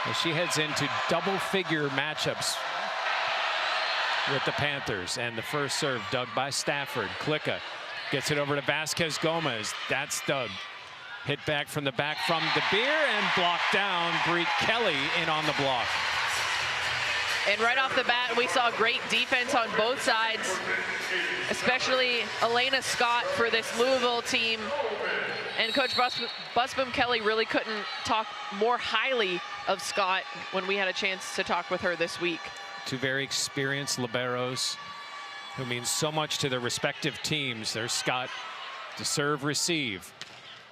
as she heads into double-figure matchups with the Panthers. And the first serve dug by Stafford. Klicka gets it over to Vasquez Gomez. That's dug. Hit back from the back from DeBeer and blocked down. Bree Kelly in on the block. And right off the bat, we saw great defense on both sides, especially Elena Scott for this Louisville team. And Coach Busboom Kelly really couldn't talk more highly of Scott when we had a chance to talk with her this week. Two very experienced liberos who mean so much to their respective teams. There's Scott to serve, receive.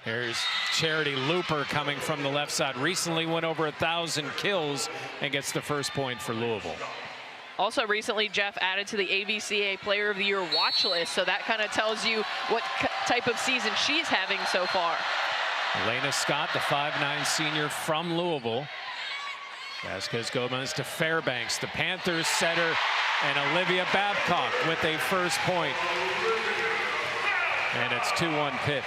Here's Charity Looper coming from the left side. Recently went over 1,000 kills and gets the first point for Louisville. Also recently, Jeff added to the AVCA Player of the Year watch list, so that kind of tells you what type of season she's having so far. Elena Scott, the 5'9" senior from Louisville. Vasquez Gomez to Fairbanks, the Panthers setter, and Olivia Babcock with a first point. And it's 2-1 Pitt.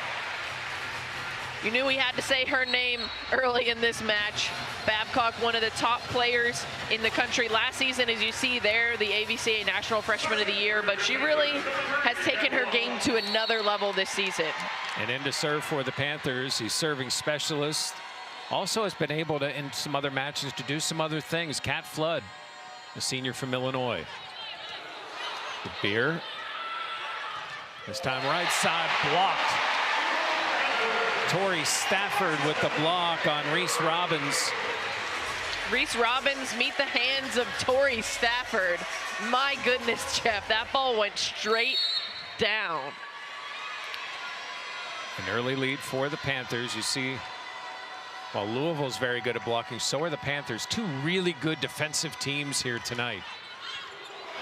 You knew we had to say her name early in this match. Babcock, one of the top players in the country last season, as you see there, the AVCA National Freshman of the Year, but she really has taken her game to another level this season. And in to serve for the Panthers, he's serving specialist. Also has been able to, in some other matches, to do some other things. Kat Flood, a senior from Illinois. DeBeer. This time right side blocked. Tori Stafford with the block on Reese Robbins. Reese Robbins meet the hands of Tori Stafford. My goodness, Jeff, that ball went straight down. An early lead for the Panthers. You see, while Louisville's very good at blocking, so are the Panthers. Two really good defensive teams here tonight.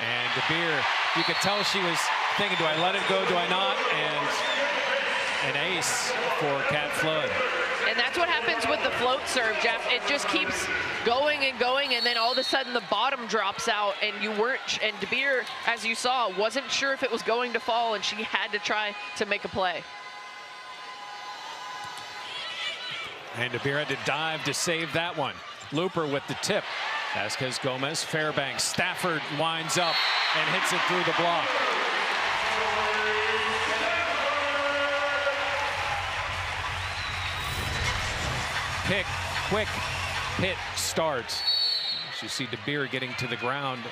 And DeBeer, you could tell she was thinking, do I let it go, do I not? And an ace for Kat Flood. And that's what happens with the float serve, Jeff. It just keeps going and going, and then all of a sudden the bottom drops out, and and DeBeer, as you saw, wasn't sure if it was going to fall, and she had to try to make a play. And DeBeer had to dive to save that one. Looper with the tip. Vasquez Gomez, Fairbanks, Stafford winds up and hits it through the block. Quick Pitt starts. As you see DeBeer getting to the ground.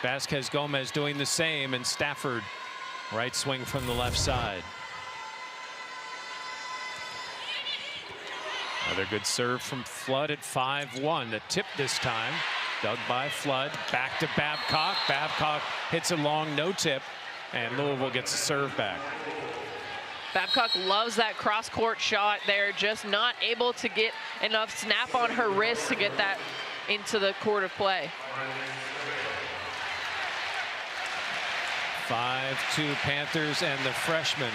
Vasquez Gomez doing the same, and Stafford right swing from the left side. Another good serve from Flood at 5-1. The tip this time, dug by Flood. Back to Babcock. Babcock hits a long no tip, and Louisville gets a serve back. Babcock loves that cross-court shot there, just not able to get enough snap on her wrist to get that into the court of play. 5-2 Panthers and the freshman.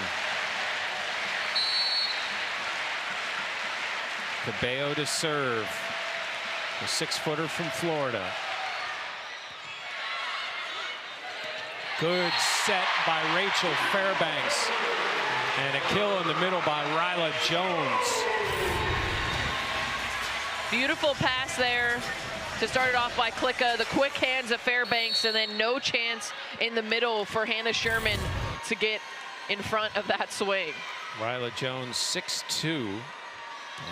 Cabello to serve. The 6-footer from Florida. Good set by Rachel Fairbanks. And a kill in the middle by Ryla Jones. Beautiful pass there to start it off by Klicka. The quick hands of Fairbanks, and then no chance in the middle for Hannah Sherman to get in front of that swing. Ryla Jones, 6'2",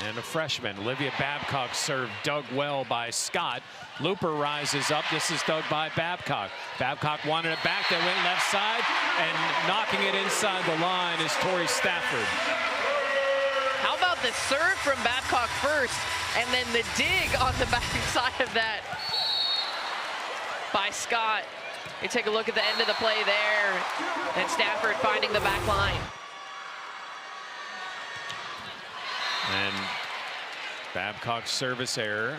and a freshman. Olivia Babcock served dug well by Scott. Looper rises up. This is dug by Babcock. Babcock wanted it back. They went left side, and knocking it inside the line is Tori Stafford. How about the serve from Babcock first, and then the dig on the back side of that by Scott. You take a look at the end of the play there, and Stafford finding the back line. And Babcock's service error.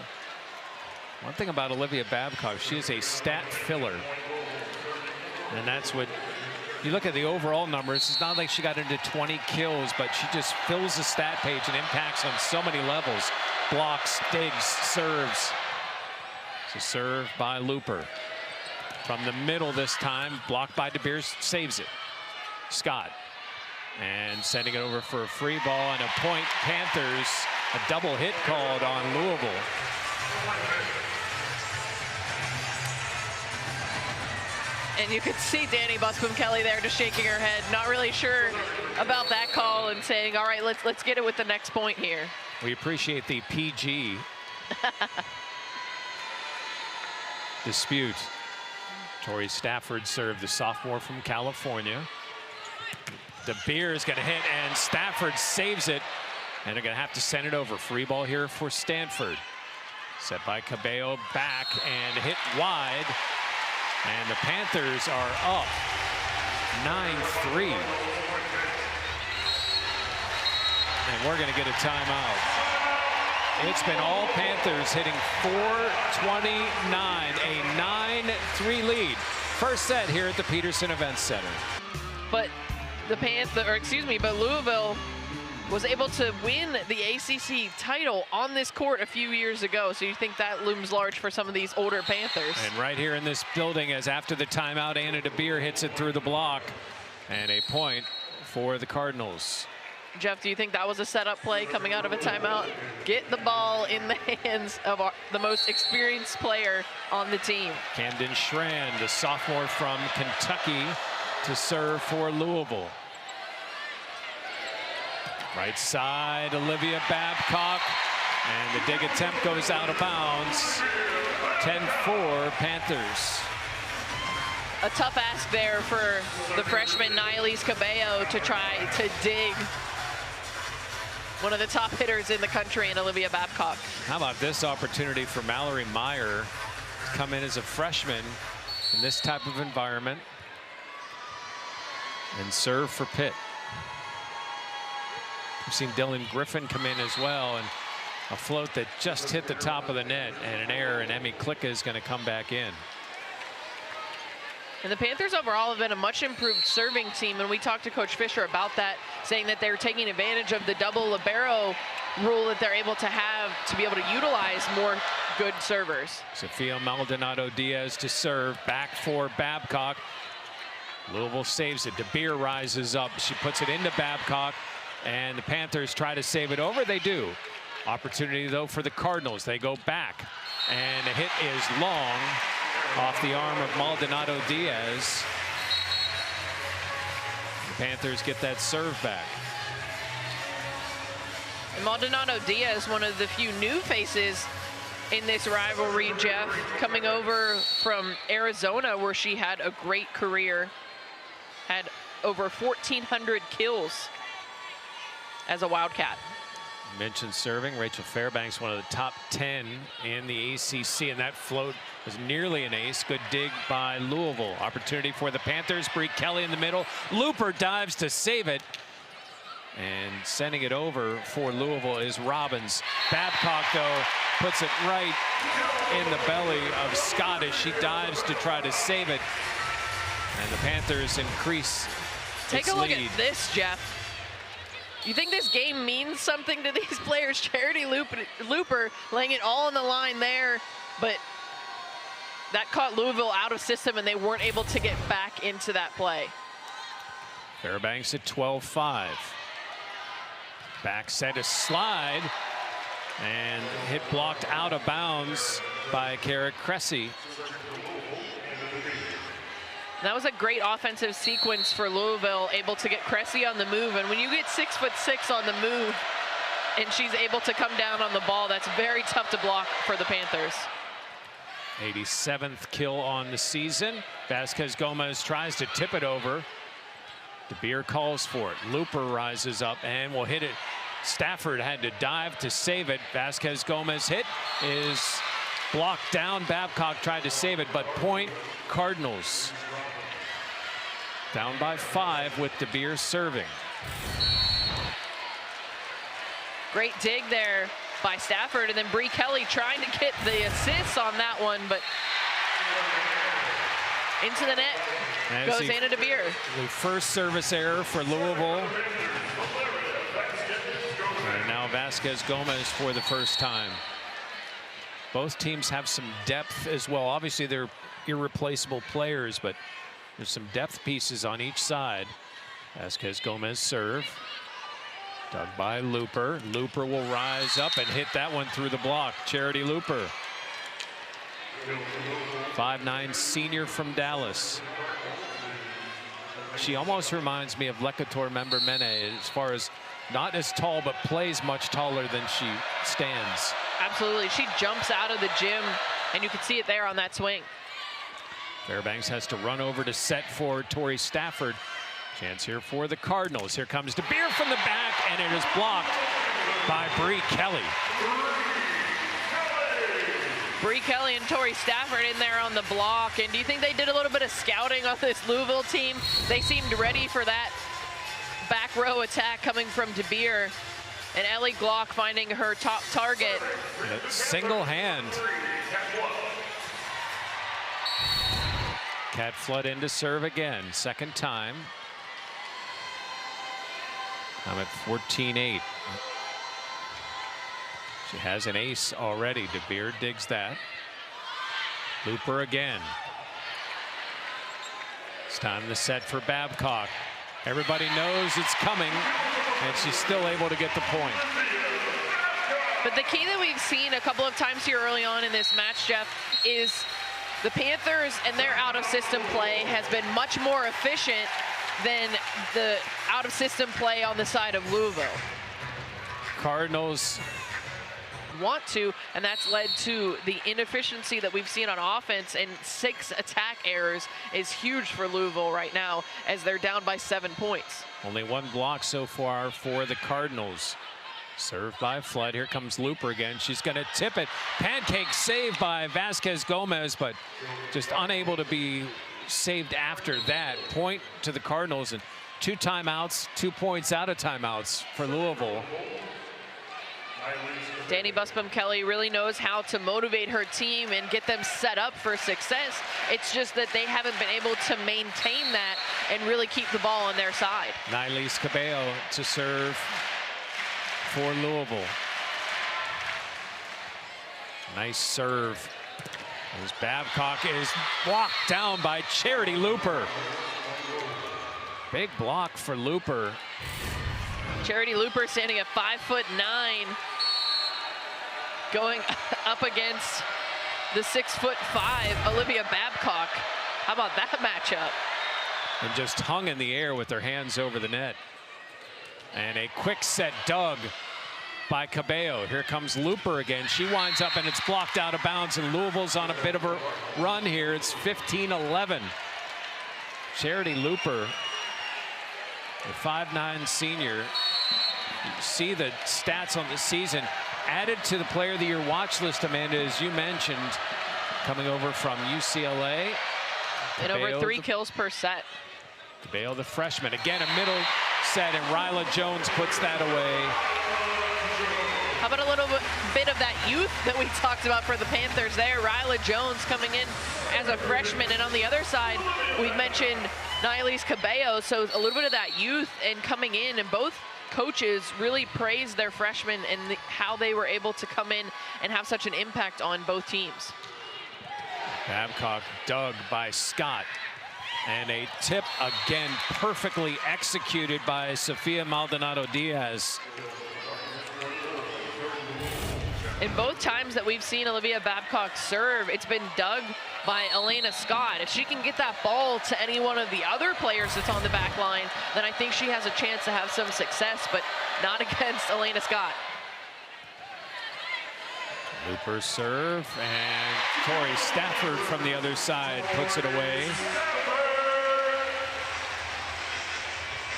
One thing about Olivia Babcock, she is a stat filler. And that's what, you look at the overall numbers, it's not like she got into 20 kills, but she just fills the stat page and impacts on so many levels. Blocks, digs, serves. It's a serve by Looper. From the middle this time, blocked by DeBeer, saves it. Scott. And sending it over for a free ball and a point. Panthers, a double hit called on Louisville. And you could see Danny Busbom-Kelly there just shaking her head, not really sure about that call, and saying, all right, let's get it with the next point here. We appreciate the PG dispute. Tori Stafford served, the sophomore from California. DeBeer is going to hit, and Stafford saves it. And they're going to have to send it over. Free ball here for Stanford. Set by Cabello, back and hit wide. And the Panthers are up 9-3. And we're going to get a timeout. It's been all Panthers hitting .429, a 9-3 lead. First set here at the Peterson Events Center. But but Louisville was able to win the ACC title on this court a few years ago. So you think that looms large for some of these older Panthers. And right here in this building, as after the timeout, Anna DeBeer hits it through the block. And a point for the Cardinals. Jeff, do you think that was a setup play coming out of a timeout? Get the ball in the hands of the most experienced player on the team. Camden Schran, the sophomore from Kentucky, to serve for Louisville. Right side, Olivia Babcock, and the dig attempt goes out of bounds. 10-4 Panthers. A tough ask there for the freshman Nilese Cabello to try to dig one of the top hitters in the country in Olivia Babcock. How about this opportunity for Mallory Meyer to come in as a freshman in this type of environment and serve for Pitt. We've seen Dylan Griffin come in as well, and a float that just hit the top of the net and an error, and Emmy Klicka is going to come back in. And the Panthers overall have been a much improved serving team, and we talked to Coach Fisher about that, saying that they're taking advantage of the double libero rule that they're able to have to be able to utilize more good servers. Sofia Maldonado Diaz to serve, back for Babcock. Louisville saves it. DeBeer rises up. She puts it into Babcock, and the Panthers try to save it over. They do. Opportunity, though, for the Cardinals. They go back, and the hit is long off the arm of Maldonado Diaz. The Panthers get that serve back. And Maldonado Diaz, one of the few new faces in this rivalry, Jeff, coming over from Arizona, where she had a great career, had over 1,400 kills as a Wildcat. Mentioned serving, Rachel Fairbanks, one of the top 10 in the ACC, and that float was nearly an ace. Good dig by Louisville. Opportunity for the Panthers. Bree Kelly in the middle. Looper dives to save it. And sending it over for Louisville is Robbins. Babcock, though, puts it right in the belly of Scott as she dives to try to save it. And the Panthers increase Take its a look lead. at this, Jeff. You think this game means something to these players? Charity Looper laying it all on the line there, but that caught Louisville out of system, and they weren't able to get back into that play. Fairbanks at 12-5. Back set a slide, and hit blocked out of bounds by Kara Cressy. That was a great offensive sequence for Louisville, able to get Cressy on the move. And when you get 6'6" on the move and she's able to come down on the ball, that's very tough to block for the Panthers. 87th kill on the season. Vasquez Gomez tries to tip it over. DeBeer calls for it. Looper rises up and will hit it. Stafford had to dive to save it. Vasquez Gomez hit is blocked down. Babcock tried to save it, but point Cardinals. Down by 5 with DeBeer serving. Great dig there by Stafford, and then Bree Kelly trying to get the assists on that one, but into the net goes Anna DeBeer. The first service error for Louisville. And now Vasquez Gomez for the first time. Both teams have some depth as well. Obviously, they're irreplaceable players, but there's some depth pieces on each side. Vasquez Gomez serve. Dug by Looper. Looper will rise up and hit that one through the block. Charity Looper. 5'9" senior from Dallas. She almost reminds me of Lekator member Mene as far as not as tall, but plays much taller than she stands. Absolutely. She jumps out of the gym, and you can see it there on that swing. Fairbanks has to run over to set for Tori Stafford. Chance here for the Cardinals. Here comes DeBeer from the back, and it is blocked by Bree Kelly. Bree Kelly and Tori Stafford in there on the block. And do you think they did a little bit of scouting on this Louisville team? They seemed ready for that back row attack coming from DeBeer. And Ellie Glock finding her top target. Single hand. Cat Flood in to serve again. Second time. I'm at 14-8. She has an ace already. DeBeer digs that. Looper again. It's time to set for Babcock. Everybody knows it's coming, and she's still able to get the point. But the key that we've seen a couple of times here early on in this match, Jeff, is the Panthers and their out-of-system play has been much more efficient than the out-of-system play on the side of Louisville. Cardinals want to, and that's led to the inefficiency that we've seen on offense, and 6 attack errors is huge for Louisville right now as they're down by 7 points. Only 1 block so far for the Cardinals. Served by Flood. Here comes Looper again. She's going to tip it. Pancake saved by Vasquez Gomez, but just unable to be saved after that. Point to the Cardinals, and 2 timeouts, 2 points out of timeouts for Louisville. Danny Busbum-Kelly really knows how to motivate her team and get them set up for success. It's just that they haven't been able to maintain that and really keep the ball on their side. Nylise Cabello to serve for Louisville. Nice serve. As Babcock is blocked down by Charity Looper. Big block for Looper. Charity Looper standing at 5'9", going up against the 6'5" Olivia Babcock. How about that matchup? And just hung in the air with their hands over the net. And a quick set dug by Cabello. Here comes Looper again. She winds up and it's blocked out of bounds, and Louisville's on a bit of a run here. It's 15-11. Charity Looper, the 5'9" senior. You see the stats on the season. Added to the Player of the Year watch list, Amanda, as you mentioned, coming over from UCLA. And over 3 kills per set. Cabello, the freshman. Again, a middle set, and Ryla Jones puts that away. How about a little bit of that youth that we talked about for the Panthers there? Ryla Jones coming in as a freshman. And on the other side, we mentioned Nylise Cabello. So a little bit of that youth and coming in, and both coaches really praised their freshmen and how they were able to come in and have such an impact on both teams. Babcock dug by Scott. And a tip again, perfectly executed by Sofia Maldonado Diaz. In both times that we've seen Olivia Babcock serve, it's been dug by Elena Scott. If she can get that ball to any one of the other players that's on the back line, then I think she has a chance to have some success, but not against Elena Scott. Looper serve, and Tori Stafford from the other side puts it away.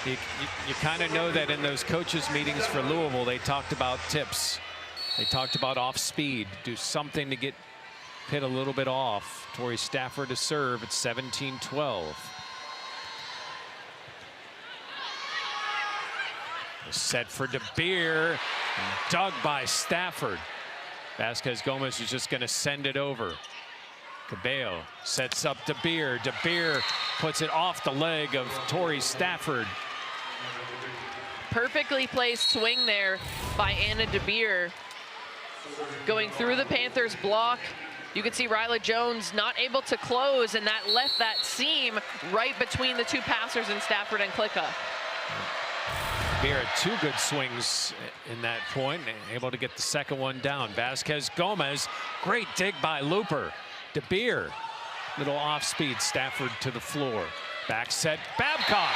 You kind of know that in those coaches meetings for Louisville, they talked about tips. They talked about off speed, do something to get Pitt a little bit off. Tori Stafford to serve at 17-12. Set for DeBeer, dug by Stafford. Vasquez Gomez is just going to send it over. Cabello sets up DeBeer. DeBeer puts it off the leg of Tori Stafford. Perfectly placed swing there by Anna DeBeer. Going through the Panthers block. You can see Ryla Jones not able to close, and that left that seam right between the 2 passers in Stafford and Klicka. DeBeer had 2 good swings in that point, able to get the second one down. Vasquez Gomez, great dig by Looper. DeBeer, little off speed, Stafford to the floor. Back set, Babcock.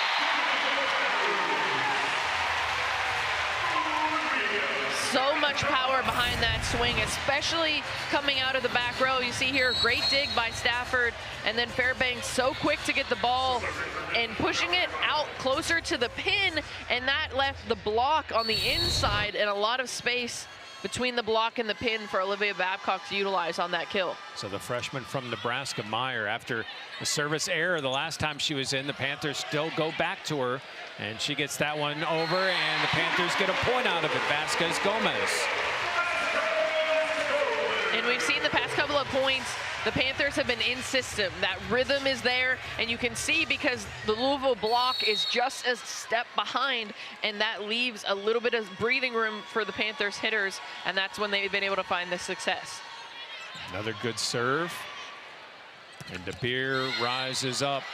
So much power behind that swing, especially coming out of the back row. You see here, great dig by Stafford, and then Fairbanks so quick to get the ball and pushing it out closer to the pin, and that left the block on the inside and a lot of space between the block and the pin for Olivia Babcock to utilize on that kill. So the freshman from Nebraska, Meyer, after a service error the last time she was in, the Panthers still go back to her, and she gets that one over, and the Panthers get a point out of it. Vasquez Gomez. And we've seen the past couple of points, the Panthers have been in system. That rhythm is there, and you can see because the Louisville block is just a step behind, and that leaves a little bit of breathing room for the Panthers hitters, and that's when they've been able to find the success. Another good serve, and De Beer rises up,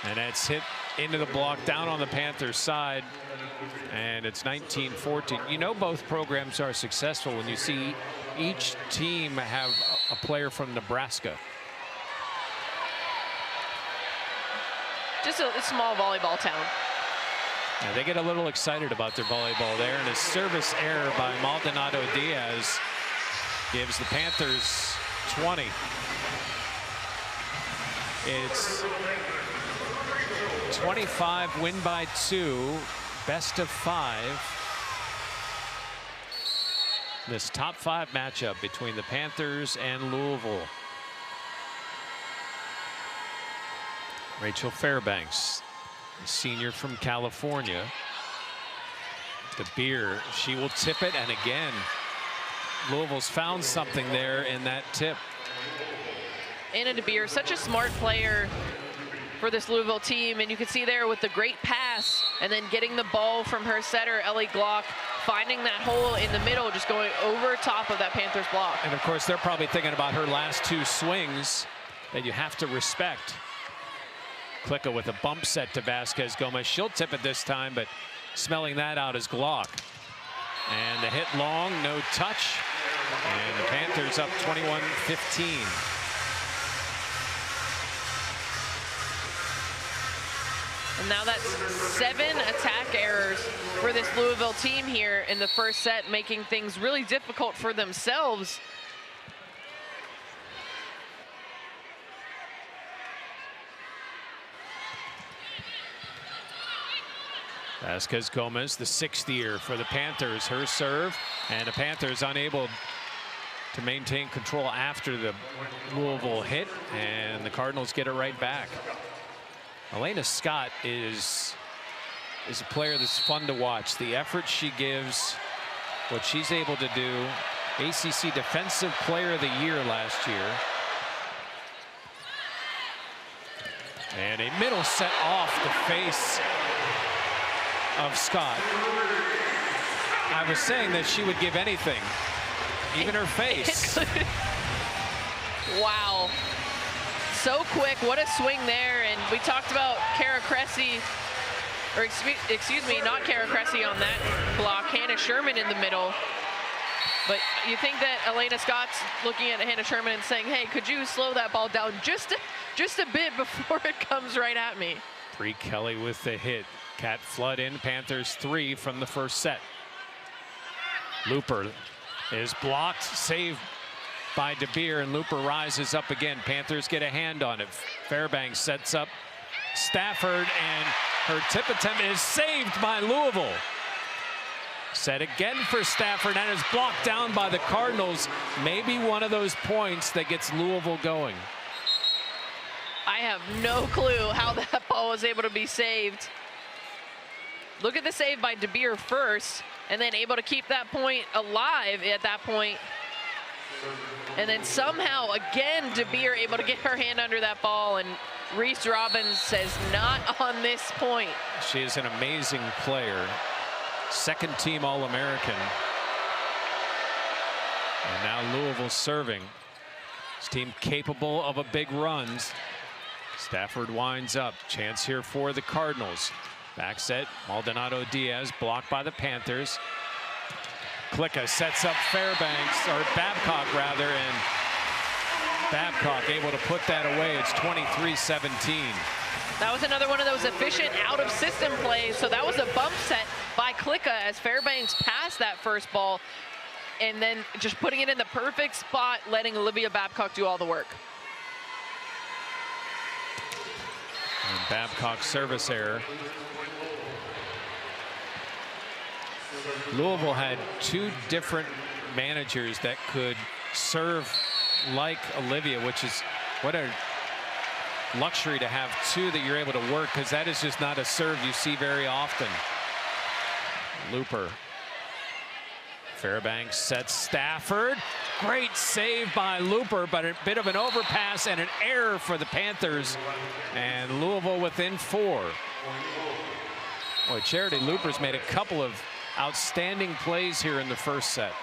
and that's hit into the block down on the Panthers side, and it's 19-14. You know both programs are successful when you see each team have a player from Nebraska. Just a small volleyball town. Yeah, they get a little excited about their volleyball there, and a service error by Maldonado Diaz gives the Panthers 20. It's 25, win by 2, best of 5. This top 5 matchup between the Panthers and Louisville. Rachel Fairbanks, a senior from California. De Beer, she will tip it, and again, Louisville's found something there in that tip. Anna De Beer, such a smart player for this Louisville team, and you can see there with the great pass and then getting the ball from her setter, Ellie Glock, finding that hole in the middle, just going over top of that Panthers block. And of course, they're probably thinking about her last 2 swings that you have to respect. Klicka with a bump set to Vasquez Gomez. She'll tip it this time, but smelling that out is Glock. And the hit long, no touch. And the Panthers up 21-15. And now that's 7 attack errors for this Louisville team here in the first set, making things really difficult for themselves. Vasquez Gomez, the 6th year for the Panthers, her serve, and the Panthers unable to maintain control after the Louisville hit, and the Cardinals get it right back. Elena Scott is a player that's fun to watch. The effort she gives, what she's able to do. ACC Defensive Player of the Year last year. And a middle set off the face of Scott. I was saying that she would give anything, even her face. Wow. So quick, what a swing there. And we talked about Kara Cressy, or excuse me, not Kara Cressy on that block, Hannah Sherman in the middle. But you think that Elena Scott's looking at Hannah Sherman and saying, hey, could you slow that ball down just a bit before it comes right at me? Bree Kelly with the hit. Cat Flood in, Panthers 3 from the first set. Looper is blocked, saved by De Beer, and Looper rises up again. Panthers get a hand on it. Fairbanks sets up Stafford, and her tip attempt is saved by Louisville. Set again for Stafford, and is blocked down by the Cardinals. Maybe one of those points that gets Louisville going. I have no clue how that ball was able to be saved. Look at the save by De Beer first, and then able to keep that point alive at that point. And then somehow, again, De Beer able to get her hand under that ball, and Reese Robbins says, not on this point. She is an amazing player. 2nd team All-American. And now Louisville serving. This team capable of a big runs. Stafford winds up. Chance here for the Cardinals. Back set, Maldonado Diaz blocked by the Panthers. Klicka sets up Fairbanks, or Babcock rather, and Babcock able to put that away. It's 23-17. That was another one of those efficient out-of-system plays. So that was a bump set by Klicka as Fairbanks passed that first ball, and then just putting it in the perfect spot, letting Olivia Babcock do all the work. And Babcock's service error. Louisville had two different managers that could serve like Olivia, which is what a luxury to have two that you're able to work, because that is just not a serve you see very often. Looper. Fairbanks sets Stafford. Great save by Looper, but a bit of an overpass and an error for the Panthers. And Louisville within 4. Boy, Charity Looper's made a couple of outstanding plays here in the first set.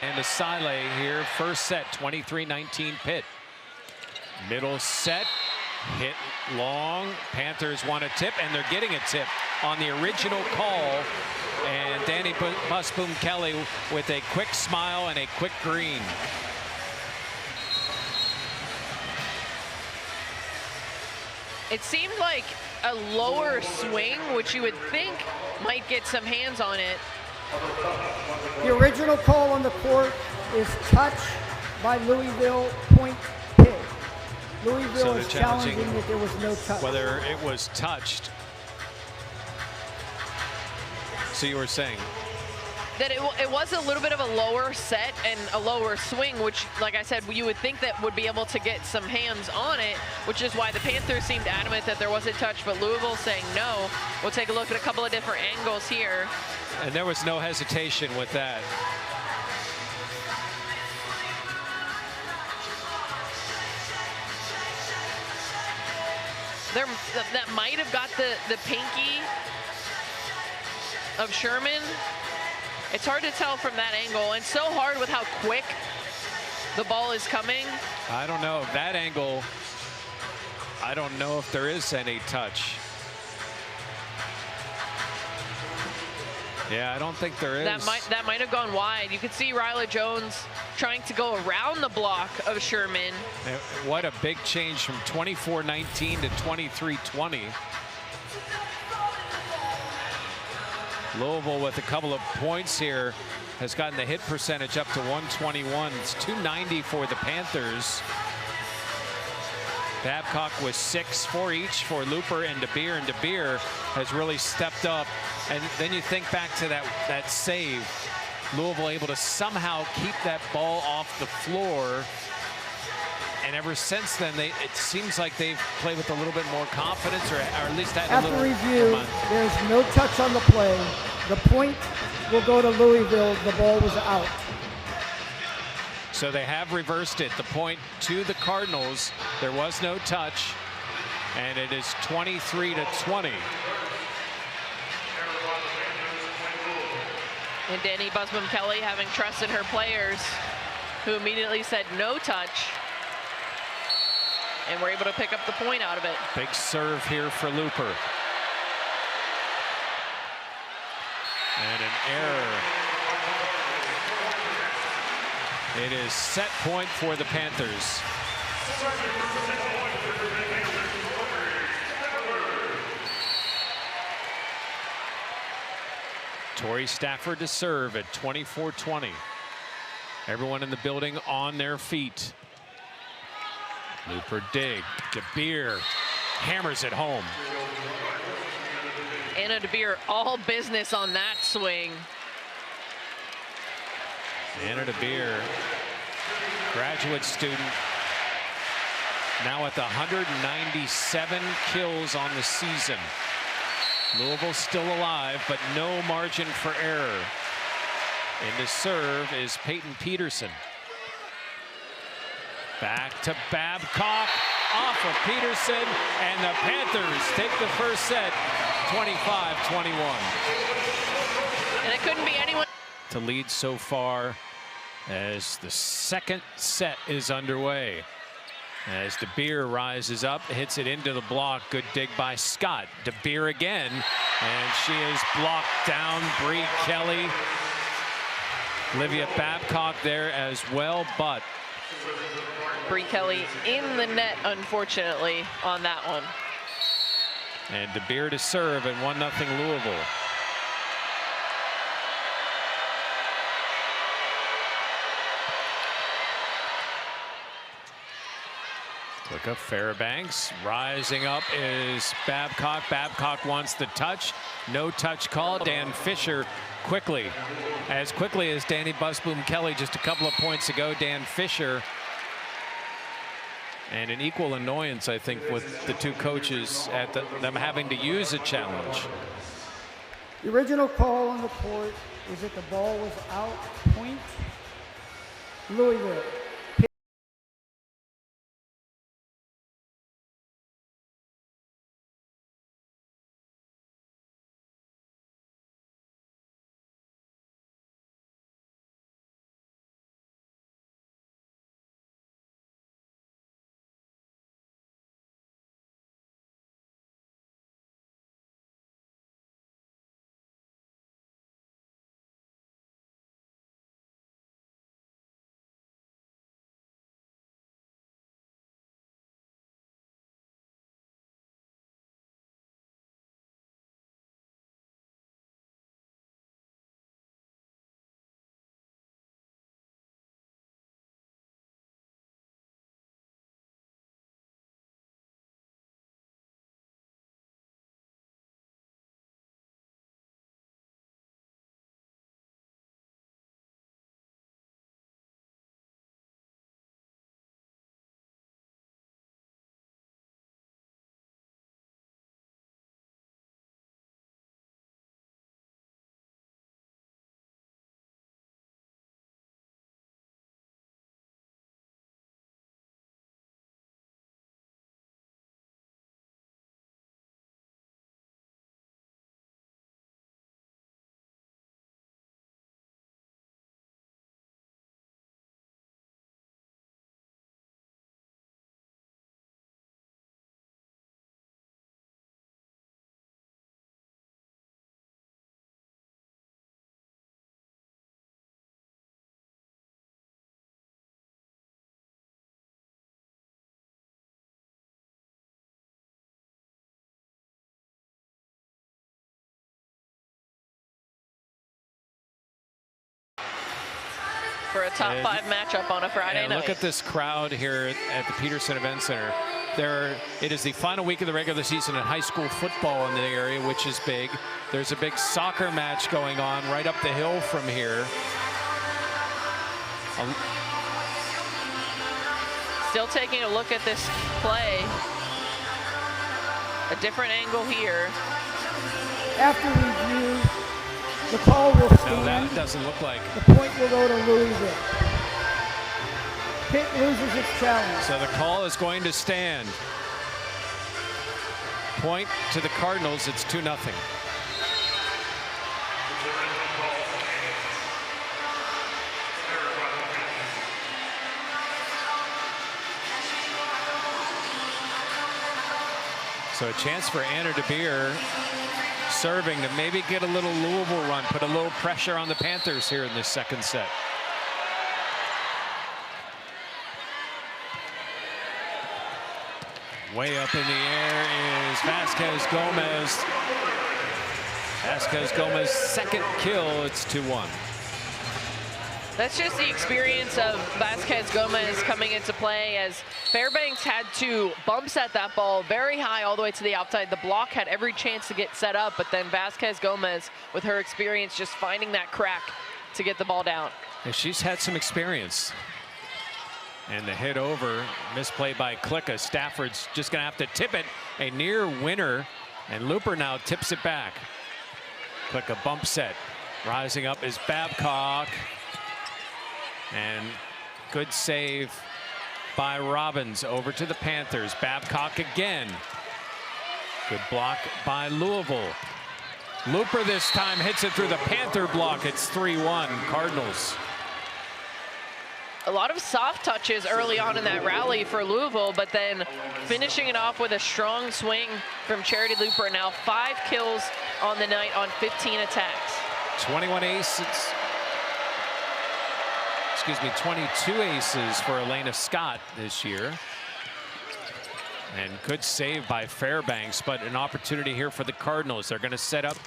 And Asile here, first set, 23-19 Pitt. Middle set, hit long. Panthers want a tip, and they're getting a tip on the original call. And Danny Busboom-Kelly with a quick smile and a quick green. It seemed like a lower swing, which you would think might get some hands on it. The original call on the court is touch by Louisville, point Pitt. Louisville is challenging that there was no touch. Whether it was touched. So you were saying that it was a little bit of a lower set and a lower swing, which, like I said, you would think that would be able to get some hands on it, which is why the Panthers seemed adamant that there wasn't touch, but Louisville saying no. We'll take a look at a couple of different angles here. And there was no hesitation with that. That might have got the pinky of Sherman. It's hard to tell from that angle, and so hard with how quick the ball is coming. I don't know. That angle, I don't know if there is any touch. Yeah, I don't think there is. That might have gone wide. You could see Ryla Jones trying to go around the block of Sherman. What a big change from 24-19 to 23-20. Louisville with a couple of points here has gotten the hit percentage up to 121. It's 290 for the Panthers. Babcock was 6 for each for Looper and DeBeer, and DeBeer has really stepped up. And then you think back to that save. Louisville able to somehow keep that ball off the floor. And ever since then, it seems like they've played with a little bit more confidence, or at least had a little. After review, there's no touch on the play. The point will go to Louisville. The ball was out. So they have reversed it. The point to the Cardinals. There was no touch, and it is 23-20. And Danny Busboom-Kelly having trusted her players, who immediately said no touch. And we're able to pick up the point out of it. Big serve here for Looper. And an error. It is set point for the Panthers. Tori Stafford to serve at 24-20. Everyone in the building on their feet. Looper dig. DeBeer hammers it home. Anna DeBeer all business on that swing. Anna DeBeer, graduate student, now at the 197 kills on the season. Louisville still alive, but no margin for error. In the serve is Peyton Peterson. Back to Babcock, off of Peterson, and the Panthers take the first set, 25-21. And it couldn't be anyone to lead so far as the second set is underway. As DeBeer rises up, hits it into the block. Good dig by Scott. DeBeer again, and she is blocked down. Bree Kelly. Olivia Babcock there as well, but Bree Kelly in the net, unfortunately, on that one. And DeBeer to serve at 1-0 Louisville. Look up Fairbanks. Rising up is Babcock. Babcock wants the touch. No touch call. Dan Fisher as quickly as Danny Busboom Kelly just a couple of points ago. Dan Fisher. And an equal annoyance, I think, with the two coaches at them having to use a challenge. The original call on the court is that the ball was out, point, Louisville. For a top 5 matchup on a Friday night. Look at this crowd here at the Peterson Event Center. It is the final week of the regular season in high school football in the area, which is big. There's a big soccer match going on right up the hill from here. Still taking a look at this play. A different angle here. After review, the call will stand. No, that doesn't look like. The point will go to Louisville. Pitt loses its challenge. So the call is going to stand. Point to the Cardinals. It's 2-0. So a chance for Anna DeBeer serving to maybe get a little Louisville run, put a little pressure on the Panthers here in this second set. Way up in the air is Vasquez Gomez. Vasquez Gomez second kill. It's 2-1. That's just the experience of Vasquez Gomez coming into play, as Fairbanks had to bump set that ball very high all the way to the outside. The block had every chance to get set up, but then Vasquez Gomez, with her experience, just finding that crack to get the ball down. And she's had some experience. And the hit over, misplay by Klicka. Stafford's just going to have to tip it. A near winner, and Looper now tips it back. Klicka bump set. Rising up is Babcock. And good save by Robbins over to the Panthers. Babcock again. Good block by Louisville. Looper this time hits it through the Panther block. It's 3-1 Cardinals. A lot of soft touches early on in that rally for Louisville, but then finishing it off with a strong swing from Charity Looper. Now 5 kills on the night on 15 attacks. 21 aces. 22 aces for Elena Scott this year. And good save by Fairbanks, but an opportunity here for the Cardinals. They're going to set up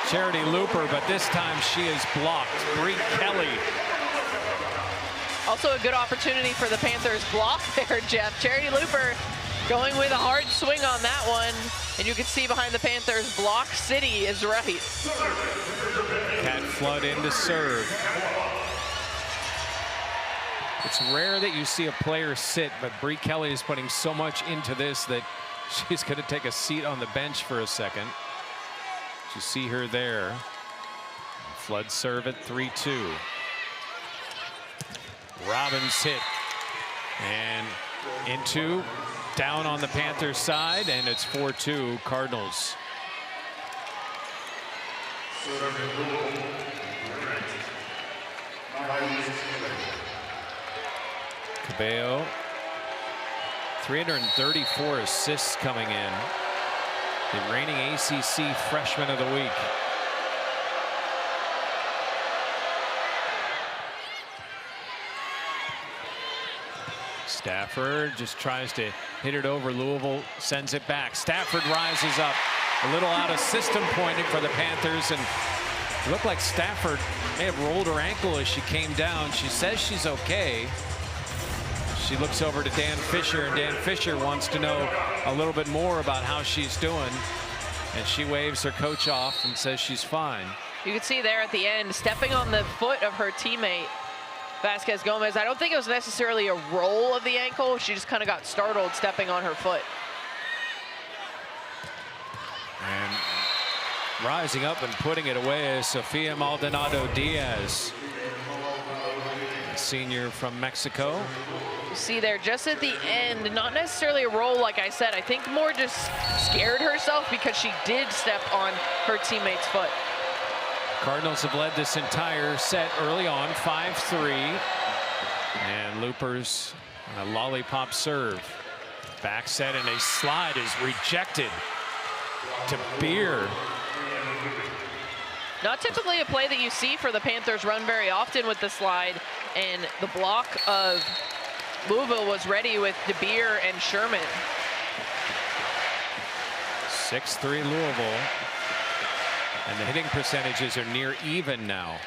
Charity Looper, but this time she is blocked. Bree Kelly. Also a good opportunity for the Panthers block there, Jeff. Charity Looper going with a hard swing on that one. And you can see behind the Panthers, Block City is right. Cat Flood in to serve. It's rare that you see a player sit, but Bree Kelly is putting so much into this that she's going to take a seat on the bench for a second. You see her there. Flood serve at 3-2. Robbins hit. And into, down on the Panthers side, and it's 4-2 Cardinals. Cabello, 334 assists coming in. The reigning ACC Freshman of the Week. Stafford just tries to hit it over. Louisville sends it back. Stafford rises up. A little out of system pointing for the Panthers, and it looked like Stafford may have rolled her ankle as she came down. She says she's okay. She looks over to Dan Fisher, and Dan Fisher wants to know a little bit more about how she's doing. And she waves her coach off and says she's fine. You can see there at the end, stepping on the foot of her teammate, Vasquez Gomez. I don't think it was necessarily a roll of the ankle. She just kind of got startled stepping on her foot. And rising up and putting it away is Sofia Maldonado Diaz, a senior from Mexico. See there just at the end, not necessarily a roll, like I said. I think more just scared herself because she did step on her teammate's foot. Cardinals have led this entire set early on, 5-3. And Looper's on a lollipop serve. Back set, and a slide is rejected to Beer. Not typically a play that you see for the Panthers run very often with the slide, and the block of Louisville was ready with DeBeer and Sherman. 6-3 Louisville. And the hitting percentages are near even now.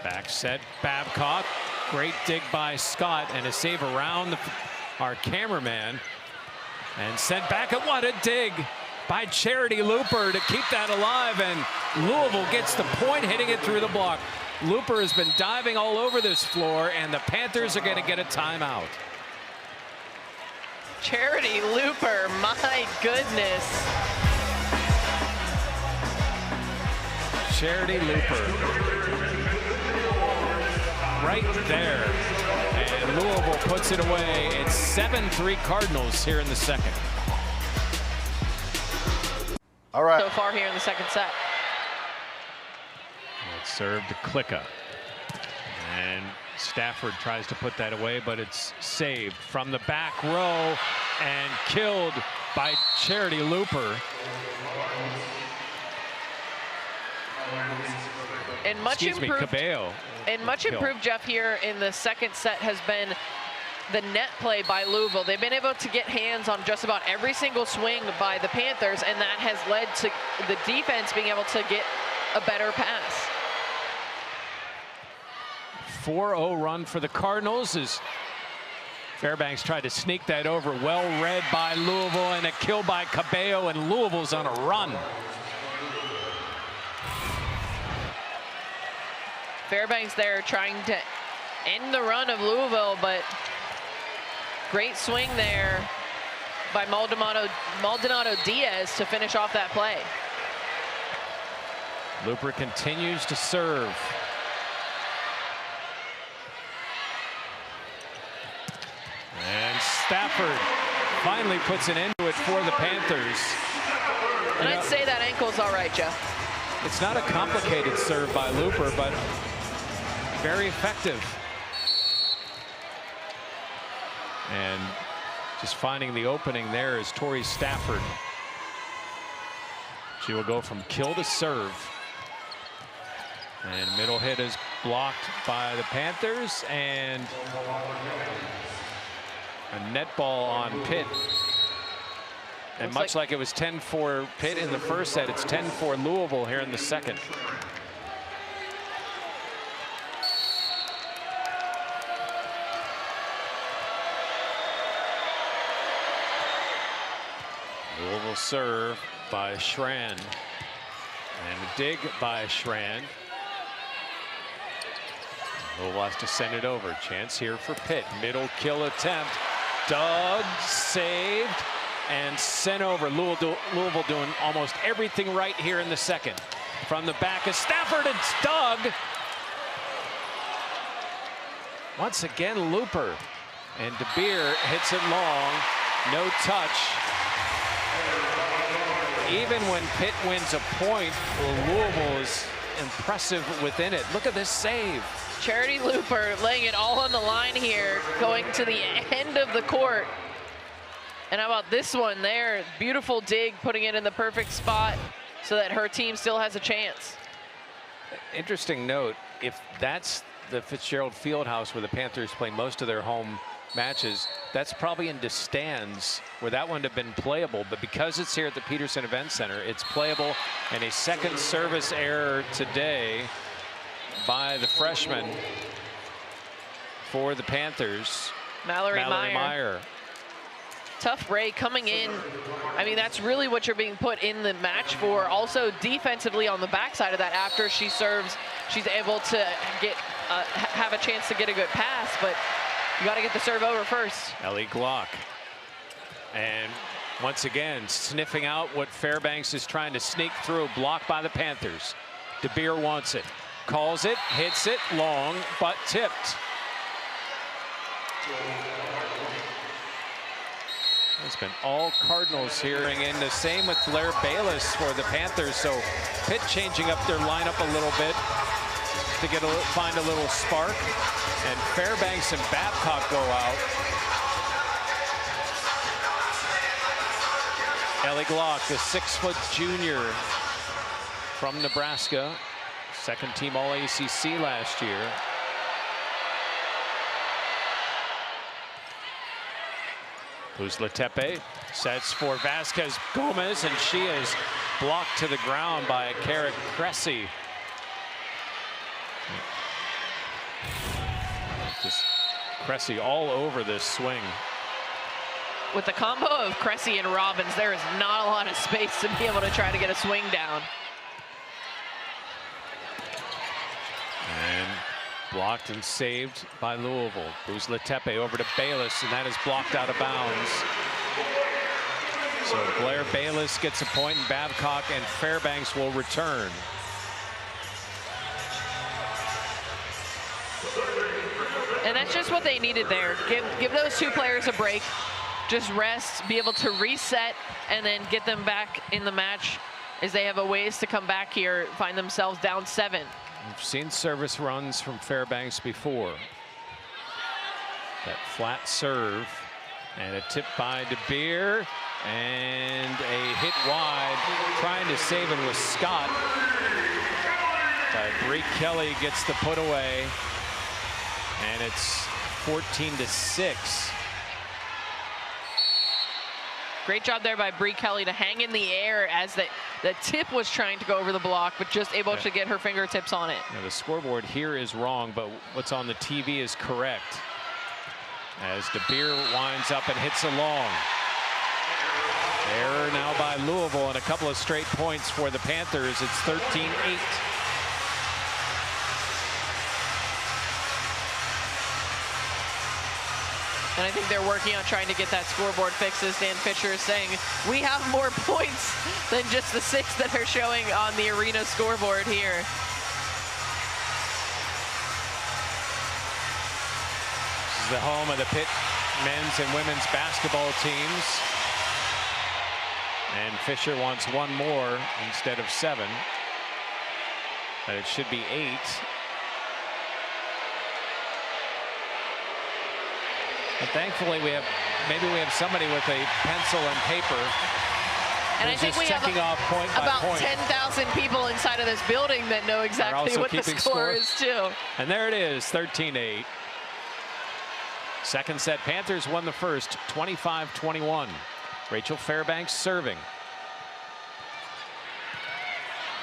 Back set, Babcock. Great dig by Scott, and a save around our cameraman. And sent back, and what a dig by Charity Looper to keep that alive. And Louisville gets the point, hitting it through the block. Looper has been diving all over this floor, and the Panthers are going to get a timeout. Charity Looper, my goodness. Charity Looper. Right there. And Louisville puts it away. It's 7-3 Cardinals here in the second. All right. So far here in the second set. It's served to Klicka. And Stafford tries to put that away, but it's saved from the back row and killed by Charity Looper. And much improved, Cabello. And much improved, Jeff, here in the second set has been the net play by Louisville. They've been able to get hands on just about every single swing by the Panthers, and that has led to the defense being able to get a better pass. 4-0 run for the Cardinals as Fairbanks tried to sneak that over. Well read by Louisville, and a kill by Cabello, and Louisville's on a run. Fairbanks there trying to end the run of Louisville, but great swing there by Maldonado Diaz to finish off that play. Looper continues to serve. And Stafford finally puts an end to it for the Panthers. And I'd say that ankle's all right, Jeff. It's not a complicated serve by Looper, but very effective. And just finding the opening there is Tori Stafford. She will go from kill to serve. And middle hit is blocked by the Panthers, and a net ball on Pitt. And much like it was 10-4 Pitt in the first set, it's 10-4 Louisville here in the second. Louisville serve by Schran. And a dig by Schran. Louisville has to send it over. Chance here for Pitt. Middle kill attempt. Dug, saved, and sent over. Louisville doing almost everything right here in the second. From the back is Stafford. It's dug. Once again, Looper. And De Beer hits it long. No touch. Even when Pitt wins a point, Louisville is impressive within it. Look at this save. Charity Looper laying it all on the line here, going to the end of the court. And how about this one there? Beautiful dig, putting it in the perfect spot so that her team still has a chance. Interesting note, if that's the Fitzgerald Fieldhouse where the Panthers play most of their home matches, that's probably in the stands where that one would have been playable, but because it's here at the Peterson Event Center, it's playable. And a second service error today by the freshman for the Panthers, Mallory Meyer. Tough break coming in. I mean, that's really what you're being put in the match for. Also defensively on the backside of that, after she serves, she's able to get have a chance to get a good pass, but you got to get the serve over first. Ellie Glock. And once again, sniffing out what Fairbanks is trying to sneak through, blocked by the Panthers. De Beer wants it, calls it, hits it long, but tipped. It's been all Cardinals here. In the same with Blair Bayless for the Panthers. So Pitt changing up their lineup a little bit to find a little spark. And Fairbanks and Babcock go out. Ellie Glock, the 6-foot junior from Nebraska, second team All ACC last year. Letepe sets for Vasquez Gomez, and she is blocked to the ground by Kara Cressy. Just Cressy all over this swing. With the combo of Cressy and Robbins, there is not a lot of space to be able to try to get a swing down. And blocked and saved by Louisville. Letepe over to Bayless, and that is blocked out of bounds. So Blair Bayless gets a point, and Babcock and Fairbanks will return. And that's just what they needed there. Give those two players a break. Just rest, be able to reset, and then get them back in the match as they have a ways to come back here, find themselves down 7. We've seen service runs from Fairbanks before. That flat serve, and a tip by De Beer, and a hit wide. Trying to save it with Scott. Bree Kelly gets the put away, and it's 14-6. Great job there by Bree Kelly to hang in the air as the tip was trying to go over the block, but just able to get her fingertips on it. Now the scoreboard here is wrong, but what's on the TV is correct. As De Beer winds up and hits a long. Error now by Louisville, and a couple of straight points for the Panthers. It's 13-8. And I think they're working on trying to get that scoreboard fixed, as Dan Fisher is saying. We have more points than just the 6 that are showing on the arena scoreboard here. This is the home of the Pitt men's and women's basketball teams. And Fisher wants one more instead of 7. But it should be 8. But thankfully maybe we have somebody with a pencil and paper And I think we have about 10,000 people inside of this building that know exactly what the score is, too. And there it is, 13-8. Second set, Panthers won the first, 25-21. Rachel Fairbanks serving.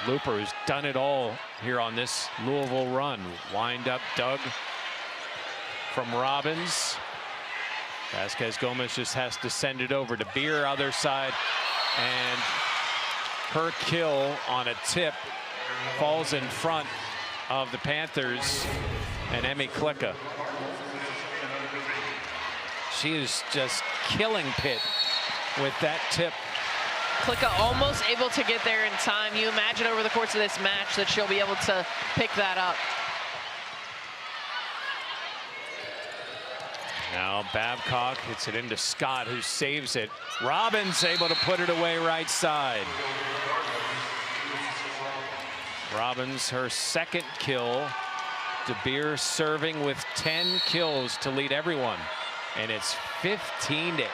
Looper has done it all here on this Louisville run. Wind up dug from Robbins. Vasquez Gomez just has to send it over to Beer, other side. And her kill on a tip falls in front of the Panthers and Emmy Klicka. She is just killing Pitt with that tip. Klicka almost able to get there in time. You imagine over the course of this match that she'll be able to pick that up. Now Babcock hits it into Scott, who saves it. Robbins able to put it away right side. Robbins, her second kill. De Beer serving with 10 kills to lead everyone. And it's 15-8.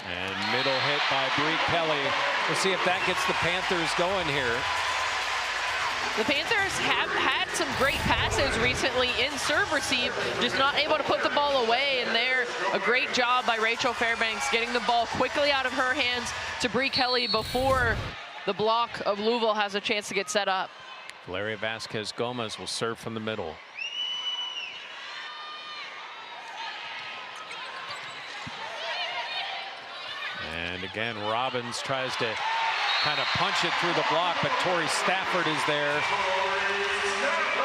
And middle hit by Bree Kelly. We'll see if that gets the Panthers going here. The Panthers have had some great passes recently in serve receive, just not able to put the ball away. And there, a great job by Rachel Fairbanks getting the ball quickly out of her hands to Bree Kelly before the block of Louisville has a chance to get set up. Valeria Vasquez Gomez will serve from the middle. And again, Robbins tries to kind of punch it through the block, but Tori Stafford is there.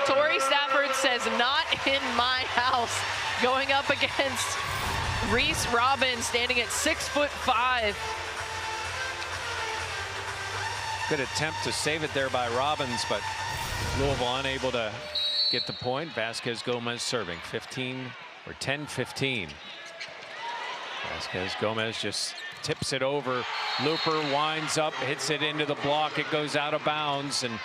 Tori Stafford says, "Not in my house," going up against Reese Robbins, standing at 6'5". Good attempt to save it there by Robbins, but Louisville unable to get the point. Vasquez Gomez serving 10-15. Vasquez Gomez just tips it over. Looper winds up, hits it into the block. It goes out of bounds. And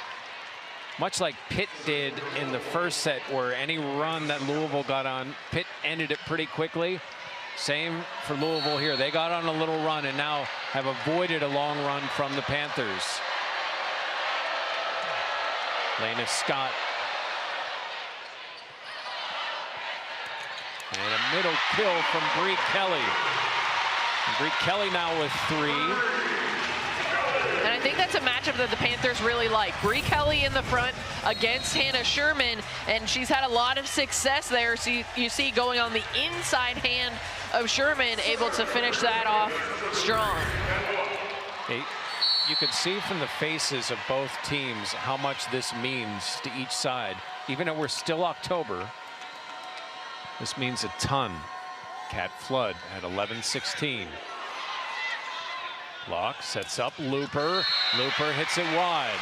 much like Pitt did in the first set, where any run that Louisville got on, Pitt ended it pretty quickly. Same for Louisville here. They got on a little run and now have avoided a long run from the Panthers. Lena Scott. And a middle kill from Bree Kelly. Bree Kelly now with 3. And I think that's a matchup that the Panthers really like. Bree Kelly in the front against Hannah Sherman, and she's had a lot of success there. So you see going on the inside hand of Sherman, able to finish that off strong. You can see from the faces of both teams how much this means to each side. Even though we're still October, this means a ton. Cat Flood at 11-16. Locke sets up Looper. Looper hits it wide.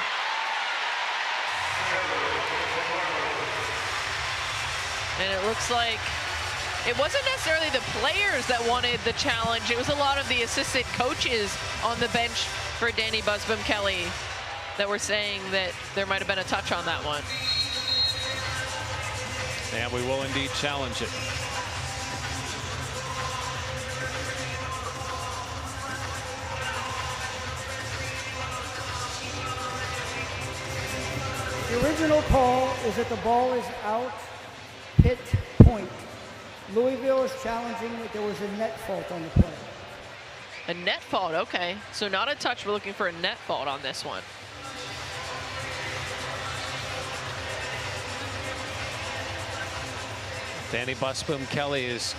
And it looks like it wasn't necessarily the players that wanted the challenge. It was a lot of the assistant coaches on the bench for Danny Busbom-Kelly that were saying that there might have been a touch on that one. And we will indeed challenge it. The original call is that the ball is out, Pitt point. Louisville is challenging that there was a net fault on the play. A net fault, okay. So not a touch, we're looking for a net fault on this one. Danny Busbom-Kelly has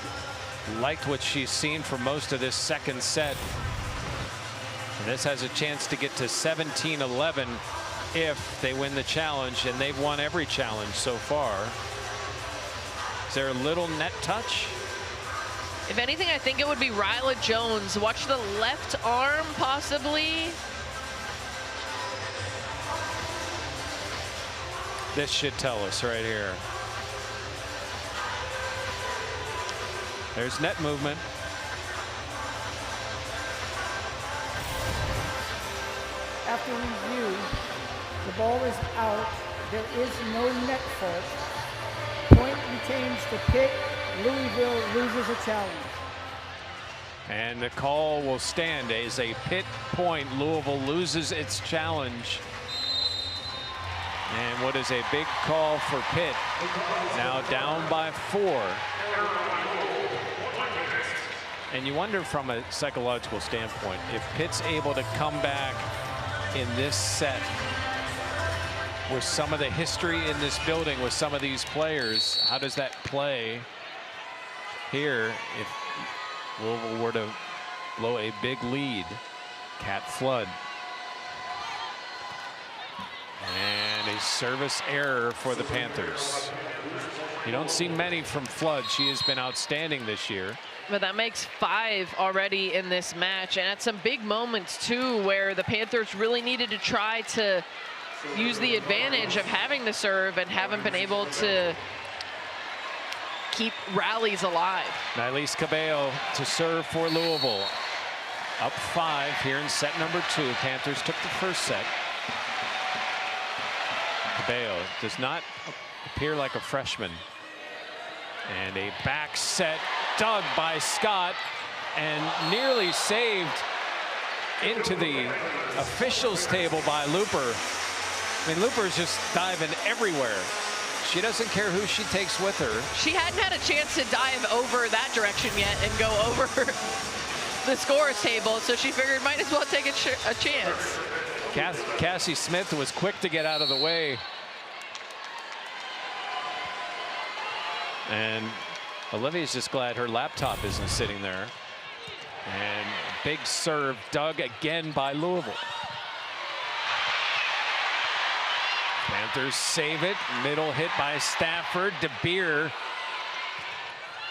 liked what she's seen for most of this second set. And this has a chance to get to 17-11 if they win the challenge, and they've won every challenge so far. Is there a little net touch? If anything, I think it would be Ryla Jones. Watch the left arm, possibly. This should tell us right here. There's net movement. After review, the ball is out. There is no net fault. Point pertains to Pitt. Louisville loses a challenge. And the call will stand as a Pitt point. Louisville loses its challenge. And what is a big call for Pitt. Now down by 4. And you wonder from a psychological standpoint, if Pitt's able to come back in this set with some of the history in this building with some of these players, how does that play here if Louisville were to blow a big lead? Cat Flood. And a service error for the Panthers. You don't see many from Flood. She has been outstanding this year. But that makes 5 already in this match. And at some big moments, too, where the Panthers really needed to try to use the advantage of having the serve and haven't been able to keep rallies alive. Nylise Cabello to serve for Louisville. Up 5 here in set number 2. Panthers took the first set. Cabello does not appear like a freshman. And a back set dug by Scott and nearly saved into the officials table by Looper. I mean, Looper's just diving everywhere. She doesn't care who she takes with her. She hadn't had a chance to dive over that direction yet and go over the scores table, so she figured might as well take a chance. Cassie Smith was quick to get out of the way. And Olivia's just glad her laptop isn't sitting there. And big serve dug again by Louisville. Panthers save it. Middle hit by Stafford. DeBeer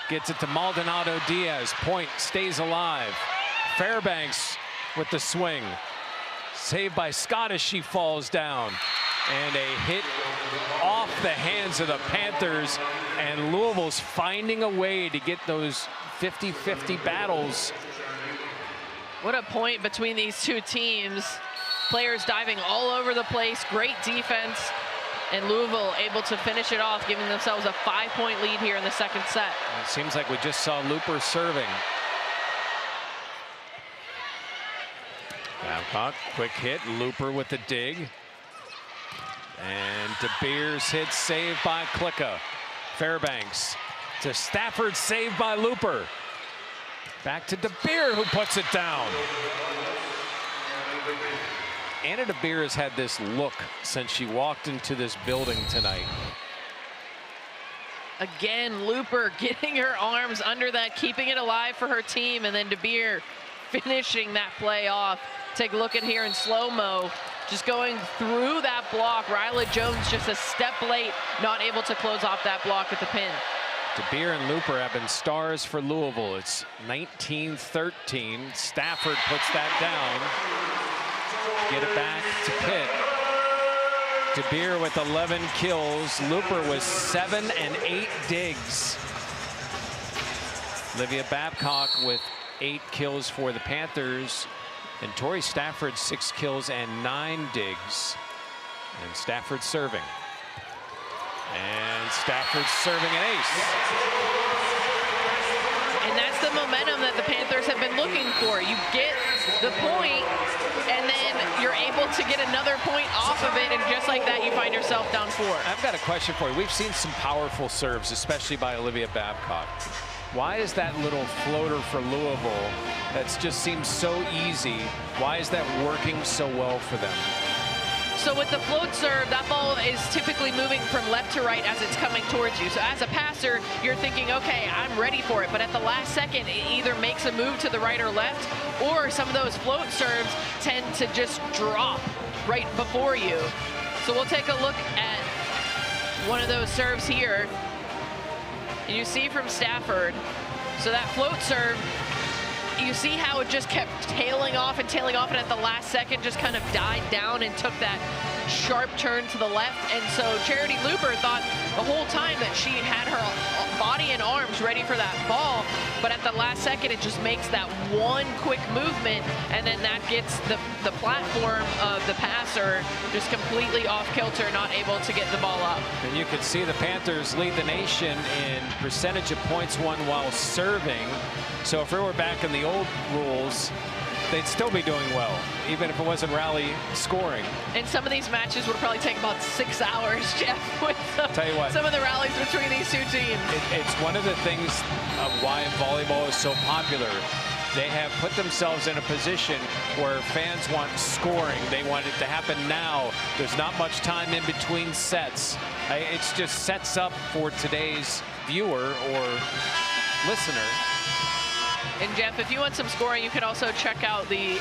gets it to Maldonado Diaz. Point stays alive. Fairbanks with the swing. Saved by Scott as she falls down. And a hit off the hands of the Panthers. And Louisville's finding a way to get those 50-50 battles. What a point between these two teams. Players diving all over the place. Great defense. And Louisville able to finish it off, giving themselves a 5-point lead here in the second set. It seems like we just saw Looper serving. Babcock, quick hit. Looper with the dig. And DeBeer's hit saved by Klicka. Fairbanks to Stafford, saved by Looper. Back to DeBeer, who puts it down. Anna DeBeer has had this look since she walked into this building tonight. Again, Looper getting her arms under that, keeping it alive for her team, and then DeBeer finishing that play off. Take a look at here in slow-mo, just going through that block. Ryla Jones just a step late, not able to close off that block at the pin. DeBeer and Looper have been stars for Louisville. It's 19-13. Stafford puts that down. Get it back to Pitt. DeBeer with 11 kills. Looper with 7 and 8 digs. Olivia Babcock with 8 kills for the Panthers. And Tori Stafford 6 kills and 9 digs. And Stafford serving. And Stafford serving an ace. And that's the momentum that the Panthers have been looking for. You get the point, and then you're able to get another point off of it, and just like that, you find yourself down 4. I've got a question for you. We've seen some powerful serves, especially by Olivia Babcock. Why is that little floater for Louisville that just seems so easy? Why is that working so well for them? So with the float serve, that ball is typically moving from left to right as it's coming towards you. So as a passer, you're thinking, okay, I'm ready for it. But at the last second, it either makes a move to the right or left, or some of those float serves tend to just drop right before you. So we'll take a look at one of those serves here. And you see from Stafford, so that float serve, you see how it just kept tailing off, and at the last second just kind of died down and took that sharp turn to the left. And so Charity Looper thought the whole time that she had her body and arms ready for that ball, but at the last second it just makes that one quick movement, and then that gets the platform of the passer service or just completely off kilter, not able to get the ball up. And you can see the Panthers lead the nation in percentage of points won while serving. So if we were back in the old rules, they'd still be doing well, even if it wasn't rally scoring. And some of these matches would probably take about 6 hours, Jeff, with Tell you what, some of the rallies between these two teams. It's one of the things of why volleyball is so popular. They have put themselves in a position where fans want scoring. They want it to happen now. There's not much time in between sets. It just sets up for today's viewer or listener. And Jeff, if you want some scoring, you can also check out the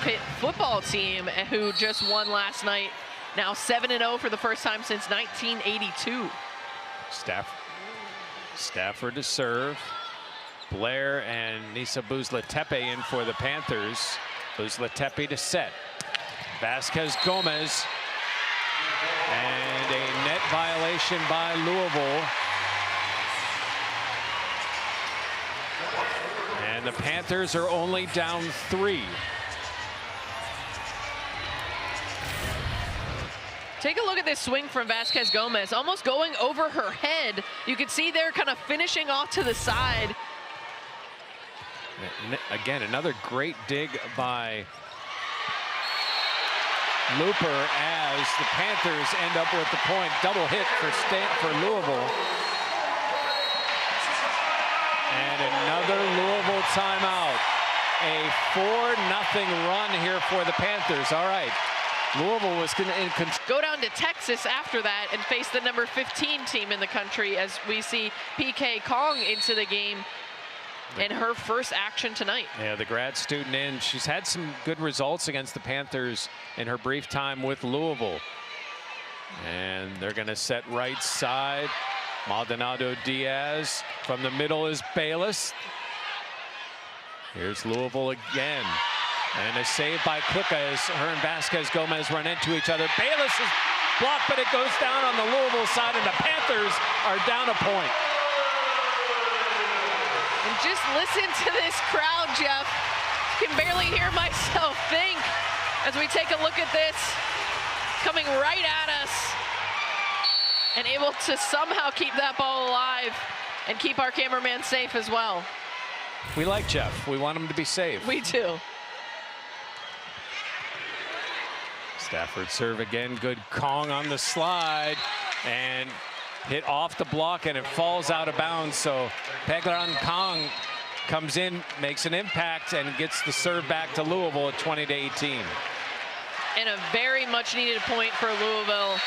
Pitt football team, who just won last night. Now 7-0 for the first time since 1982. Stafford to serve. Blair and Nisa Buzletepe in for the Panthers. Buzletepe to set. Vasquez Gomez. And a net violation by Louisville. And the Panthers are only down 3. Take a look at this swing from Vasquez Gomez, almost going over her head. You can see they're kind of finishing off to the side. Again, another great dig by Looper as the Panthers end up with the point. Double hit for Louisville. And another Louisville timeout. A 4-0 run here for the Panthers. All right. Louisville was going to go down to Texas after that and face the number 15 team in the country as we see PK Kong into the game in her first action tonight. Yeah, the grad student in. She's had some good results against the Panthers in her brief time with Louisville. And they're going to set right side. Maldonado Diaz. From the middle is Bayless. Here's Louisville again. And a save by Klika as her and Vasquez Gomez run into each other. Bayless is blocked, but it goes down on the Louisville side, and the Panthers are down a point. And just listen to this crowd, Jeff. Can barely hear myself think as we take a look at this. Coming right at us and able to somehow keep that ball alive and keep our cameraman safe as well. We like Jeff. We want him to be safe. We do. Stafford serve again. Good Kong on the slide and hit off the block, and it falls out of bounds. So Pegran Kong comes in, makes an impact, and gets the serve back to Louisville at 20-18. And a very much needed point for Louisville.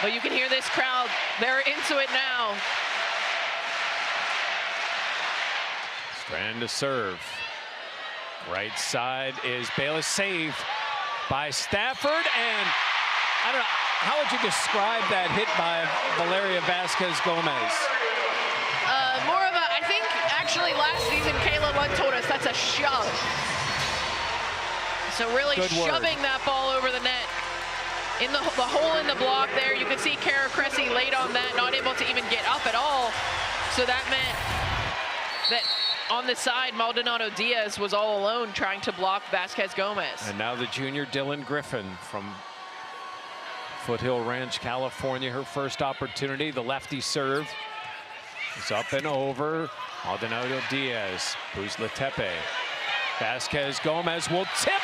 But you can hear this crowd. They're into it now. Strand to serve. Right side is Bayless, saved by Stafford, and I don't know, how would you describe that hit by Valeria Vasquez Gomez? More of a, I think actually last season Kayla Lund told us that's a shove. So really shoving that ball over the net. In the hole in the block there, you can see Kara Cressy late on that, not able to even get up at all. So that meant that on the side, Maldonado Diaz was all alone trying to block Vasquez Gomez. And now the junior Dylan Griffin from Foothill Ranch, California, her first opportunity. The lefty serve is up and over. Maldonado Diaz, Buzletepe. Vasquez Gomez will tip,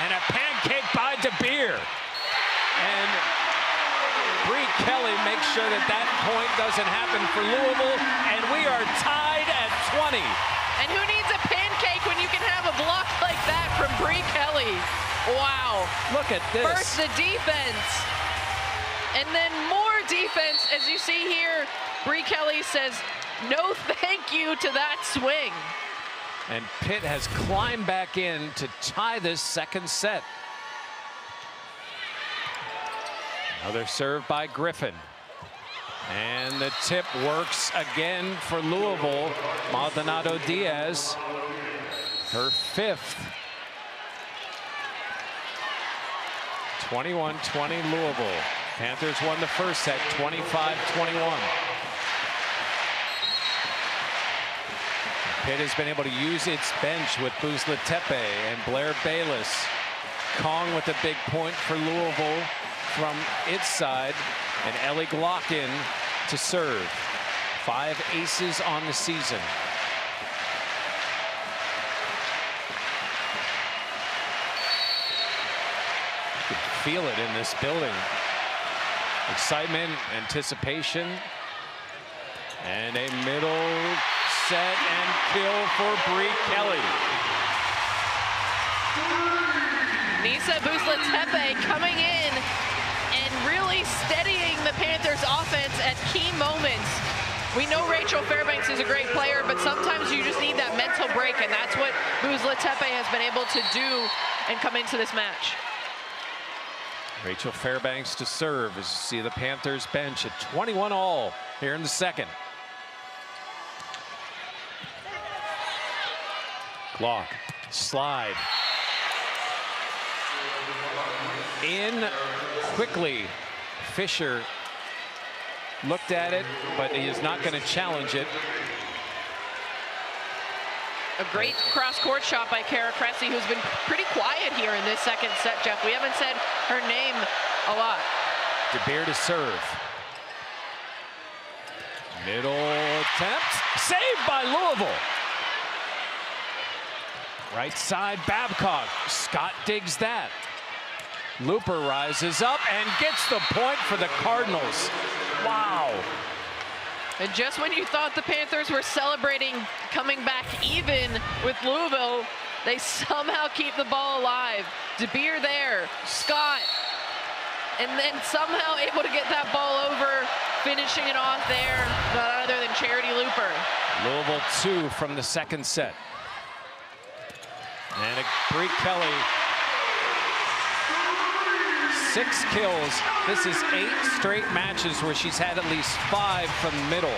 and a pancake by De Beer. And Bree Kelly makes sure that that point doesn't happen for Louisville, and we are tied at 20. And who needs a pancake when you can have a block like that from Bree Kelly? Wow. Look at this. First the defense, and then more defense. As you see here, Bree Kelly says, no thank you to that swing. And Pitt has climbed back in to tie this second set. Another serve by Griffin. And the tip works again for Louisville. Maldonado Diaz, her fifth. 21-20 Louisville. Panthers won the first set, 25-21. Pitt has been able to use its bench with Buzletepe and Blair Bayless. Kong with a big point for Louisville from its side, and Ellie Glocken to serve. 5 aces on the season. You can feel it in this building. Excitement, anticipation, and a middle set and kill for Bree Kelly. Nisa Busla-Tepe coming in and really steadying the Panthers offense at key moments. We know Rachel Fairbanks is a great player, but sometimes you just need that mental break, and that's what Busla-Tepe has been able to do and come into this match. Rachel Fairbanks to serve as you see the Panthers bench at 21 all here in the second. Glock, slide. In quickly. Fisher looked at it, but he is not going to challenge it. A great cross-court shot by Kara Cressy, who's been pretty quiet here in this second set, Jeff. We haven't said her name a lot. DeBeer to serve. Middle attempt. Saved by Louisville. Right side, Babcock. Scott digs that. Looper rises up and gets the point for the Cardinals. Wow. And just when you thought the Panthers were celebrating coming back even with Louisville, they somehow keep the ball alive. DeBeer there, Scott, and then somehow able to get that ball over, finishing it off there, none other than Charity Looper. Louisville 2 from the second set. And Bree Kelly, 6 kills. This is 8 straight matches where she's had at least 5 from the middle.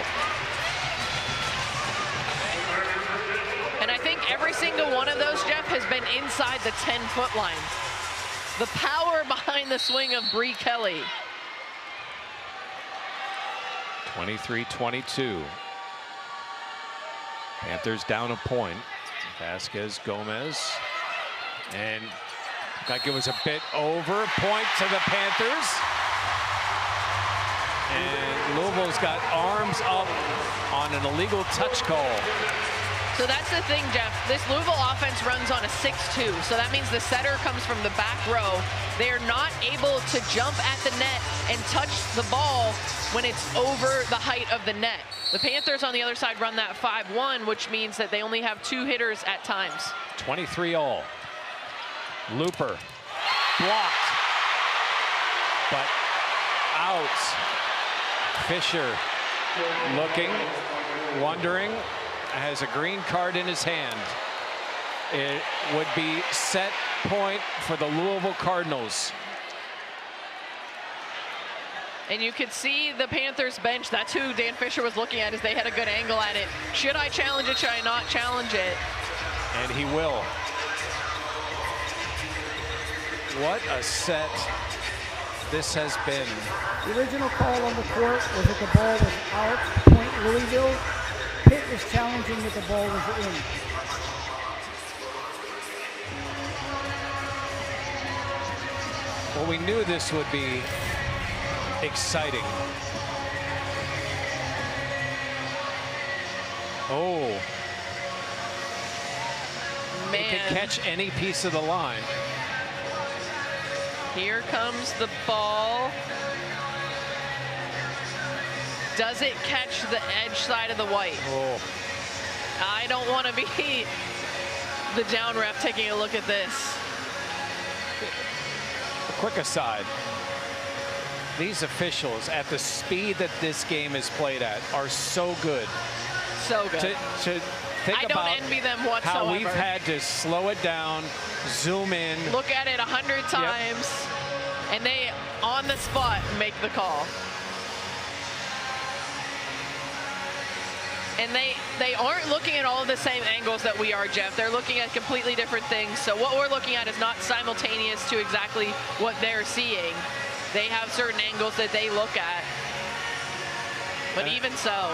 And I think every single one of those, Jeff, has been inside the 10-foot line. The power behind the swing of Bree Kelly. 23-22. Panthers down a point. Vasquez Gomez. And like it was a bit over. Point to the Panthers. And Louisville's got arms up on an illegal touch call. So that's the thing, Jeff. This Louisville offense runs on a 6-2. So that means the setter comes from the back row. They are not able to jump at the net and touch the ball when it's over the height of the net. The Panthers on the other side run that 5-1, which means that they only have 2 hitters at times. 23 all. Looper blocked, but out. Fisher looking, wondering, has a green card in his hand. It would be set point for the Louisville Cardinals. And you could see the Panthers bench. That's who Dan Fisher was looking at, as they had a good angle at it. Should I challenge it? Should I not challenge it? And he will. What a set this has been. The original call on the court was that the ball was out, point Louisville. Pitt was challenging that the ball was in. Well, we knew this would be exciting. Oh. Man. It could catch any piece of the line. Here comes the ball. Does it catch the edge side of the white? Oh. I don't want to be the down ref taking a look at this. A quick aside. These officials, at the speed that this game is played at, are so good. So good. To think I about don't envy them whatsoever. how we've had to slow it down, zoom in. Look at it 100 times, and they, on the spot, make the call. And they aren't looking at all of the same angles that we are, Jeff. They're looking at completely different things. So what we're looking at is not simultaneous to exactly what they're seeing. They have certain angles that they look at. But even so,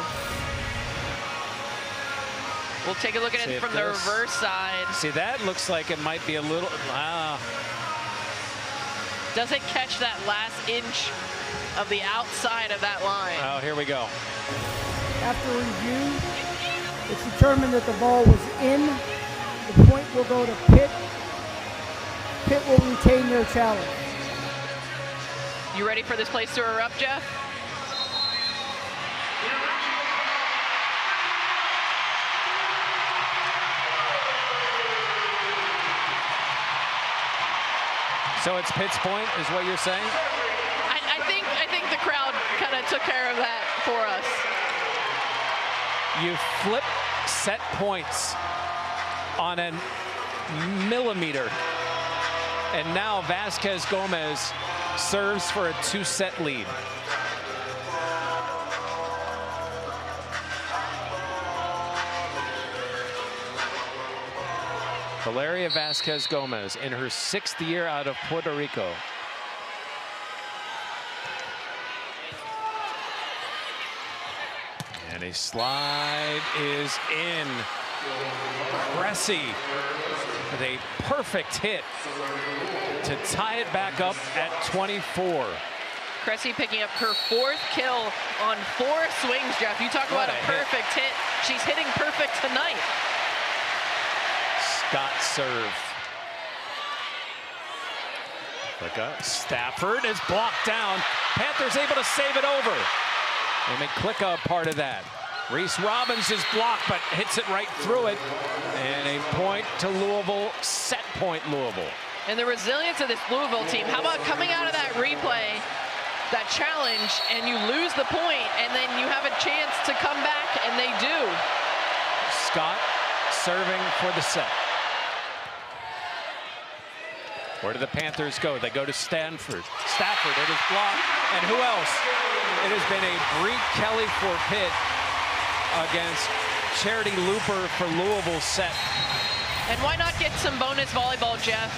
we'll take a look at it from the reverse side. See, that looks like it might be a little, doesn't catch that last inch of the outside of that line. Oh, here we go. After review, it's determined that the ball was in. The point will go to Pitt. Pitt will retain their challenge. You ready for this place to erupt, Jeff? So it's Pitt's point, is what you're saying? I think the crowd kind of took care of that for us. You flip set points on a millimeter. And now Vasquez Gomez serves for a 2-set lead. Valeria Vasquez Gomez in her 6th year out of Puerto Rico. And a slide is in. Cressy with a perfect hit to tie it back up at 24. Cressy picking up her 4th kill on 4 swings, Jeff. You talk about a perfect hit. She's hitting perfect tonight. Scott serve. Stafford is blocked down. Panthers able to save it over. And McClicka part of that. Reese Robbins is blocked, but hits it right through it. And a point to Louisville, set point Louisville. And the resilience of this Louisville team. How about coming out of that replay, that challenge, and you lose the point, and then you have a chance to come back, and they do. Scott serving for the set. Where do the Panthers go? They go to Stafford. It is blocked. And who else? It has been a Bree Kelly for Pitt against Charity Looper for Louisville set. And why not get some bonus volleyball, Jeff?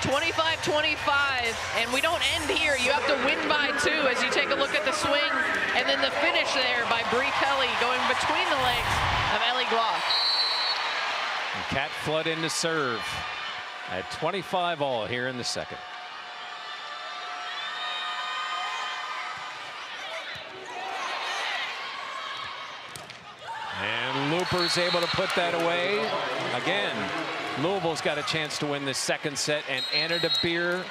25-25, and we don't end here. You have to win by 2 as you take a look at the swing, and then the finish there by Bree Kelly going between the legs of Ellie Glock. And Cat Flood in to serve at 25 all here in the second. And Looper's able to put that away. Again, Louisville's got a chance to win this second set, and Anna De Beer.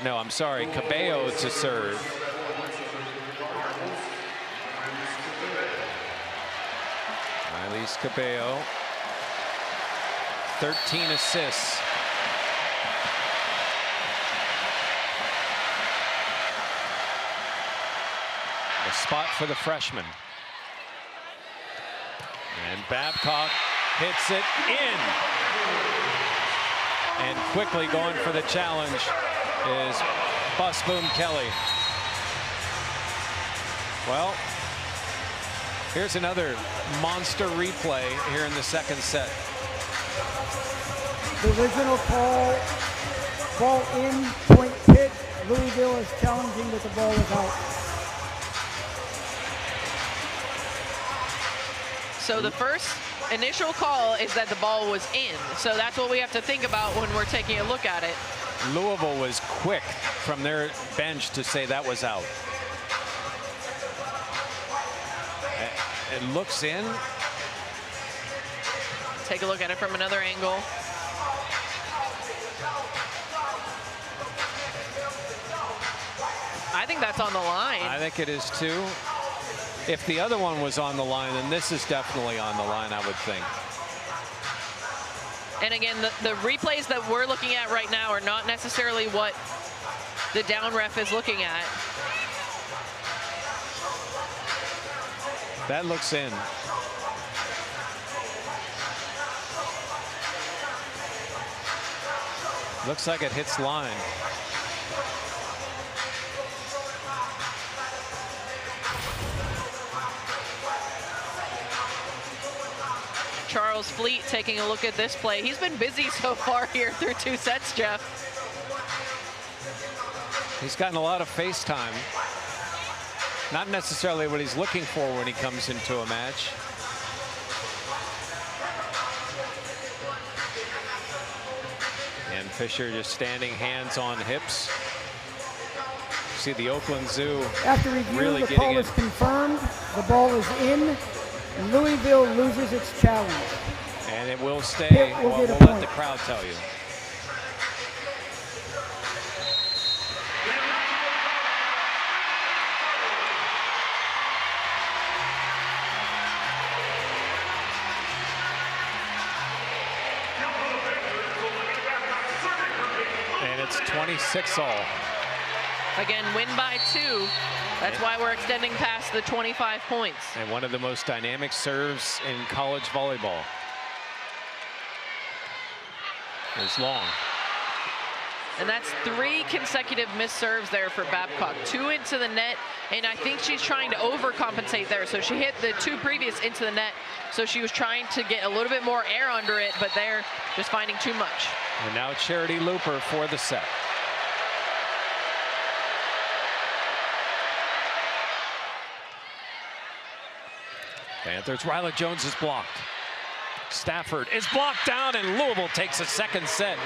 No, I'm sorry, Cabello to serve. Elise Cabello, 13 assists. A spot for the freshman. And Babcock hits it in. And quickly going for the challenge is Bus Boom Kelly. Well, here's another monster replay here in the second set. The original call, ball in, point Pitt. Louisville is challenging that the ball is out. So the first initial call is that the ball was in. So that's what we have to think about when we're taking a look at it. Louisville was quick from their bench to say that was out. It looks in. Take a look at it from another angle. I think that's on the line. I think it is too. If the other one was on the line, then this is definitely on the line, I would think. And again, the replays that we're looking at right now are not necessarily what the down ref is looking at. That looks in. Looks like it hits line. Charles Fleet taking a look at this play. He's been busy so far here through 2 sets, Jeff. He's gotten a lot of face time. Not necessarily what he's looking for when he comes into a match. And Fisher just standing, hands on hips. See the Oakland Zoo After review, really the getting call it. is confirmed. The ball is in. Louisville loses its challenge. And it will stay. Pitt will We'll get a let point. the crowd tell you. And it's 26-all. Again, win by 2. That's why we're extending past the 25 points. And one of the most dynamic serves in college volleyball. It's long. And that's 3 consecutive missed serves there for Babcock. 2 into the net, and I think she's trying to overcompensate there. So she hit the 2 previous into the net, so she was trying to get a little bit more air under it, but they're just finding too much. And now Charity Looper for the set. Panthers, Ryla Jones is blocked. Stafford is blocked down, and Louisville takes a second set.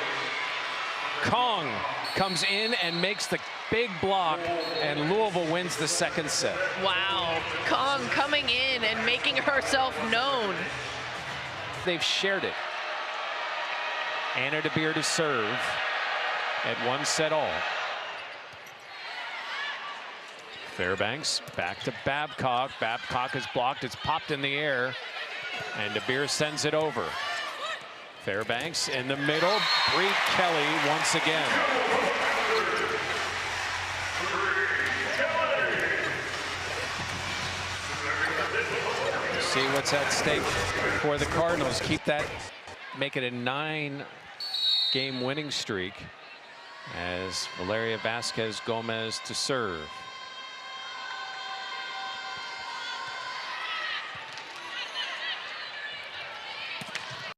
Kong comes in and makes the big block, and Louisville wins the second set. Wow, Kong coming in and making herself known. They've shared it. Anna DeBeer to serve at 1-all. Fairbanks back to Babcock. Babcock is blocked. It's popped in the air, and DeBeer sends it over. Fairbanks in the middle. Bree Kelly once again. See what's at stake for the Cardinals. Keep that, make it a 9-game winning streak, as Valeria Vasquez Gomez to serve.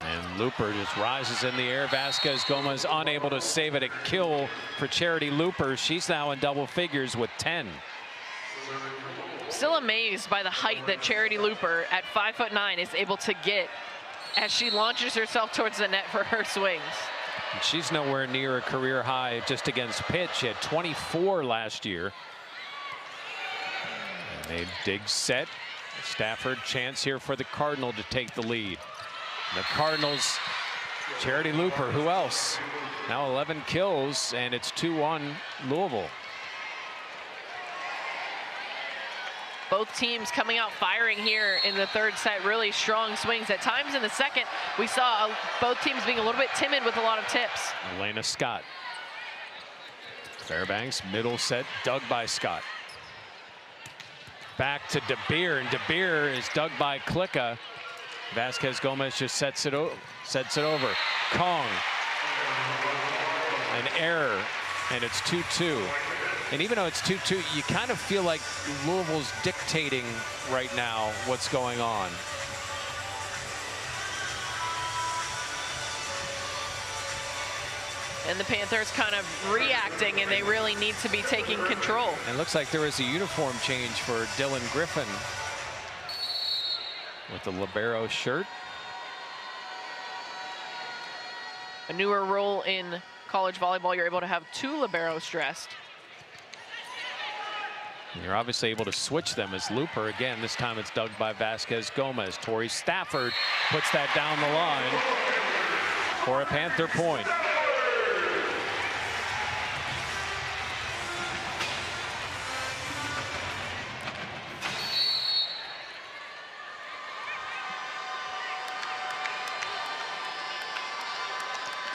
And Looper just rises in the air. Vasquez Gomez unable to save it. A kill for Charity Looper. She's now in double figures with 10. Still amazed by the height that Charity Looper at 5'9" is able to get as she launches herself towards the net for her swings. And she's nowhere near a career high just against Pitt. She had 24 last year. And they dig set. Stafford chance here for the Cardinal to take the lead. The Cardinals, Charity Looper, who else? Now 11 kills, and it's 2-1 Louisville. Both teams coming out firing here in the third set. Really strong swings. At times in the second, we saw both teams being a little bit timid with a lot of tips. Elena Scott. Fairbanks, middle set, dug by Scott. Back to DeBeer, and DeBeer is dug by Klicka. Vasquez Gomez just sets it over. Kong. An error, and it's 2-2. And even though it's 2-2, you kind of feel like Louisville's dictating right now what's going on. And the Panthers kind of reacting, and they really need to be taking control. And it looks like there was a uniform change for Dylan Griffin with the libero shirt. A newer rule in college volleyball, you're able to have 2 liberos dressed. And you're obviously able to switch them as Looper again. This time it's dug by Vasquez Gomez. Tori Stafford puts that down the line for a Panther point.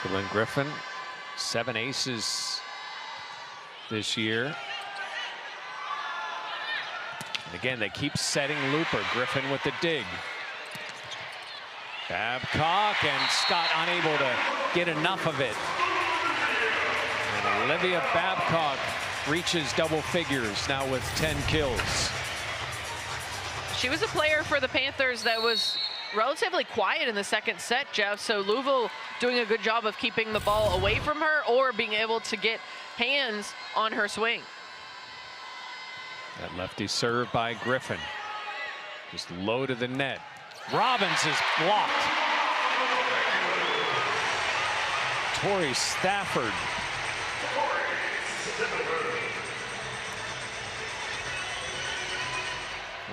Dylan Griffin, 7 aces this year. And again, they keep setting Looper. Griffin with the dig. Babcock, and Scott unable to get enough of it. And Olivia Babcock reaches double figures now with 10 kills. She was a player for the Panthers that was relatively quiet in the second set, Jeff. So Louisville doing a good job of keeping the ball away from her or being able to get hands on her swing. That lefty serve by Griffin. Just low to the net. Robbins is blocked. Tori Stafford.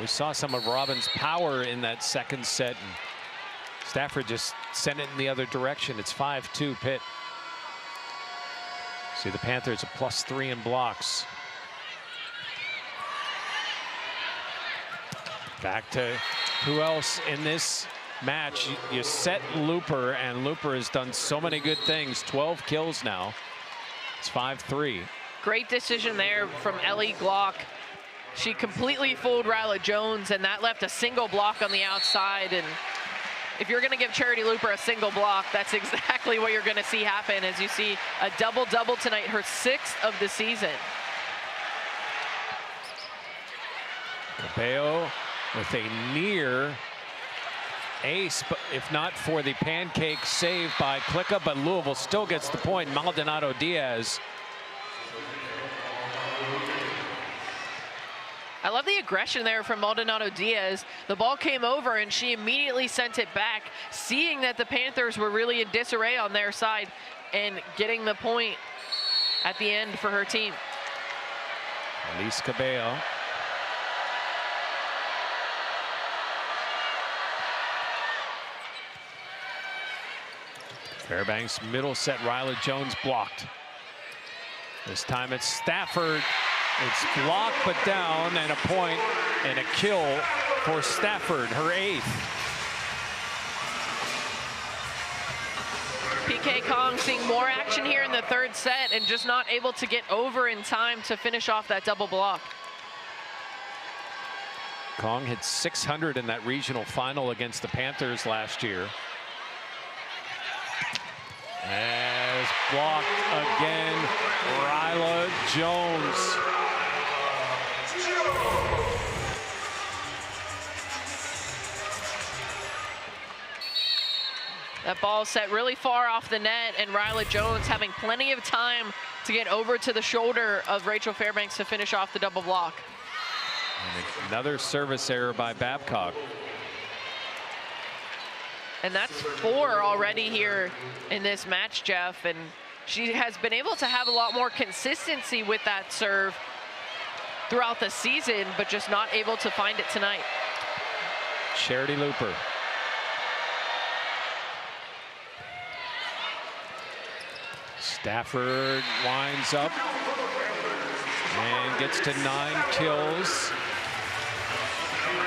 We saw some of Robin's power in that second set, and Stafford just sent it in the other direction. It's 5-2 Pitt. See the Panthers a +3 in blocks. Back to who else in this match? You set Looper, and Looper has done so many good things. 12 kills now. It's 5-3. Great decision there from Ellie Glock. She completely fooled Ryla Jones, and that left a single block on the outside. And if you're going to give Charity Looper a single block, that's exactly what you're going to see happen, as you see a double-double tonight, her 6th of the season. Cabello with a near ace, but if not for the pancake save by Klicka, but Louisville still gets the point. Maldonado Diaz. I love the aggression there from Maldonado Diaz. The ball came over and she immediately sent it back, seeing that the Panthers were really in disarray on their side and getting the point at the end for her team. Elise Cabello. Fairbanks middle set, Ryla Jones blocked. This time it's Stafford. It's blocked but down, and a point and a kill for Stafford, her 8th. PK Kong seeing more action here in the 3rd set and just not able to get over in time to finish off that double block. Kong hit 600 in that regional final against the Panthers last year. As blocked again, Ryla Jones. That ball set really far off the net, and Ryla Jones having plenty of time to get over to the shoulder of Rachel Fairbanks to finish off the double block. And another service error by Babcock. And that's 4 already here in this match, Jeff. And she has been able to have a lot more consistency with that serve throughout the season, but just not able to find it tonight. Charity Looper. Stafford winds up and gets to 9 kills.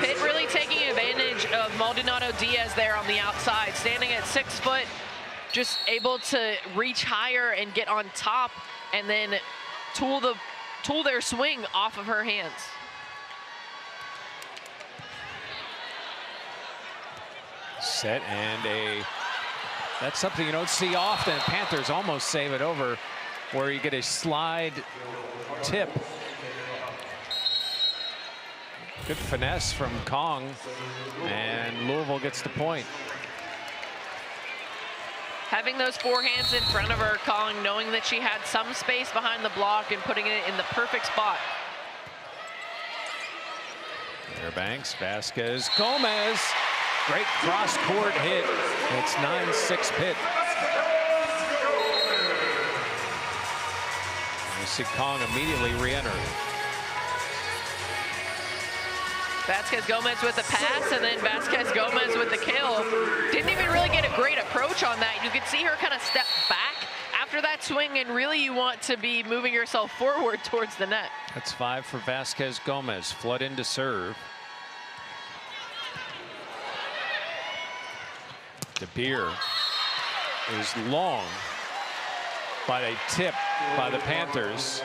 Pitt really taking advantage of Maldonado Diaz there on the outside, standing at 6 foot, just able to reach higher and get on top, and then tool their swing off of her hands. Set and that's something you don't see often. Panthers almost save it over, where you get a slide tip. Good finesse from Kong, and Louisville gets the point. Having those forehands in front of her, Kong, knowing that she had some space behind the block and putting it in the perfect spot. Fairbanks, Vasquez, Gomez. Great cross-court hit. It's 9-6 Pitt. You see Kong immediately re-enter. Vasquez Gomez with the pass, and then Vasquez Gomez with the kill. Didn't even really get a great approach on that. You could see her kind of step back after that swing, and really you want to be moving yourself forward towards the net. That's 5 for Vasquez Gomez. Flood in to serve. De Beer is long by a tip by the Panthers.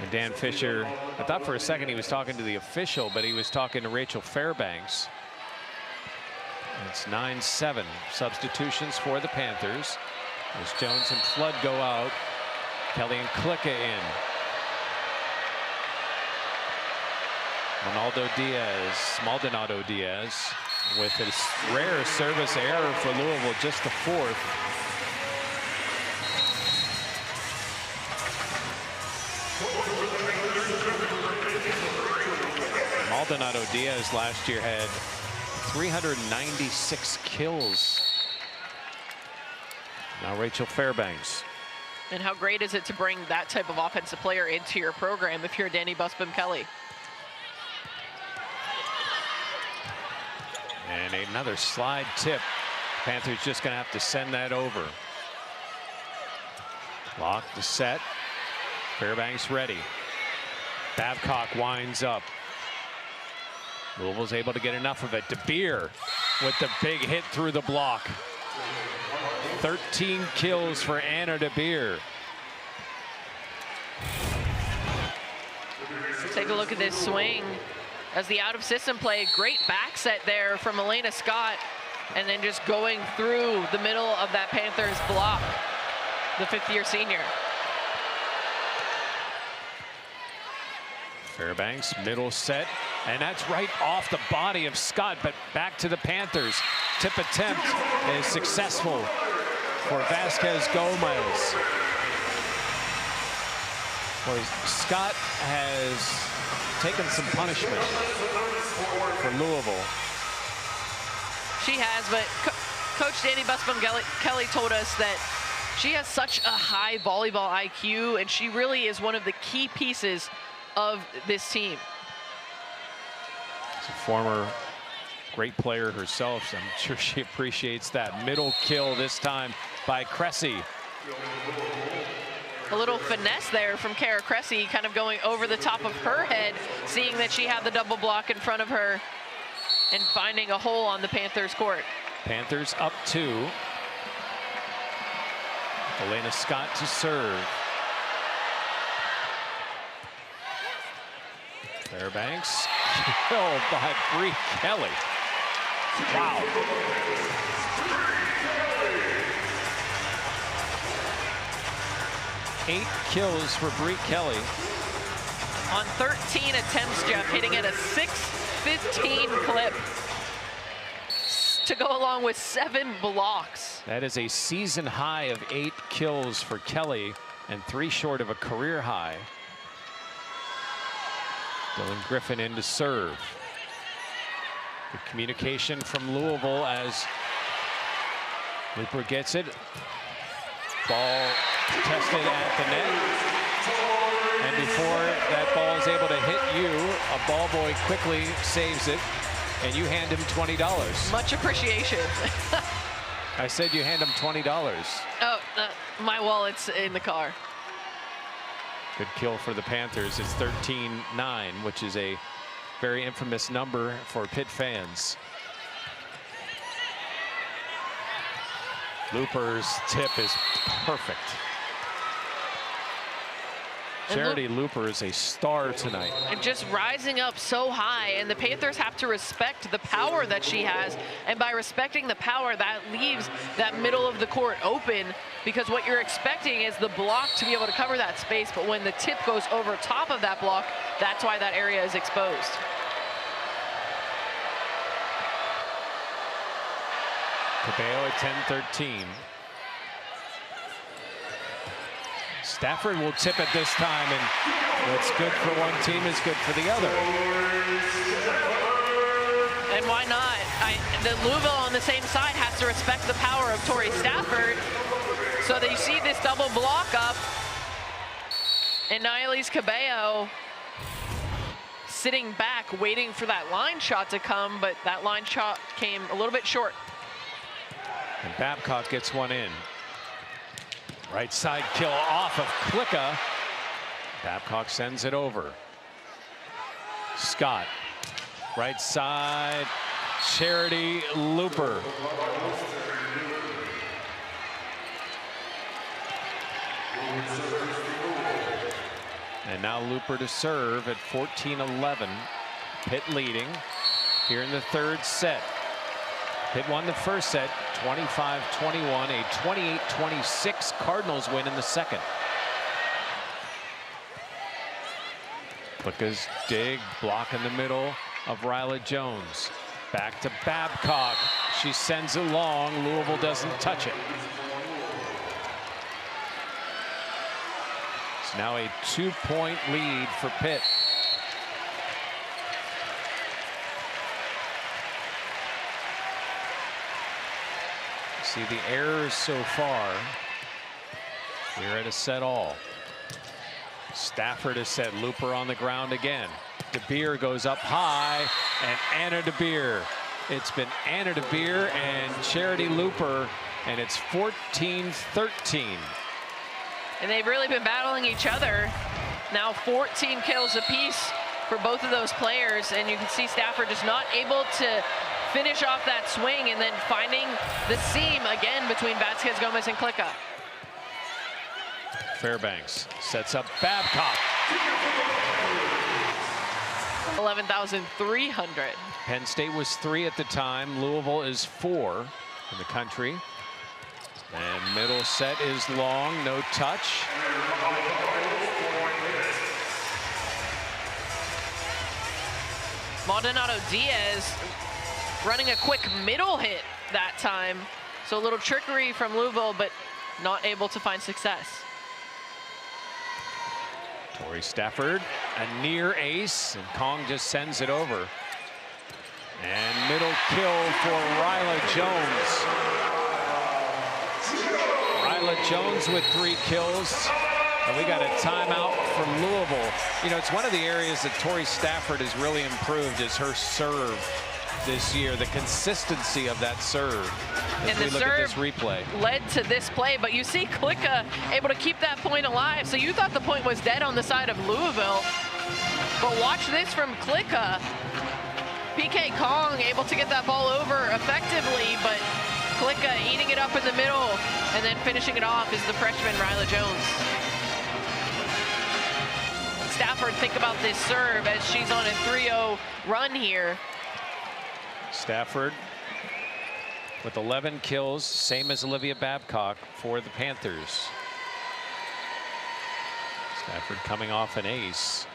And Dan Fisher, I thought for a second he was talking to the official, but he was talking to Rachel Fairbanks. It's 9-7. Substitutions for the Panthers as Jones and Flood go out. Kelly and Klicka in. Maldonado Diaz with a rare service error for Louisville, just the 4th. Maldonado Diaz last year had 396 kills. Now Rachel Fairbanks. And how great is it to bring that type of offensive player into your program if you're Danny Busbom-Kelly? And another slide tip. Panthers just going to have to send that over. Lock the set. Fairbanks ready. Babcock winds up. Louisville's able to get enough of it. DeBeer with the big hit through the block. 13 kills for Anna DeBeer. Take a look at this swing as the out of system play. Great back set there from Elena Scott, and then just going through the middle of that Panthers block, the 5th-year senior. Fairbanks, middle set, and that's right off the body of Scott, but back to the Panthers. Tip attempt is successful for Vasquez Gomez. Well, Scott has taken some punishment for Louisville. She has, but Coach Danny Busbom-Kelly told us that she has such a high volleyball IQ, and she really is one of the key pieces of this team. She's a former great player herself, so I'm sure she appreciates that. Middle kill this time by Cressy. A little finesse there from Kara Cressy, kind of going over the top of her head, seeing that she had the double block in front of her and finding a hole on the Panthers court. Panthers up 2. Elena Scott to serve. Fairbanks killed by Bree Kelly. Wow. Eight kills for Bree Kelly. On 13 attempts, Jeff, hitting at a 6:15 clip to go along with 7 blocks. That is a season high of 8 kills for Kelly and 3 short of a career high. Dylan Griffin in to serve. Good communication from Louisville as Looper gets it. Ball tested at the net. And before that ball is able to hit you, a ball boy quickly saves it, and you hand him $20. Much appreciation. I said you hand him $20. Oh, my wallet's in the car. Good kill for the Panthers. It's 13-9, which is a very infamous number for Pitt fans. Looper's tip is perfect. Charity Looper is a star tonight. And just rising up so high, and the Panthers have to respect the power that she has. And by respecting the power, that leaves that middle of the court open, because what you're expecting is the block to be able to cover that space. But when the tip goes over top of that block, that's why that area is exposed. Cabello at 10-13. Stafford will tip it this time, and what's good for one team is good for the other. And why not? The Louisville on the same side has to respect the power of Tori Stafford. So that you see this double block up, and Nielise Cabello sitting back, waiting for that line shot to come, but that line shot came a little bit short. And Babcock gets one in. Right side kill off of Klicka. Babcock sends it over. Scott, right side, Charity Looper. And now Looper to serve at 14-11. Pitt leading here in the 3rd set. Pitt won the first set, 25-21, a 28-26 Cardinals win in the 2nd. Klicka's dig, block in the middle of Ryla Jones. Back to Babcock. She sends it long. Louisville doesn't touch it. It's now a 2-point lead for Pitt. See the errors so far. We're at a set all. Stafford has set Looper on the ground again. DeBeer goes up high, and Anna DeBeer. It's been Anna DeBeer and Charity Looper, and it's 14-13. And they've really been battling each other. Now 14 kills apiece for both of those players, and you can see Stafford just not able to finish off that swing, and then finding the seam again between Vasquez, Gomez, and Klicka. Fairbanks sets up Babcock. 11,300. Penn State was 3 at the time. Louisville is 4 in the country. And middle set is long, no touch. Maldonado Diaz running a quick middle hit that time. So a little trickery from Louisville, but not able to find success. Tori Stafford, a near ace, and Kong just sends it over. And middle kill for Ryla Jones. Ryla Jones with 3 kills. And we got a timeout from Louisville. You know, it's one of the areas that Tori Stafford has really improved is her serve this year, the consistency of that serve. As we look at this replay, led to this play, but you see Klicka able to keep that point alive. So you thought the point was dead on the side of Louisville, but watch this from Klicka. PK Kong able to get that ball over effectively, but Klicka eating it up in the middle, and then finishing it off is the freshman Ryla Jones. Stafford, think about this serve as she's on a 3-0 run here. Stafford with 11 kills, same as Olivia Babcock for the Panthers. Stafford coming off an ace.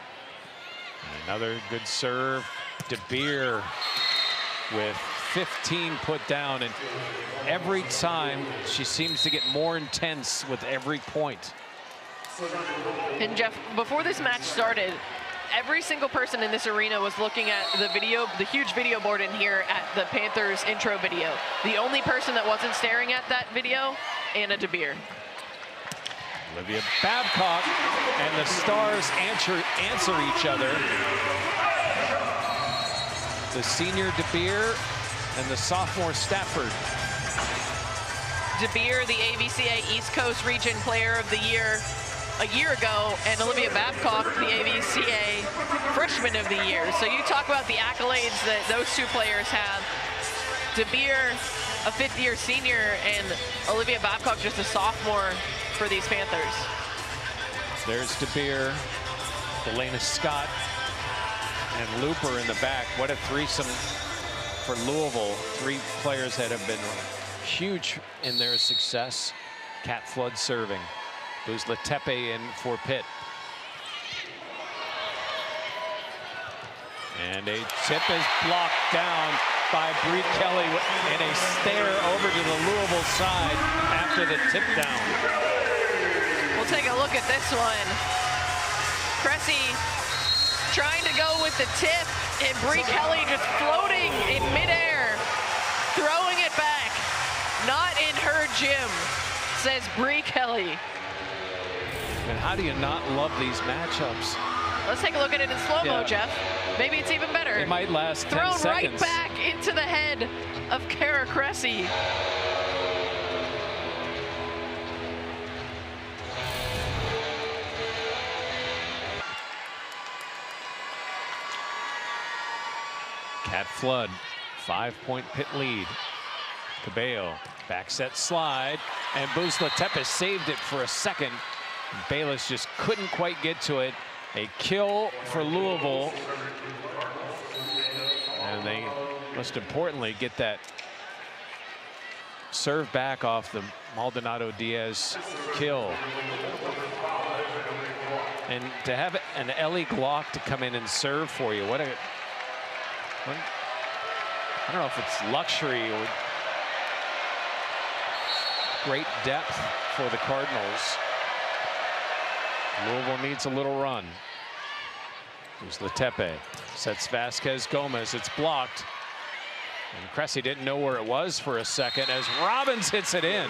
And another good serve. DeBeer with 15 put down, and every time she seems to get more intense with every point. And Jeff, before this match started, every single person in this arena was looking at the video, the huge video board in here at the Panthers intro video. The only person that wasn't staring at that video, Anna DeBeer. Olivia Babcock and the Stars answer each other. The senior DeBeer and the sophomore Stafford. DeBeer, the AVCA East Coast Region Player of the Year a year ago, and Olivia Babcock, the AVCA Freshman of the Year. So you talk about the accolades that those two players have. DeBeer, a 5th-year senior, and Olivia Babcock, just a sophomore for these Panthers. There's DeBeer, Elena Scott, and Looper in the back. What a threesome for Louisville. 3 players that have been huge in their success. Cat Flood serving. Who's Latepe in for Pitt. And a tip is blocked down by Bree Kelly and a stare over to the Louisville side after the tip down. We'll take a look at this one. Cressy trying to go with the tip, and Bree Kelly just floating in midair, throwing it back. Not in her gym, says Bree Kelly. And how do you not love these matchups? Let's take a look at it in slow-mo, Jeff. Maybe it's even better. It might last 10 seconds. Thrown right back into the head of Kara Cressy. Cat Flood, 5-point Pitt lead. Cabello, back set slide, and Buzla Tepe saved it for a second. Bayless just couldn't quite get to it. A kill for Louisville. And they, most importantly, get that serve back off the Maldonado Diaz kill. And to have an Ellie Glock to come in and serve for you, I don't know if it's luxury or great depth for the Cardinals. Louisville needs a little run. Here's Latepe, sets Vasquez Gomez, it's blocked. And Cressy didn't know where it was for a second as Robbins hits it in.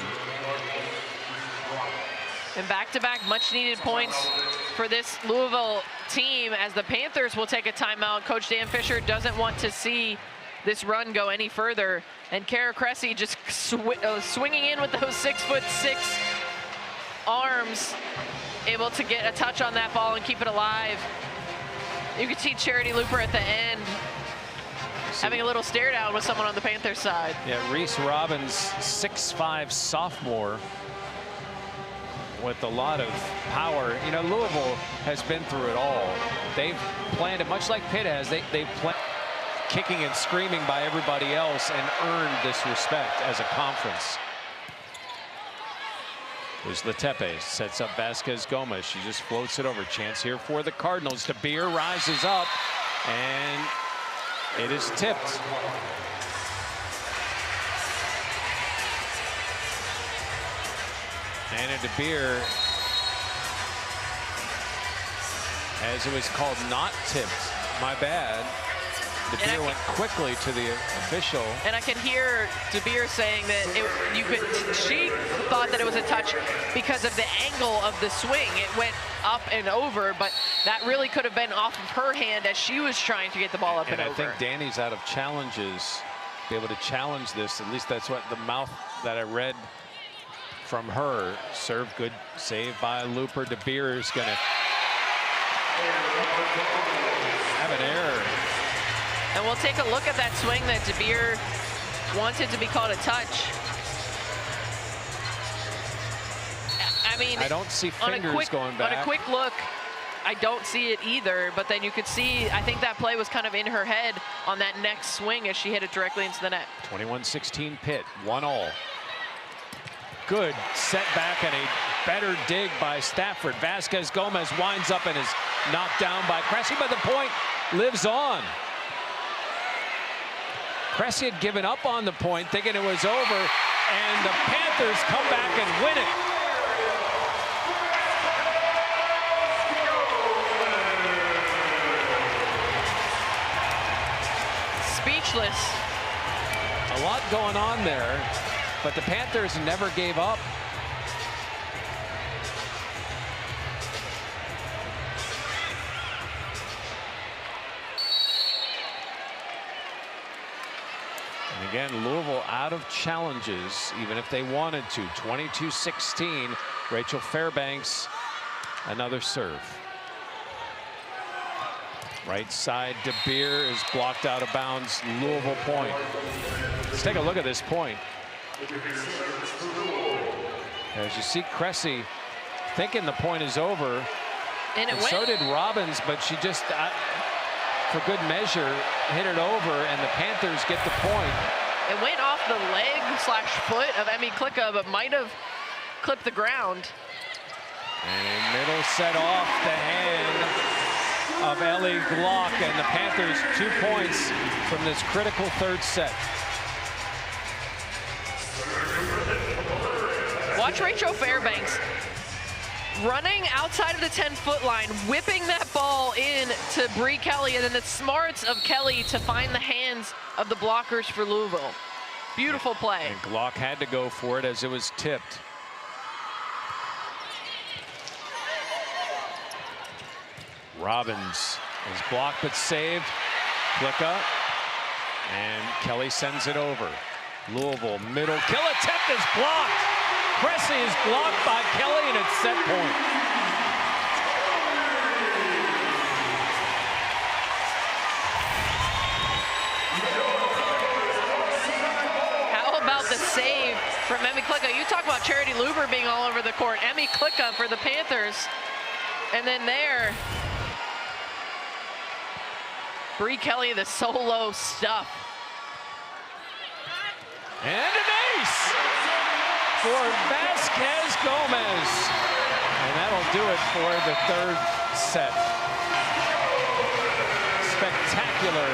And back-to-back much-needed points for this Louisville team as the Panthers will take a timeout. Coach Dan Fisher doesn't want to see this run go any further. And Kara Cressy just swinging in with those 6'6" arms, able to get a touch on that ball and keep it alive. You could see Charity Looper at the end having a little stare down with someone on the Panthers side. Yeah, Reese Robbins, 6'5" sophomore, with a lot of power. You know, Louisville has been through it all. They've planned it much like Pitt has. They've planned kicking and screaming by everybody else and earned this respect as a conference. There's Letepe, sets up Vasquez Gomez. She just floats it over. Chance here for the Cardinals. De Beer rises up, and it is tipped. Anna De Beer, as it was called, not tipped. My bad. De Beer went quickly to the official. And I could hear De Beer saying that she thought that it was a touch because of the angle of the swing. It went up and over, but that really could have been off of her hand as she was trying to get the ball up and over. I think Danny's out of challenges, be able to challenge this. At least that's what the mouth that I read from her. Serve good, save by Looper. De Beer is going to have an error. And we'll take a look at that swing that De Beer wanted to be called a touch. I mean, I don't see fingers going back. On a quick look, I don't see it either, but then you could see, I think that play was kind of in her head on that next swing as she hit it directly into the net. 21-16 Pitt, 1-all. Good setback and a better dig by Stafford. Vasquez Gomez winds up and is knocked down by Cressy, but the point lives on. Cressy had given up on the point, thinking it was over, and the Panthers come back and win it. Speechless. A lot going on there, but the Panthers never gave up. And again, Louisville out of challenges, even if they wanted to. 22-16, Rachel Fairbanks, another serve. Right side, De Beer is blocked out of bounds. Louisville point. Let's take a look at this point. As you see Cressy thinking the point is over. And so did Robbins, but she just, for good measure, hit it over, and the Panthers get the point. It went off the leg/foot of Emmy Klicka, but might have clipped the ground. And a middle set off the hand of Ellie Glock, and the Panthers 2 points from this critical third set. Watch Rachel Fairbanks running outside of the 10-foot line, whipping that ball in to Bree Kelly, and then the smarts of Kelly to find the hands of the blockers for Louisville. Beautiful play. And Glock had to go for it as it was tipped. Robbins is blocked but saved. Klicka, and Kelly sends it over. Louisville middle kill attempt is blocked. Cressy is blocked by Kelly, and it's set point. How about the save from Emmy Klicka? You talk about Charity Looper being all over the court. Emmy Klicka for the Panthers. And then there, Bree Kelly, the solo stuff. And an ace for Vasquez Gomez. And that'll do it for the third set. Spectacular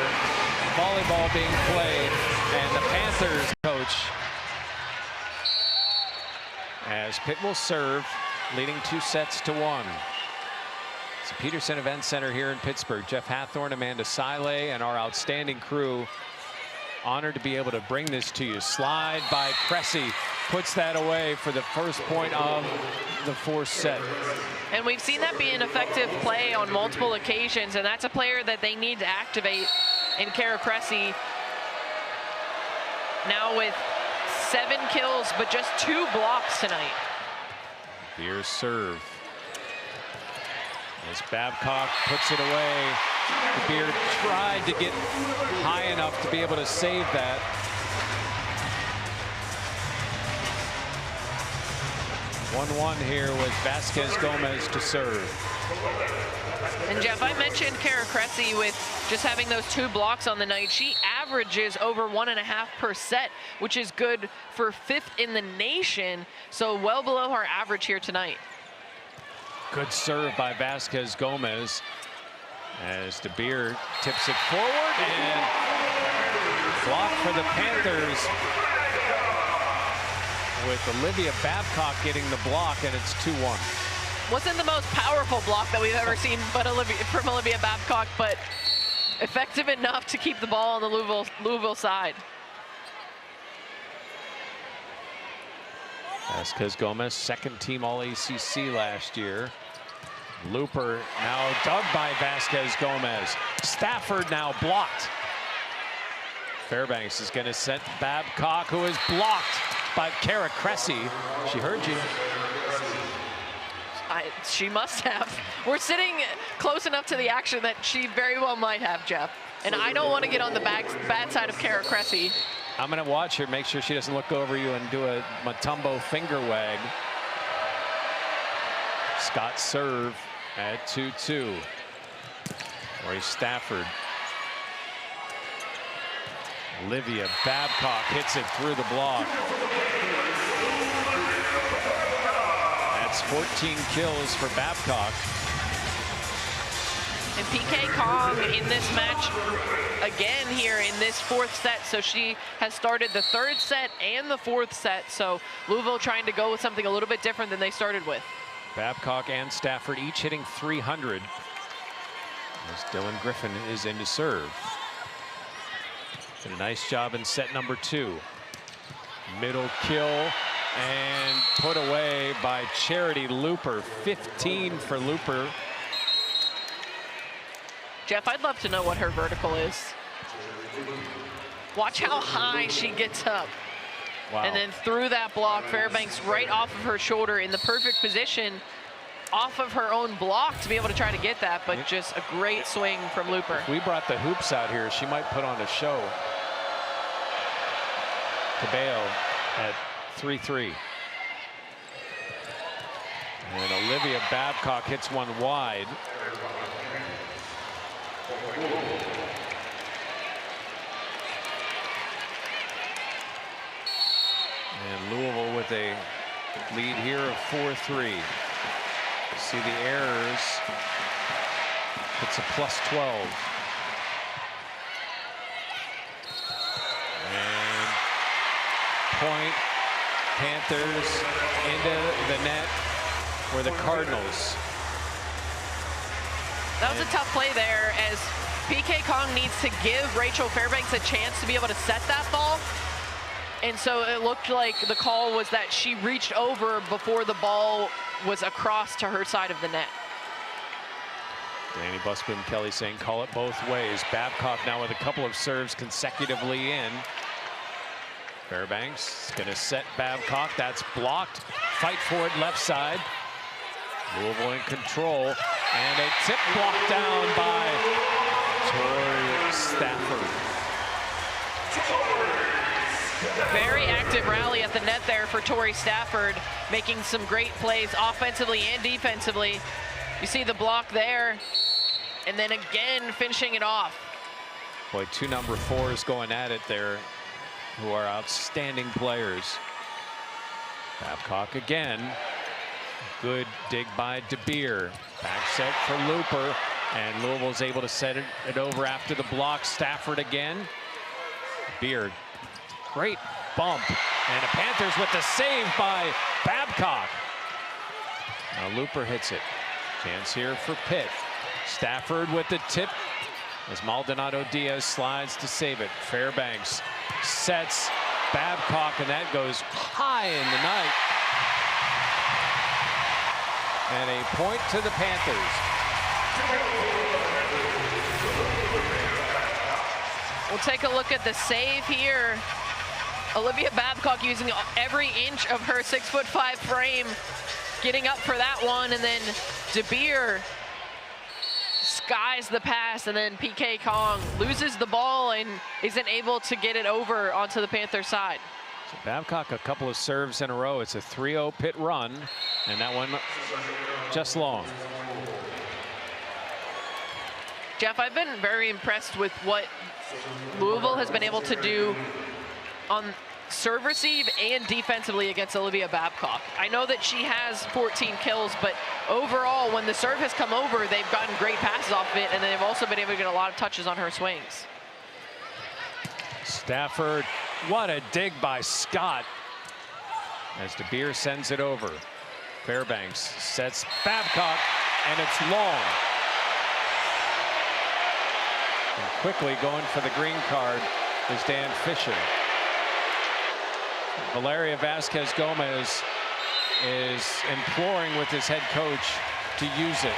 volleyball being played, and the Panthers coach, as Pitt will serve, leading 2-1. It's the Peterson Event Center here in Pittsburgh. Jeff Hathorn, Amanda Siley, and our outstanding crew Honored to be able to bring this to you. Slide by Cressy. Puts that away for the first point of the fourth set. And we've seen that be an effective play on multiple occasions, and that's a player that they need to activate in Kara Cressy. Now with 7 kills, but just 2 blocks tonight. Beer's serve. As Babcock puts it away, Beer tried to get high enough to be able to save that. One here with Vasquez Gomez to serve. And Jeff, I mentioned Kara Cressy with just having those 2 blocks on the night. She averages over 1.5 per set, which is good for 5th in the nation. So well below our average here tonight. Good serve by Vasquez Gomez as De Beer tips it forward and block for the Panthers, with Olivia Babcock getting the block, and it's 2-1. Wasn't the most powerful block that we've ever seen from Olivia Babcock, but effective enough to keep the ball on the Louisville side. Vasquez Gomez, 2nd team All-ACC last year. Looper now dug by Vasquez Gomez. Stafford now blocked. Fairbanks is going to set Babcock, who is blocked by Kara Cressy. She heard you. She must have. We're sitting close enough to the action that she very well might have, Jeff. And I don't want to get on the bad side of Kara Cressy. I'm going to watch her, make sure she doesn't look over you and do a Matumbo finger wag. Scott serve at 2-2. Rory Stafford. Olivia Babcock hits it through the block. That's 14 kills for Babcock. And PK Kong in this match again here in this 4th set. So she has started the 3rd set and the 4th set. So Louisville trying to go with something a little bit different than they started with. Babcock and Stafford each hitting 300. As Dylan Griffin is in to serve. Did a nice job in set number 2. Middle kill and put away by Charity Looper. 15 for Looper. Jeff, I'd love to know what her vertical is. Watch how high she gets up. Wow. And then through that block, Fairbanks right off of her shoulder in the perfect position off of her own block to be able to try to get that, but just a great swing from Looper. If we brought the hoops out here, she might put on a show. Cabello at 3-3. And Olivia Babcock hits one wide. And Louisville with a lead here of 4-3. See the errors. It's a +12. And point. Panthers into the net for the Cardinals. That was a tough play there, as PK Kong needs to give Rachel Fairbanks a chance to be able to set that ball. And so it looked like the call was that she reached over before the ball was across to her side of the net. Danny Busboom Kelly saying call it both ways. Babcock now with a couple of serves consecutively in. Fairbanks is going to set Babcock. That's blocked. Fight for it left side. Louisville in control. And a tip block down by Tori Stafford. Very active rally at the net there for Tori Stafford, making some great plays offensively and defensively. You see the block there, and then again finishing it off. Boy, 2 number 4s going at it there, who are outstanding players. Babcock again. Good dig by De Beer. Back set for Looper, and Louisville's able to set it over after the block. Stafford again. Beer. Great bump. And the Panthers with the save by Babcock. Now Looper hits it. Chance here for Pitt. Stafford with the tip as Maldonado Diaz slides to save it. Fairbanks sets Babcock, and that goes high in the night. And a point to the Panthers. We'll take a look at the save here. Olivia Babcock using every inch of her 6'5" frame, getting up for that one, and then DeBeer skies the pass, and then PK Kong loses the ball and isn't able to get it over onto the Panther side. So Babcock a couple of serves in a row. It's a 3-0 Pitt run, and that one just long. Jeff, I've been very impressed with what Louisville has been able to do on serve receive and defensively against Olivia Babcock. I know that she has 14 kills, but overall, when the serve has come over, they've gotten great passes off of it, and they've also been able to get a lot of touches on her swings. Stafford, what a dig by Scott as DeBeer sends it over. Fairbanks sets Babcock, and it's long. And quickly going for the green card is Dan Fisher. Valeria Vasquez Gomez is imploring with his head coach to use it.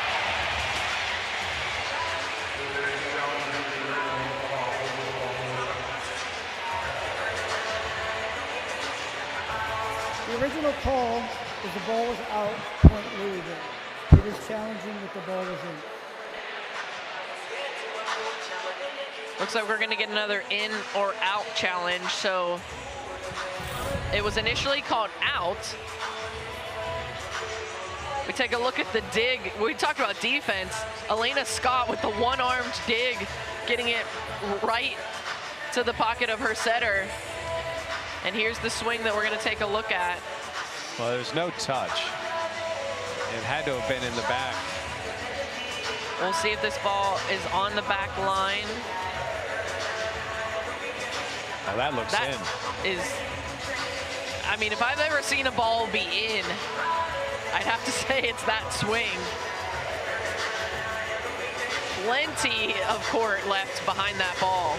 The original call is the ball was out, point Louisville. It is challenging that the ball was in. Looks like we're going to get another in or out challenge. So it was initially called out. We take a look at the dig. We talked about defense. Elena Scott with the one-armed dig, getting it right to the pocket of her setter. And here's the swing that we're going to take a look at. Well, there's no touch. It had to have been in the back. We'll see if this ball is on the back line. Oh, that looks in. Is, I mean, if I've ever seen a ball be in, I'd have to say it's that swing. Plenty of court left behind that ball.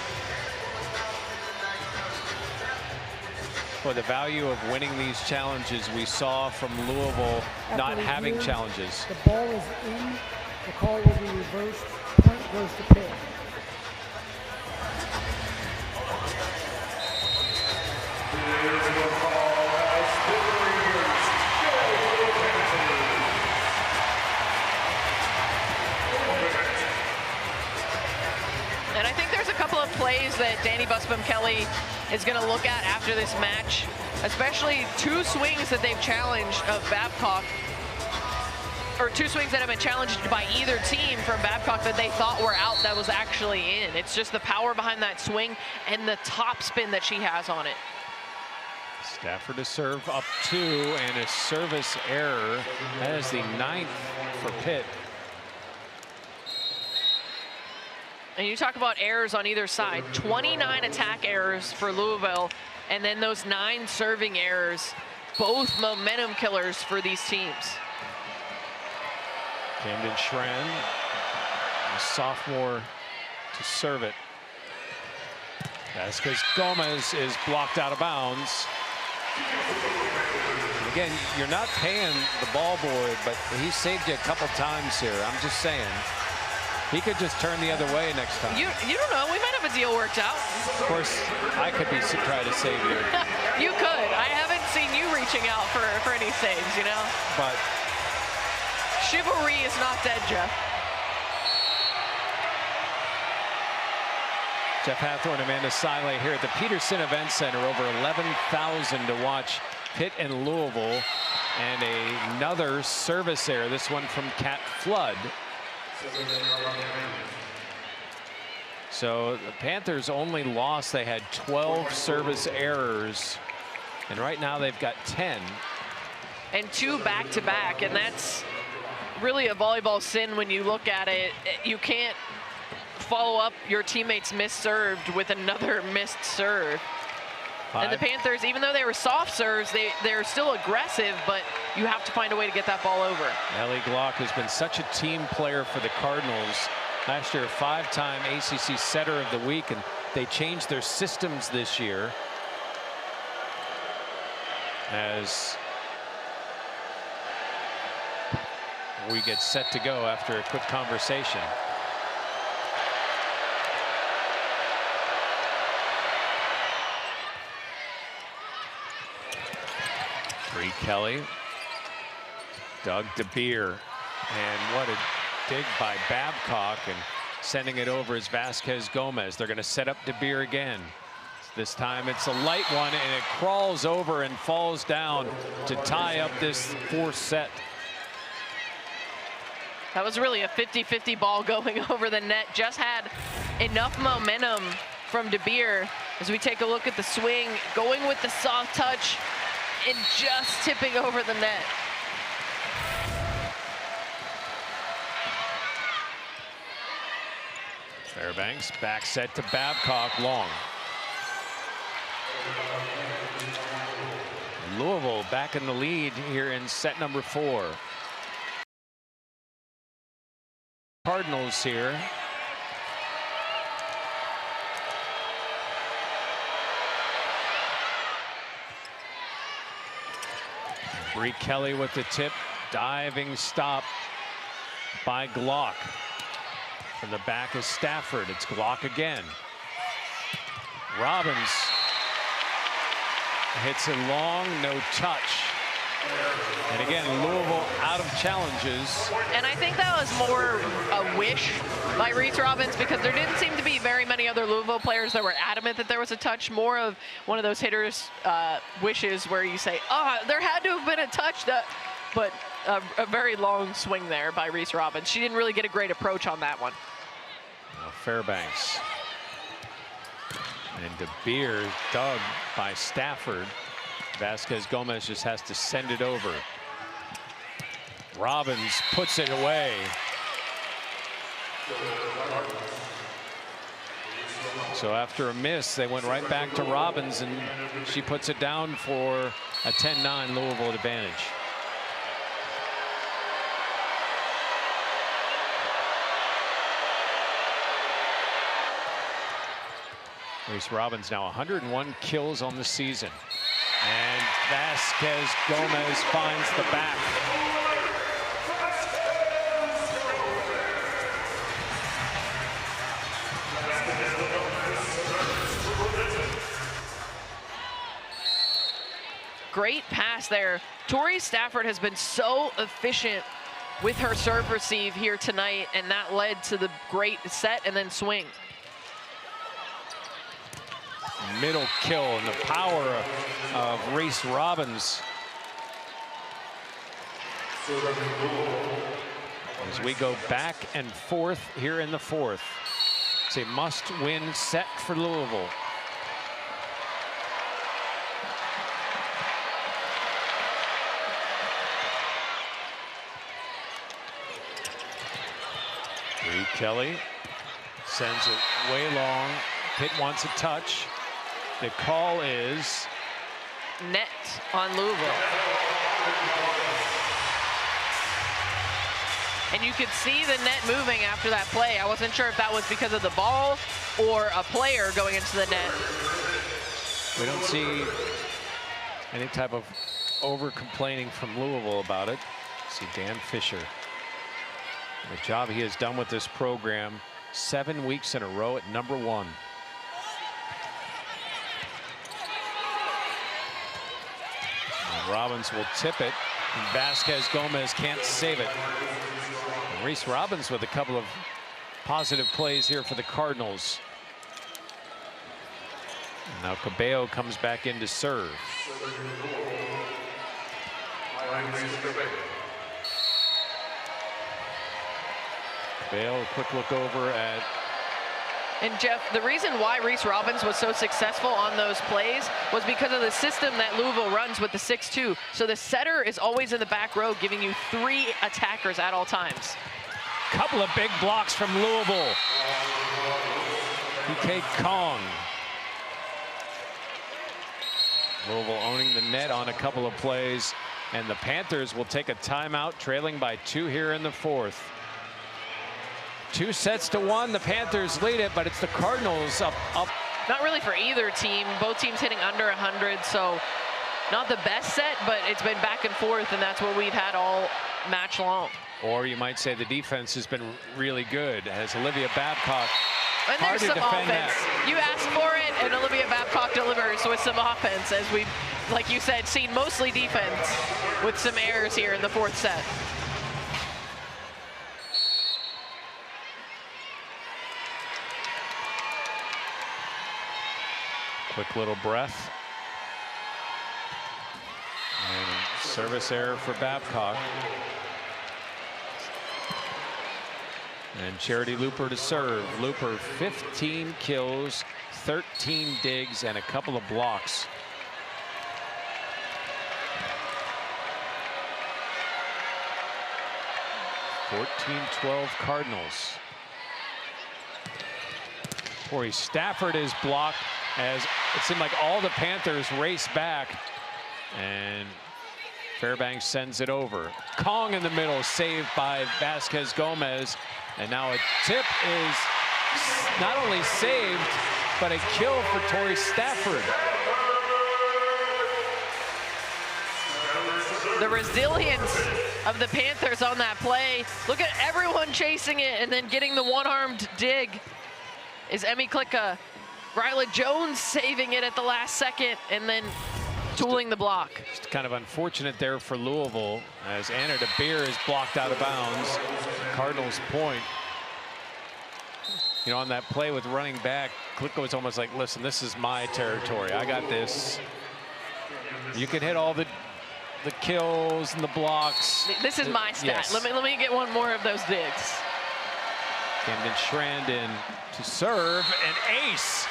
For the value of winning these challenges, we saw from Louisville not having challenges. The ball is in. The call will be reversed. Point goes to Pitt. And I think there's a couple of plays that Danny Busbom-Kelly is going to look at after this match, especially two swings that they've challenged of Babcock, or two swings that have been challenged by either team from Babcock that they thought were out that was actually in. It's just the power behind that swing and the top spin that she has on it. Stafford to serve up 2 and a service error. That is the 9th for Pitt. And you talk about errors on either side. 29 attack errors for Louisville, and then those 9 serving errors, both momentum killers for these teams. Camden Schran, a sophomore, to serve it. Vasquez Gomez is blocked out of bounds. Again, you're not paying the ball boy, but he saved you a couple times here. I'm just saying. He could just turn the other way next time. You don't know. We might have a deal worked out. Of course, I could be trying to save you. You could. I haven't seen you reaching out for any saves, you know? But chivalry is not dead, Jeff. Jeff Hathorn, Amanda Siley here at the Peterson Event Center. Over 11,000 to watch Pitt and Louisville. And another service error, this one from Kat Flood. So the Panthers only lost. They had 12 service errors. And right now they've got 10. And 2 back-to-back. And that's really a volleyball sin when you look at it. You can't follow up your teammates misserved with another missed serve. And the Panthers, even though they were soft serves, they're still aggressive, but you have to find a way to get that ball over. Ellie Glock has been such a team player for the Cardinals. Last year, 5-time ACC Setter of the Week, and They changed their systems this year as we get set to go after a quick conversation. Bree Kelly, Doug DeBeer, and what a dig by Babcock, and sending it over is Vasquez Gomez. They're going to set up DeBeer again. This time it's a light one, and it crawls over and falls down to tie up this fourth set. That was really a 50-50 ball going over the net. Just had enough momentum from DeBeer as we take a look at the swing, going with the soft touch and just tipping over the net. Fairbanks back set to Babcock, long. Louisville back in the lead here in set number 4. Cardinals here. Bree Kelly with the tip, diving stop by Glock. From the back is Stafford. It's Glock again. Robbins hits it long, no touch. And again, Louisville out of challenges. And I think that was more a wish by Reese Robbins, because there didn't seem to be very many other Louisville players that were adamant that there was a touch. More of one of those hitters' wishes where you say, oh, there had to have been a touch. But a very long swing there by Reese Robbins. She didn't really get a great approach on that one. Now Fairbanks. And DeBeer dug by Stafford. Vasquez Gomez just has to send it over. Robbins puts it away. So after a miss, they went right back to Robbins, and she puts it down for a 10-9 Louisville advantage. Reese Robbins now 101 kills on the season. And Vasquez Gomez finds the back. Great pass there. Tori Stafford has been so efficient with her serve receive here tonight, and that led to the great set and then swing. Middle kill, and the power of Reese Robbins. As we go back and forth here in the fourth. It's a must-win set for Louisville. Bree Kelly sends it way long. Pitt wants a touch. The call is net on Louisville. And you could see the net moving after that play. I wasn't sure if that was because of the ball or a player going into the net. We don't see any type of over-complaining from Louisville about it. See Dan Fisher. The job he has done with this program, 7 weeks in a row at #1. Robbins will tip it, and Vasquez Gomez can't save it. And Reese Robbins with a couple of positive plays here for the Cardinals. And now Cabello comes back in to serve. Cabello, a quick look over at. And Jeff, the reason why Reese Robbins was so successful on those plays was because of the system that Louisville runs with the 6-2. So the setter is always in the back row, giving you 3 attackers at all times. Couple of big blocks from Louisville. PK Kong. Louisville owning the net on a couple of plays, and the Panthers will take a timeout, trailing by 2 here in the fourth. 2 sets to 1. The Panthers lead it, but it's the Cardinals up not really for either team. Both teams hitting under 100, so not the best set, but it's been back and forth, and that's what we've had all match long. Or you might say the defense has been really good, as Olivia Babcock. And there's some offense. You ask for it, and Olivia Babcock delivers with some offense, as we've, like you said, seen mostly defense with some errors here in the fourth set. Quick little breath. And service error for Babcock. And Charity Looper to serve. Looper 15 kills, 13 digs, and a couple of blocks. (14-12) Cardinals. Tori Stafford is blocked as it seemed like all the Panthers race back, and Fairbanks sends it over. Kong in the middle, saved by Vasquez Gomez. And now a tip is not only saved, but a kill for Tori Stafford. The resilience of the Panthers on that play. Look at everyone chasing it and then getting the one-armed dig is Emmy Klicka. Ryla Jones saving it at the last second and then tooling the block. Just kind of unfortunate there for Louisville as Anna De Beer is blocked out of bounds. Cardinals point. You know, on that play with running back, Klicka was almost like, listen, this is my territory. I got this. You can hit all the kills and the blocks. This is my stat. Yes. Let me get one more of those digs. Camden Schrandon to serve, and ace.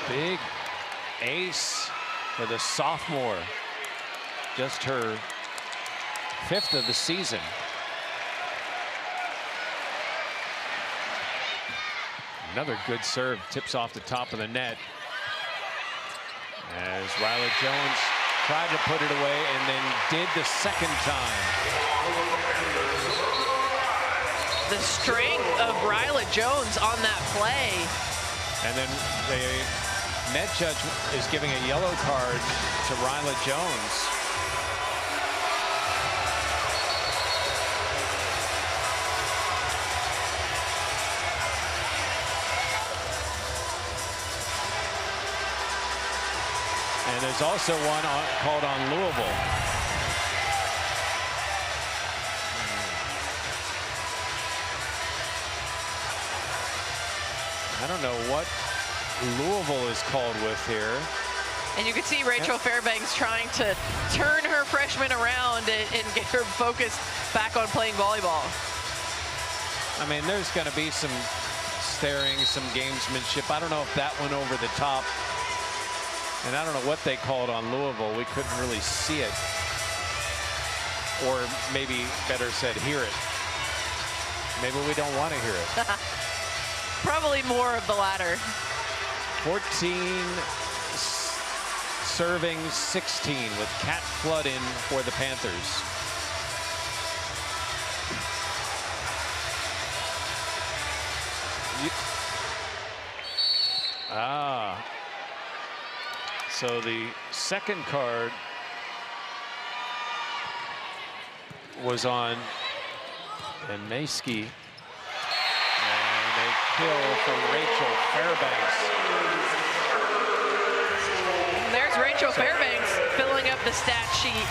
Big ace for the sophomore. Just her 5th of the season. Another good serve, tips off the top of the net. As Ryla Jones tried to put it away and then did the second time. The strength of Ryla Jones on that play. And then the net judge is giving a yellow card to Ryla Jones. And there's also one called on Louisville. I don't know what Louisville is called with here. And you can see Rachel Fairbanks trying to turn her freshman around and get her focused back on playing volleyball. I mean, there's going to be some staring, some gamesmanship. I don't know if that went over the top. And I don't know what they called on Louisville. We couldn't really see it. Or maybe better said, hear it. Maybe we don't want to hear it. Probably more of the latter. 14 serving 16 with Kat Flood in for the Panthers. So the second card was on Maysky. And a kill from Rachel Fairbanks. And there's Rachel Fairbanks filling up the stat sheet.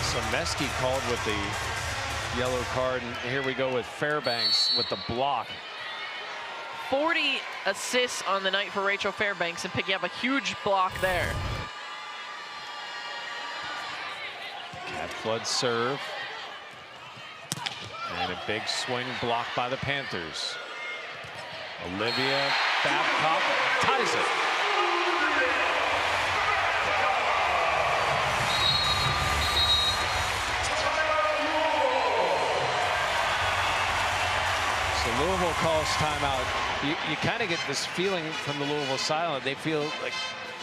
So Mesky called with the yellow card, and here we go with Fairbanks with the block. 40 assists on the night for Rachel Fairbanks and picking up a huge block there. Kat Flood serve. And a big swing block by the Panthers. Olivia Babcock ties it. So Louisville calls timeout. You kind of get this feeling from the Louisville silent. They feel like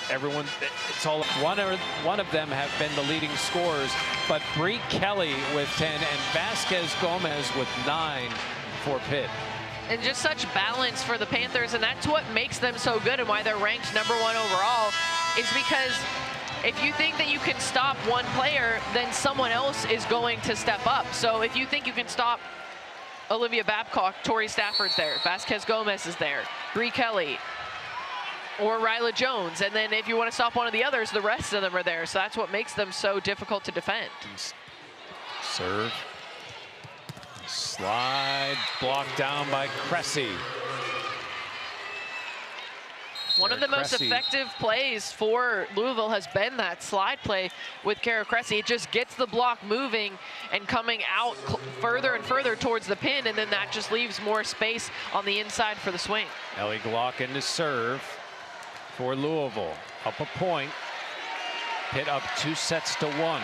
everyone, it's all, one of them have been the leading scorers, but Bree Kelly with 10 and Vasquez Gomez with 9 for Pitt. And just such balance for the Panthers, and that's what makes them so good and why they're ranked #1 overall, is because if you think that you can stop one player, then someone else is going to step up. So if you think you can stop Olivia Babcock, Tori Stafford's there, Vasquez Gomez is there, Bree Kelly, or Ryla Jones. And then if you want to stop one of the others, the rest of them are there. So that's what makes them so difficult to defend. Serve. Slide, blocked down by Cressy. One of the most effective plays for Louisville has been that slide play with Kara Cressy. It just gets the block moving and coming out further and further towards the pin, and then that just leaves more space on the inside for the swing. Ellie Glock in to serve for Louisville. Up a point. Pitt up 2-1.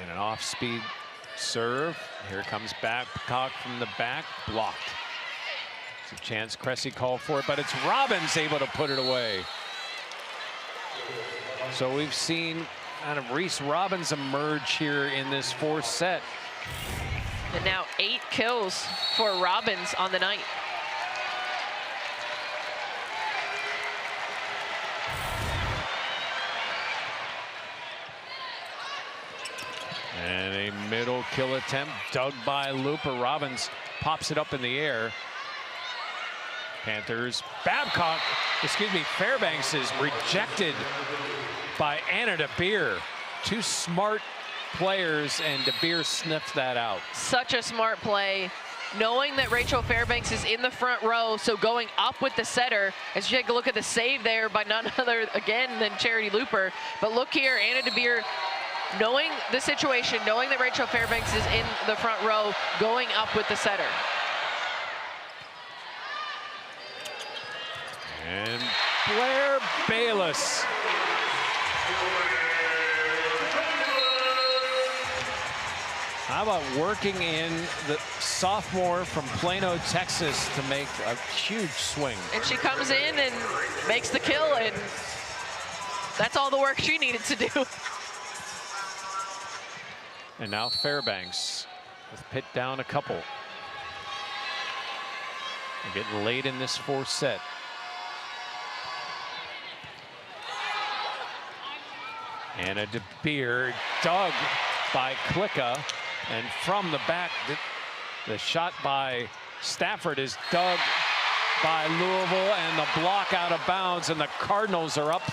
And an off-speed serve. Here comes Babcock from the back, blocked. It's a chance Cressy called for it, but it's Robbins able to put it away. So we've seen kind of Reese Robbins emerge here in this fourth set. And now 8 kills for Robbins on the night. And a middle kill attempt dug by Looper. Robbins pops it up in the air. Panthers, Fairbanks is rejected by Anna DeBeer. Two smart players, and DeBeer sniffed that out. Such a smart play, knowing that Rachel Fairbanks is in the front row, so going up with the setter. As you take a look at the save there by none other, again, than Charity Looper. But look here, Anna DeBeer, knowing the situation, knowing that Rachel Fairbanks is in the front row, going up with the setter. And Blair Bayless. How about working in the sophomore from Plano, Texas to make a huge swing? And she comes in and makes the kill, and that's all the work she needed to do. And now Fairbanks with Pitt down a couple. They're getting late in this fourth set. Anna DeBeer dug by Klicka, and from the back, the shot by Stafford is dug by Louisville, and the block out of bounds, and the Cardinals are up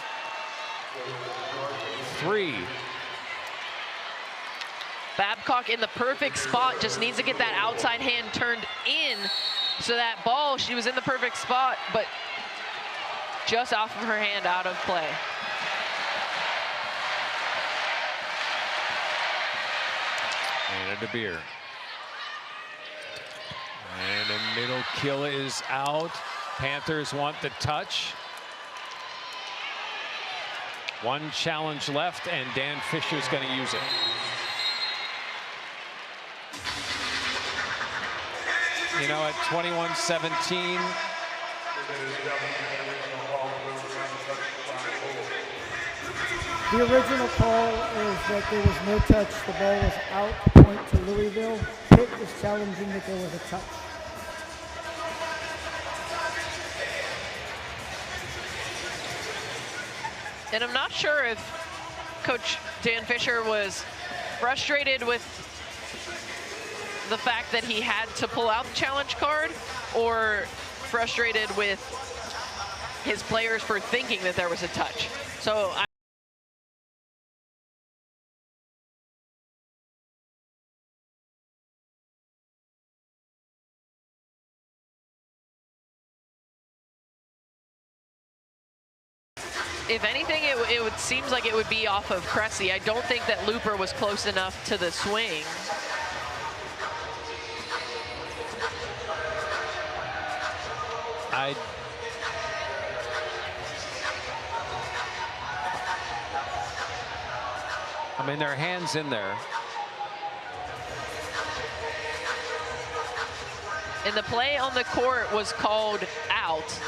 3. Babcock in the perfect spot, just needs to get that outside hand turned in. So that ball, she was in the perfect spot, but just off of her hand, out of play. Anna DeBeer. And a middle kill is out. Panthers want the touch. One challenge left, and Dan Fisher's going to use it. You know, at 21-17. The original call is that there was no touch. The ball was out, point to Louisville. Pitt is challenging that there was a touch. And I'm not sure if Coach Dan Fisher was frustrated with the fact that he had to pull out the challenge card, or frustrated with his players for thinking that there was a touch. So if anything, it would seems like it would be off of Cressy. I don't think that Looper was close enough to the swing. I mean, there are hands in there. And the play on the court was called out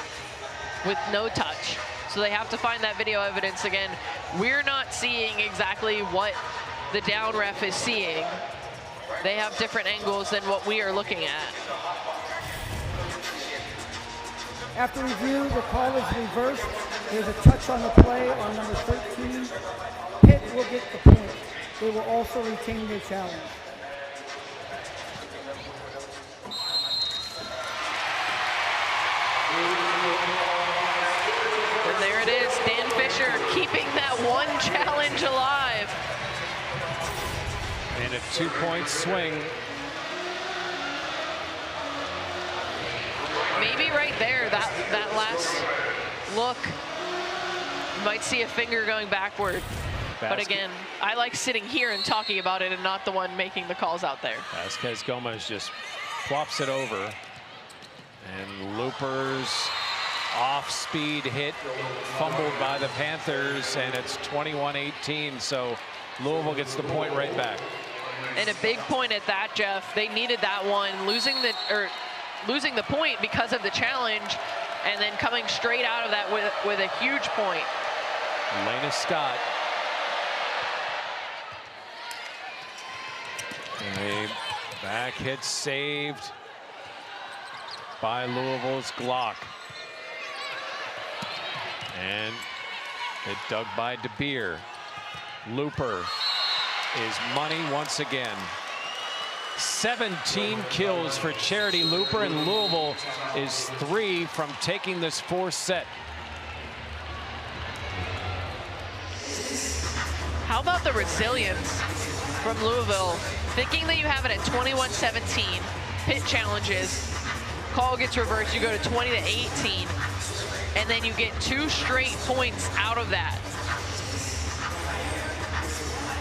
with no touch. So they have to find that video evidence again. We're not seeing exactly what the down ref is seeing. They have different angles than what we are looking at. After review, the call is reversed. There's a touch on the play on number 13. Pitt will get the point. They will also retain their challenge. And there it is, Dan Fisher keeping that one challenge alive. And a 2-point swing. Maybe right there, that last look, you might see a finger going backward. But again, I like sitting here and talking about it and not the one making the calls out there. Vasquez Gomez just flops it over. And Looper's off-speed hit fumbled by the Panthers, and it's 21-18. So Louisville gets the point right back. And a big point at that, Jeff. They needed that one, losing the point because of the challenge, and then coming straight out of that with a huge point. Elena Scott. A back hit saved by Louisville's Glock. And it dug by DeBeer. Looper is money once again. 17 kills for Charity Looper, and Louisville is 3 from taking this 4th set. How about the resilience from Louisville? Thinking that you have it at 21-17, Pitt challenges, call gets reversed, you go to 20-18, and then you get 2 straight points out of that.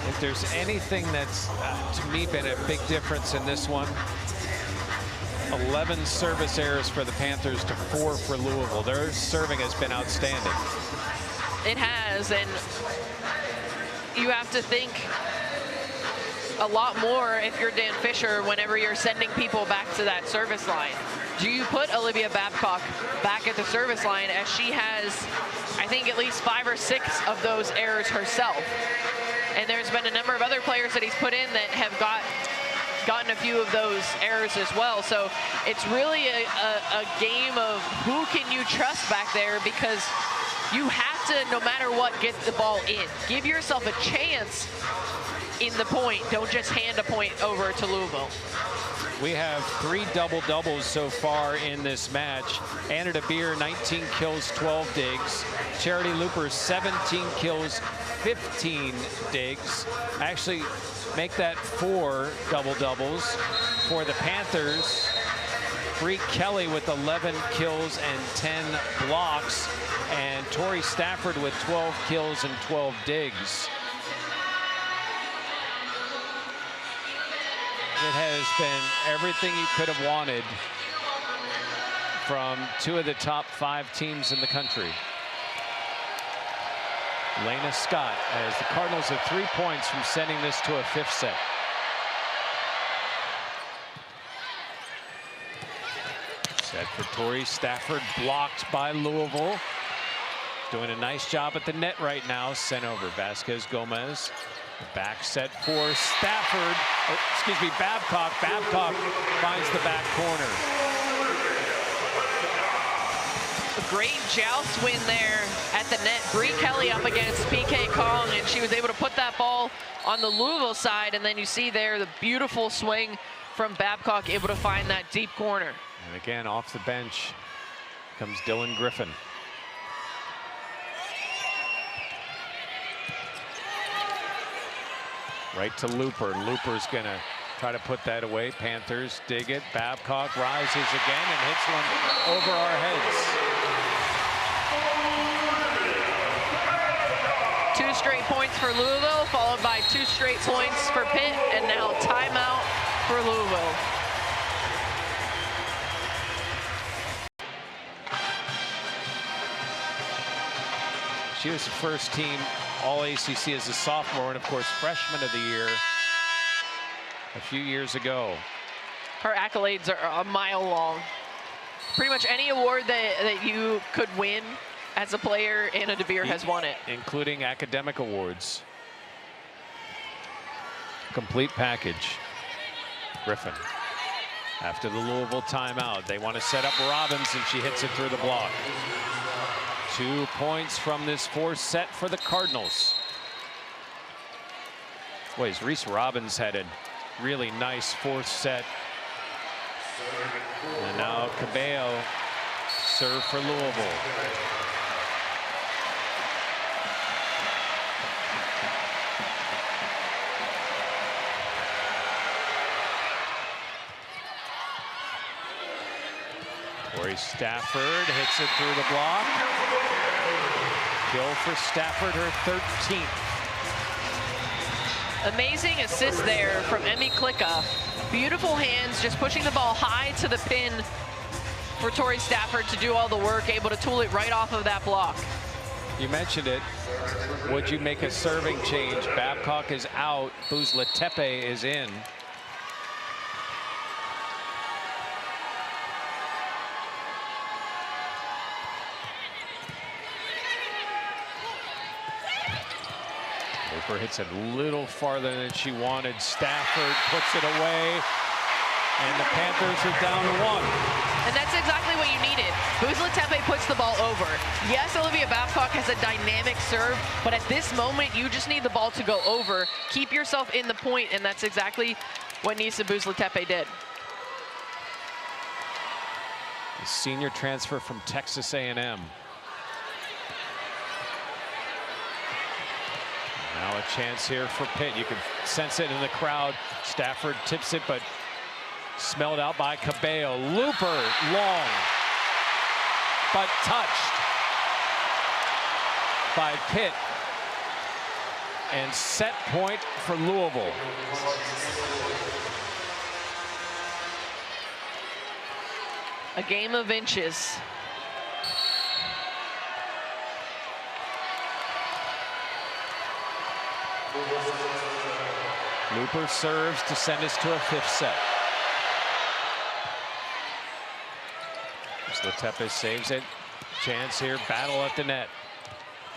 If there's anything that's, to me, been a big difference in this one, 11 service errors for the Panthers to 4 for Louisville. Their serving has been outstanding. It has, and you have to think a lot more if you're Dan Fisher whenever you're sending people back to that service line. Do you put Olivia Babcock back at the service line, as she has, I think, at least 5 or 6 of those errors herself? And there's been a number of other players that he's put in that have gotten a few of those errors as well. So it's really a game of who can you trust back there, because you have to, no matter what, get the ball in. Give yourself a chance in the point. Don't just hand a point over to Louisville. We have 3 double-doubles so far in this match. Anna DeBeer, 19 kills, 12 digs. Charity Looper, 17 kills, 15 digs. Actually, make that 4 double-doubles for the Panthers. Bree Kelly with 11 kills and 10 blocks, and Tori Stafford with 12 kills and 12 digs. It has been everything you could have wanted from 2 of the top 5 teams in the country. Elena Scott, as the Cardinals are 3 points from sending this to a 5th set. Set for Tori Stafford, blocked by Louisville. Doing a nice job at the net right now. Sent over Vasquez Gomez. Back set for Stafford. Oh, excuse me, Babcock. Babcock finds the back corner. A great joust win there at the net. Bree Kelly up against PK Kong, and she was able to put that ball on the Louisville side. And then you see there the beautiful swing from Babcock, able to find that deep corner. And again, off the bench comes Dylan Griffin. Right to Looper. Looper's gonna try to put that away. Panthers dig it. Babcock rises again and hits one over our heads. 2 straight points for Louisville, followed by 2 straight points for Pitt, and now timeout for Louisville. She was the first team All ACC as a sophomore, and of course freshman of the year a few years ago. Her accolades are a mile long. Pretty much any award that you could win as a player, Anna DeBeer has won it. Including academic awards. complete package. Griffin. After the Louisville timeout, they want to set up Robbins, and she hits it through the block. 2 points from this fourth set for the Cardinals. Boys, Reese Robbins had a really nice fourth set. And now Cabello serve for Louisville. Tori Stafford hits it through the block. Kill for Stafford, her 13th. Amazing assist there from Emmy Klicka. Beautiful hands, just pushing the ball high to the pin for Tori Stafford to do all the work, able to tool it right off of that block. You mentioned it. Would you make a serving change? Babcock is out. Buzletepe is in. Looper hits it a little farther than she wanted. Stafford puts it away. And the Panthers are down to 1. And that's exactly what you needed. Buzletepe puts the ball over. Yes, Olivia Babcock has a dynamic serve, but at this moment, you just need the ball to go over. Keep yourself in the point, and that's exactly what Nisa Buzletepe did. The senior transfer from Texas A&M. Now a chance here for Pitt. You can sense it in the crowd. Stafford tips it, but smelled out by Cabello. Looper long, but touched by Pitt. And set point for Louisville. A game of inches. Looper serves to send us to a 5th set. Letepe saves it. Chance here, battle at the net.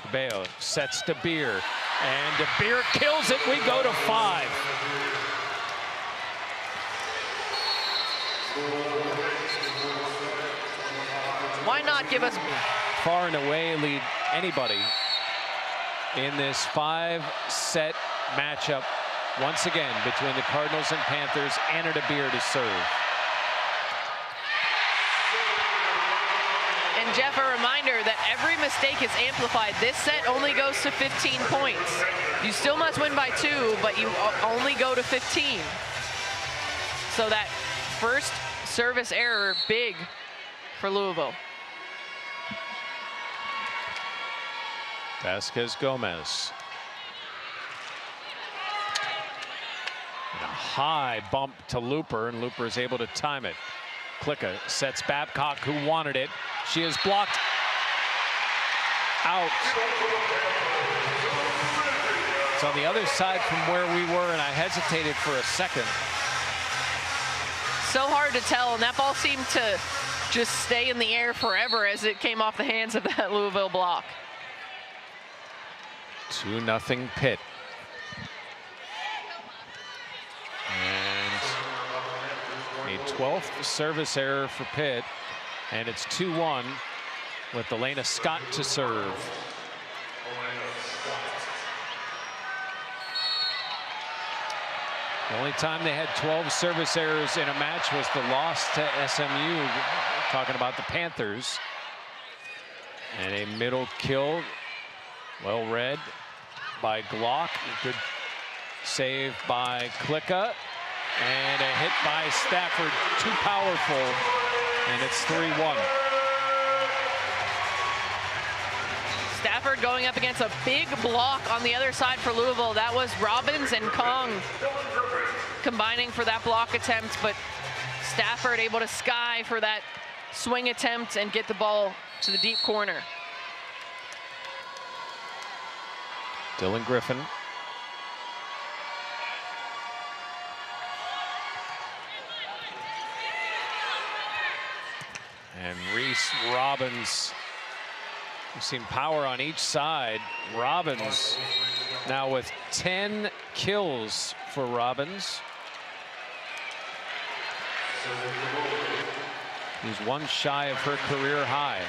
Cabello sets to Beer, and De Beer kills it. We go to 5. Why not give us Far and away lead anybody in this 5-set matchup once again between the Cardinals and Panthers. Anna De Beer to serve. And Jeff, a reminder that every mistake is amplified. This set only goes to 15 points. You still must win by 2, but you only go to 15. So that first service error, big for Louisville. Vasquez Gomez. And a high bump to Looper, and Looper is able to time it. Klicka sets Babcock, who wanted it. She is blocked out. It's on the other side from where we were, and I hesitated for a second. So hard to tell, and that ball seemed to just stay in the air forever as it came off the hands of that Louisville block. 2-0 Pitt. And a 12th service error for Pitt. And it's 2-1 with Elena Scott to serve. The only time they had 12 service errors in a match was the loss to SMU, talking about the Panthers. And a middle kill, well read by Glock. Good save by Klicka. And a hit by Stafford, too powerful, and it's 3-1. Stafford going up against a big block on the other side for Louisville. That was Robbins and Kong combining for that block attempt, but Stafford able to sky for that swing attempt and get the ball to the deep corner. Dylan Griffin. And Reese Robbins. We've seen power on each side. Robbins now with 10 kills for Robbins. He's one shy of her career high.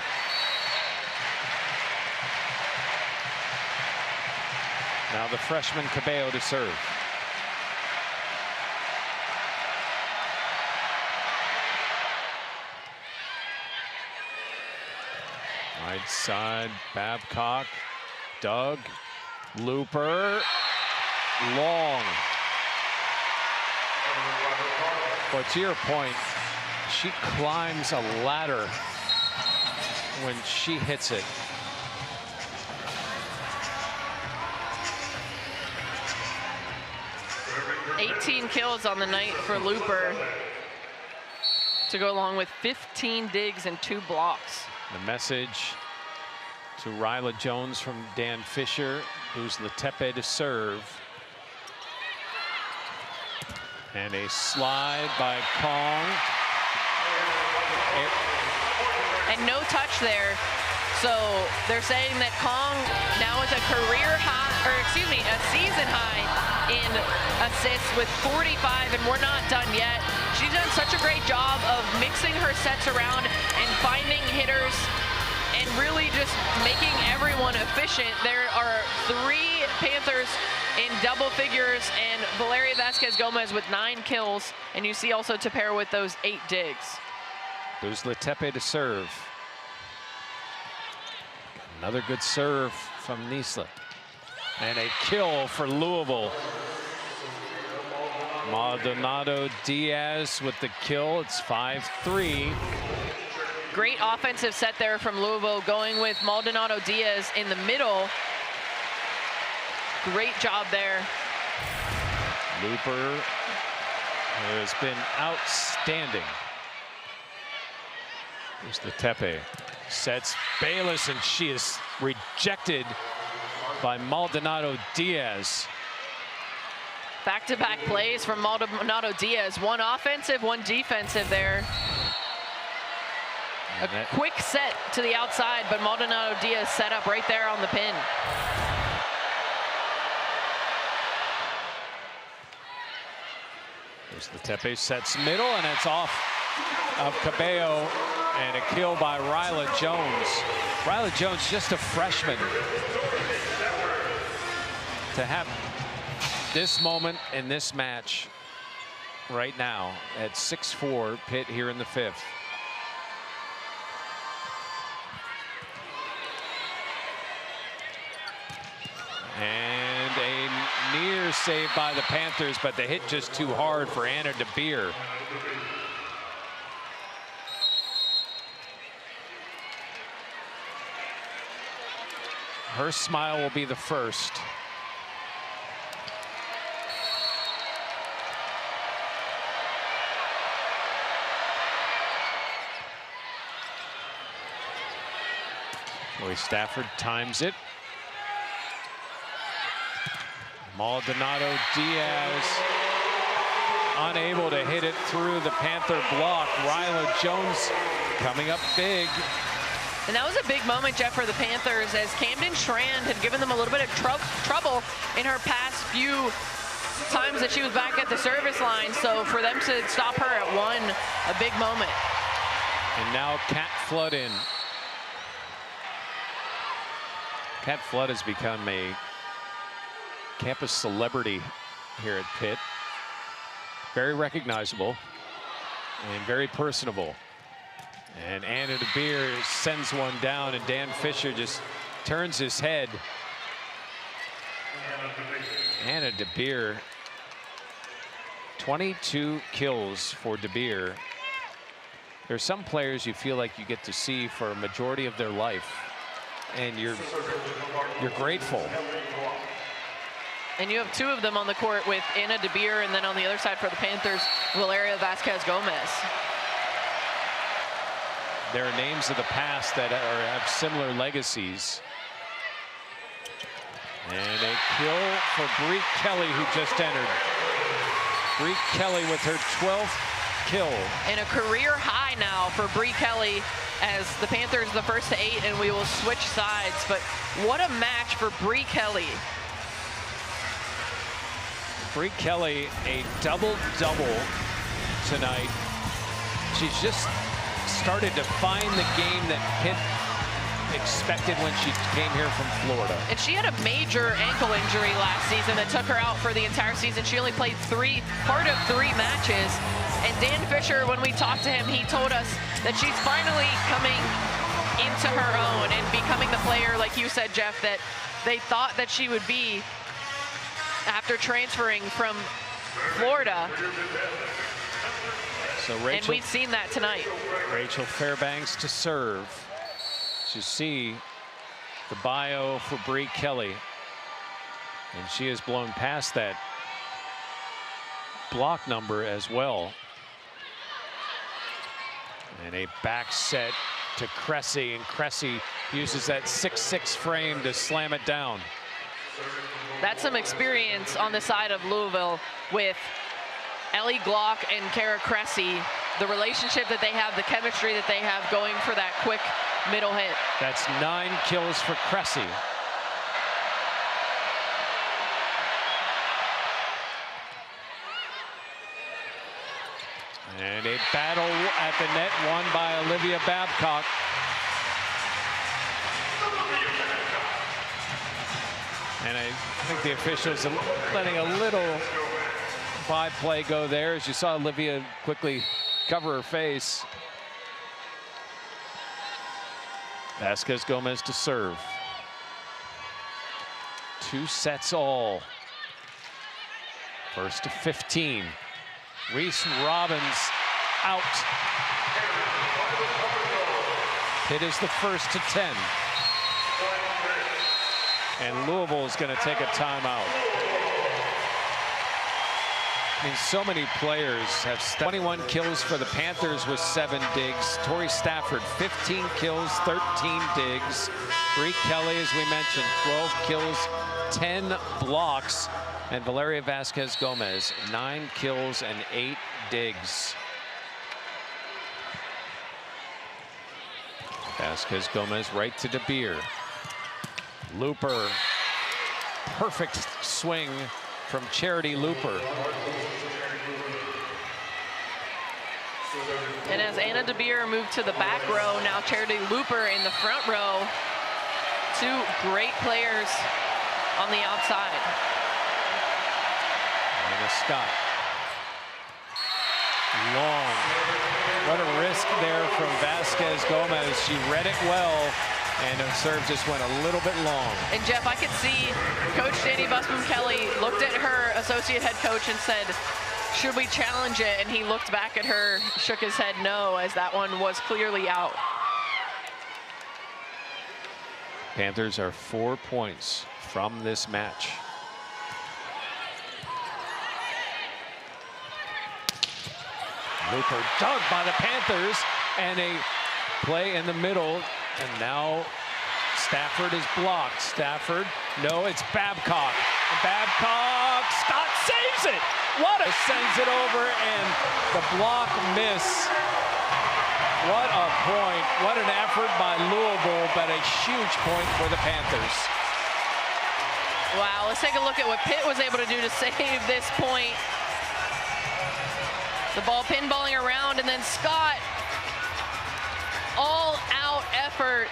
Now the freshman Cabello to serve. Right side, Babcock, Doug, Looper, long. But to your point, she climbs a ladder when she hits it. $18 kills on the night for Looper, to go along with 15 digs and 2 blocks. The message to Ryla Jones from Dan Fisher, who's Letepe to serve. And a slide by Kong. And no touch there. So they're saying that Kong now is a career high, or excuse me, a season high in assists with 45, and we're not done yet. She's done such a great job of mixing her sets around and finding hitters and really just making everyone efficient. There are 3 Panthers in double figures, and Valeria Vasquez Gomez with 9 kills, and you see also to pair with those 8 digs. There's Letepe to serve. Another good serve from Nisla. And a kill for Louisville. Maldonado Diaz with the kill. It's 5-3. Great offensive set there from Louisville, going with Maldonado Diaz in the middle. Great job there. Looper has been outstanding. There's Letepe. Sets Bayless, and she is rejected by Maldonado Diaz. Back-to-back plays from Maldonado Diaz. 1 offensive, 1 defensive there. A quick set to the outside, but Maldonado Diaz set up right there on the pin. There's Letepe, sets middle, and it's off of Cabello, and a kill by Ryla Jones. Ryla Jones, just a freshman. To have this moment in this match right now at 6-4, Pitt here in the 5th. And a near save by the Panthers, but the hit just too hard for Anna DeBeer. Her smile will be the first. Joey Stafford times it. Maldonado Diaz unable to hit it through the Panther block. Ryla Jones coming up big. And that was a big moment, Jeff, for the Panthers, as Camden Strand had given them a little bit of trouble in her past few times that she was back at the service line. So for them to stop her at 1, a big moment. And now Kat Flood in. Kat Flood has become a campus celebrity here at Pitt. Very recognizable and very personable. And Anna DeBeer sends one down, and Dan Fisher just turns his head. Anna DeBeer, 22 kills for DeBeer. There's some players you feel like you get to see for a majority of their life, and you're grateful. And you have 2 of them on the court with Anna DeBeer, and then on the other side for the Panthers, Valeria Vasquez Gomez. There are names of the past that have similar legacies. And a kill for Bree Kelly, who just entered. Bree Kelly with her 12th kill. And a career high now for Bree Kelly, as the Panthers the first to 8, and we will switch sides. But what a match for Bree Kelly. Bree Kelly, a double-double tonight. She's just started to find the game that Pitt expected when she came here from Florida. And she had a major ankle injury last season that took her out for the entire season. She only played part of three matches. And Dan Fisher, when we talked to him, he told us that she's finally coming into her own and becoming the player, like you said, Jeff, that they thought that she would be after transferring from Florida. So Rachel, and we've seen that tonight. Rachel Fairbanks to serve. You see the bio for Bree Kelly, and she has blown past that block number as well. And a back set to Cressy, and Cressy uses that 6'6" frame to slam it down. That's some experience on the side of Louisville with Ellie Glock and Kara Cressy. The relationship that they have, the chemistry that they have going for that quick middle hit. That's 9 kills for Cressy. And a battle at the net won by Olivia Babcock. And I think the officials are letting a little by-play go there, as you saw Olivia quickly cover her face. Vasquez Gomez to serve. 2 sets all. First to 15. Reese Robbins out. Pitt is the first to 10. And Louisville is going to take a timeout. I mean, so many players have 21 kills for the Panthers with 7 digs. Tori Stafford, 15 kills, 13 digs. Bree Kelly, as we mentioned, 12 kills, 10 blocks. And Valeria Vasquez Gomez, 9 kills and 8 digs. Vasquez Gomez right to De Beer. Looper, perfect swing from Charity Looper. And as Anna De Beer moved to the back row, now Charity Looper in the front row. 2 great players on the outside. Anna Scott. Long. What a risk there from Vasquez Gomez. She read it well, and her serve just went a little bit long. And Jeff, I could see Coach Danny Busboom-Kelly looked at her associate head coach and said, should we challenge it? And he looked back at her, shook his head no, as that one was clearly out. Panthers are 4 points from this match. Looper dug by the Panthers, and a play in the middle, and now Stafford is blocked. Stafford, no, it's Babcock. Babcock, Scott saves it. What a sends it over, and the block miss. What a point. What an effort by Louisville, but a huge point for the Panthers. Wow, let's take a look at what Pitt was able to do to save this point. The ball pinballing around, and then Scott, all out effort,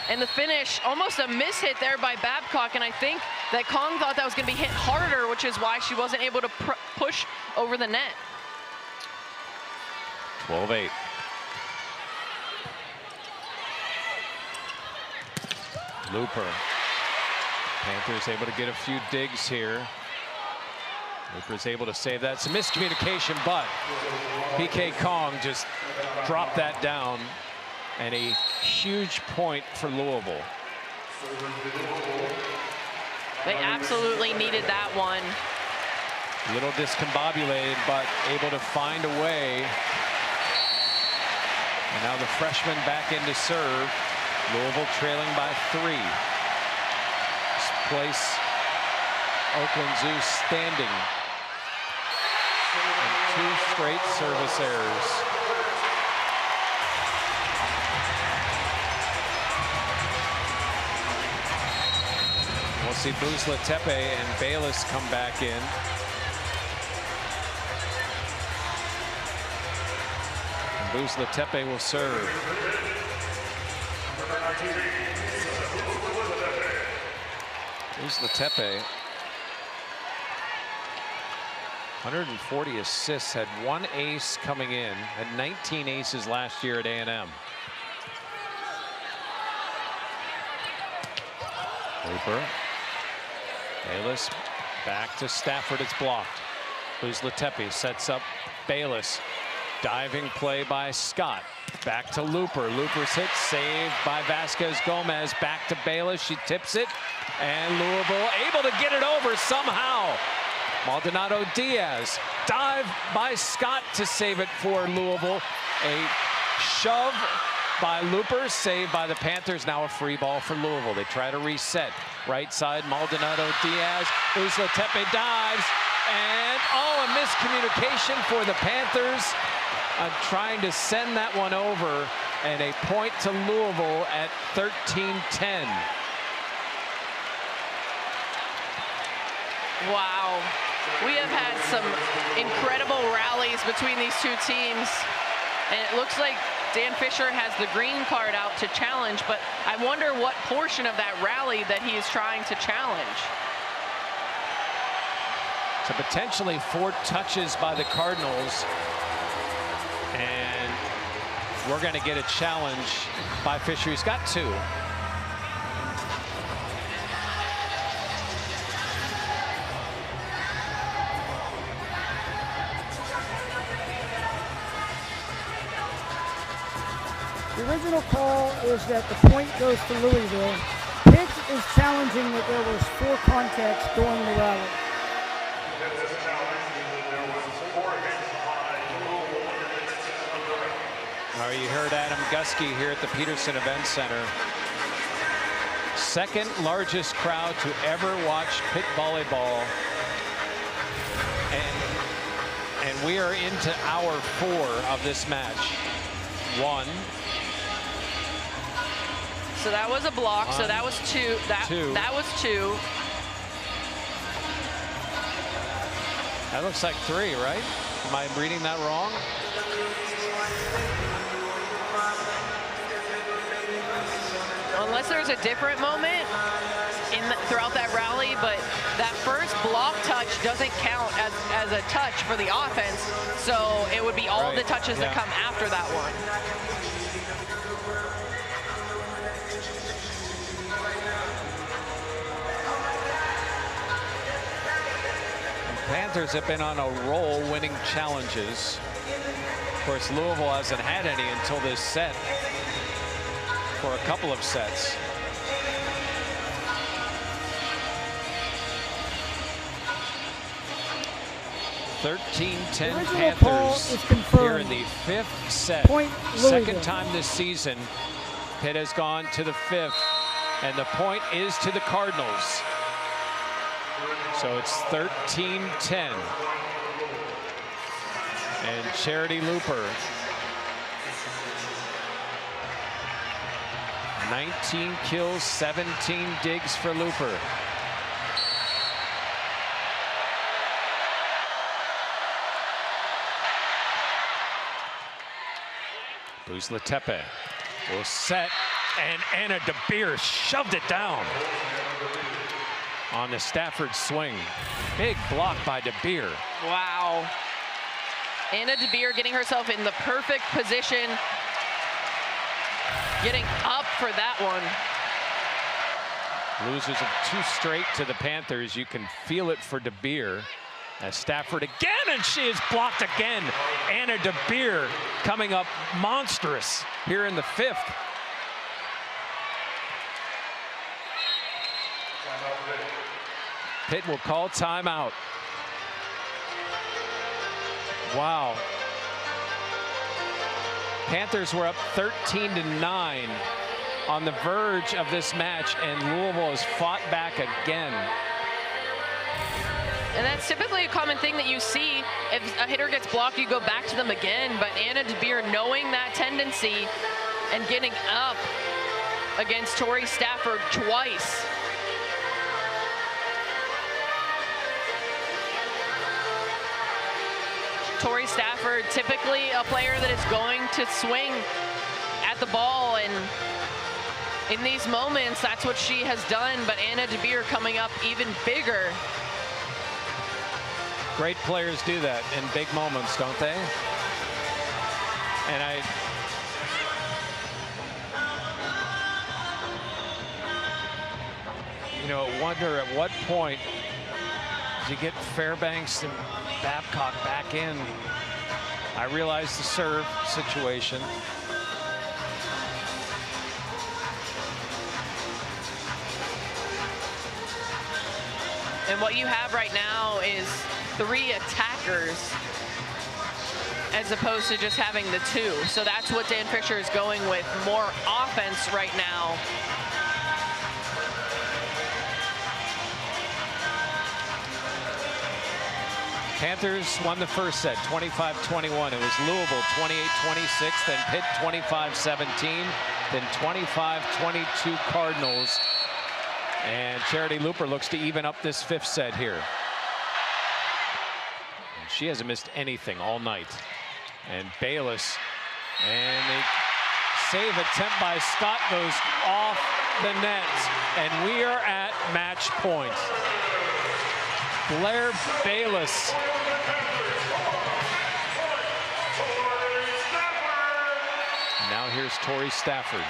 and the finish, almost a miss hit there by Babcock, and I think that Kong thought that was going to be hit harder, which is why she wasn't able to push over the net. 12-8. Looper. Panthers able to get a few digs here. Looper's able to save that. It's a miscommunication, but PK Kong just dropped that down, and a huge point for Louisville. They absolutely needed that one. A little discombobulated, but able to find a way. And now the freshman back in to serve. Louisville trailing by 3. This place, Oakland Zeus standing. And 2 straight service errors. We'll see Buzla Tepe and Bayless come back in. Buzla-Tepe will serve. Buzla-Tepe, 140 assists, had 1 ace coming in, had 19 aces last year at A&M. Looper. Bayless back to Stafford. It's blocked. Buzla-Tepe sets up Bayless. Diving play by Scott. Back to Looper. Looper's hit saved by Vasquez Gomez. Back to Bayless. She tips it. And Louisville able to get it over somehow. Maldonado Diaz. Dive by Scott to save it for Louisville. A shove by Looper, saved by the Panthers. Now a free ball for Louisville. They try to reset. Right side, Maldonado Diaz. Buzla-Tepe dives. And, oh, a miscommunication for the Panthers. Trying to send that one over. And a point to Louisville at 13-10. Wow. We have had some incredible rallies between these two teams. And it looks like Dan Fisher has the green card out to challenge, but I wonder what portion of that rally that he is trying to challenge. So potentially 4 touches by the Cardinals. And we're going to get a challenge by Fisher. He's got 2. The original call is that the point goes to Louisville. Pitt is challenging that there was 4 contacts during the rally. All right, you heard Adam Gusky here at the Peterson Event Center. Second largest crowd to ever watch Pitt volleyball. And we are into hour 4 of this match. 1. So that was a block. So that was 2. That was 2. That looks like 3, right? Am I reading that wrong? Unless there's a different moment throughout that rally, but that first block touch doesn't count as a touch for the offense. So it would be all the touches that come after that one. Panthers have been on a roll winning challenges. Of course, Louisville hasn't had any until this set, for a couple of sets. (13-10) Panthers here in the 5th set. Second time this season. Pitt has gone to the 5th, and the point is to the Cardinals. So it's 13-10. And Charity Looper, 19 kills, 17 digs for Looper. Buzla-Tepe will set, and Anna DeBeer shoved it down on the Stafford swing. Big block by DeBeer. Wow. Anna DeBeer getting herself in the perfect position, getting up for that one. Losers of 2 straight to the Panthers. You can feel it for DeBeer. As Stafford again, and she is blocked again. Anna DeBeer coming up monstrous here in the 5th. Pitt will call timeout. Wow. Panthers were up 13-9 on the verge of this match, and Louisville has fought back again. And that's typically a common thing that you see. If a hitter gets blocked, you go back to them again. But Anna DeBeer, knowing that tendency and getting up against Tori Stafford twice. Tori Stafford, typically a player that is going to swing at the ball, and in these moments, that's what she has done. But Anna DeBeer coming up even bigger. Great players do that in big moments, don't they? And wonder at what point do you get Fairbanks and Babcock back in? I realize the serve situation. And what you have right now is 3 attackers as opposed to just having the 2. So that's what Dan Fisher is going with, more offense right now. Panthers won the first set, 25-21. It was Louisville 28-26, then Pitt 25-17, then 25-22 Cardinals. And Charity Looper looks to even up this 5th set here. And she hasn't missed anything all night. And Bayless, and the save attempt by Scott goes off the net. And we are at match point. Blair Bayless. Now here's Tori Stafford.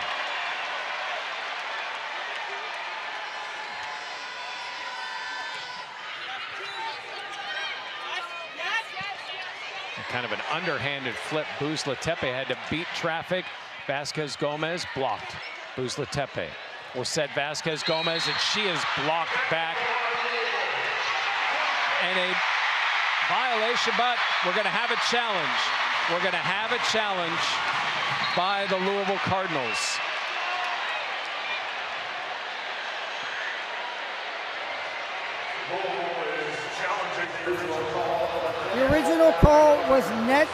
Kind of an underhanded flip. Buzla-Tepe had to beat traffic. Vasquez Gomez blocked. Buzla-Tepe will set Vasquez Gomez, and she is blocked back. And a violation, but we're going to have a challenge. We're going to have a challenge by the Louisville Cardinals. The original call was net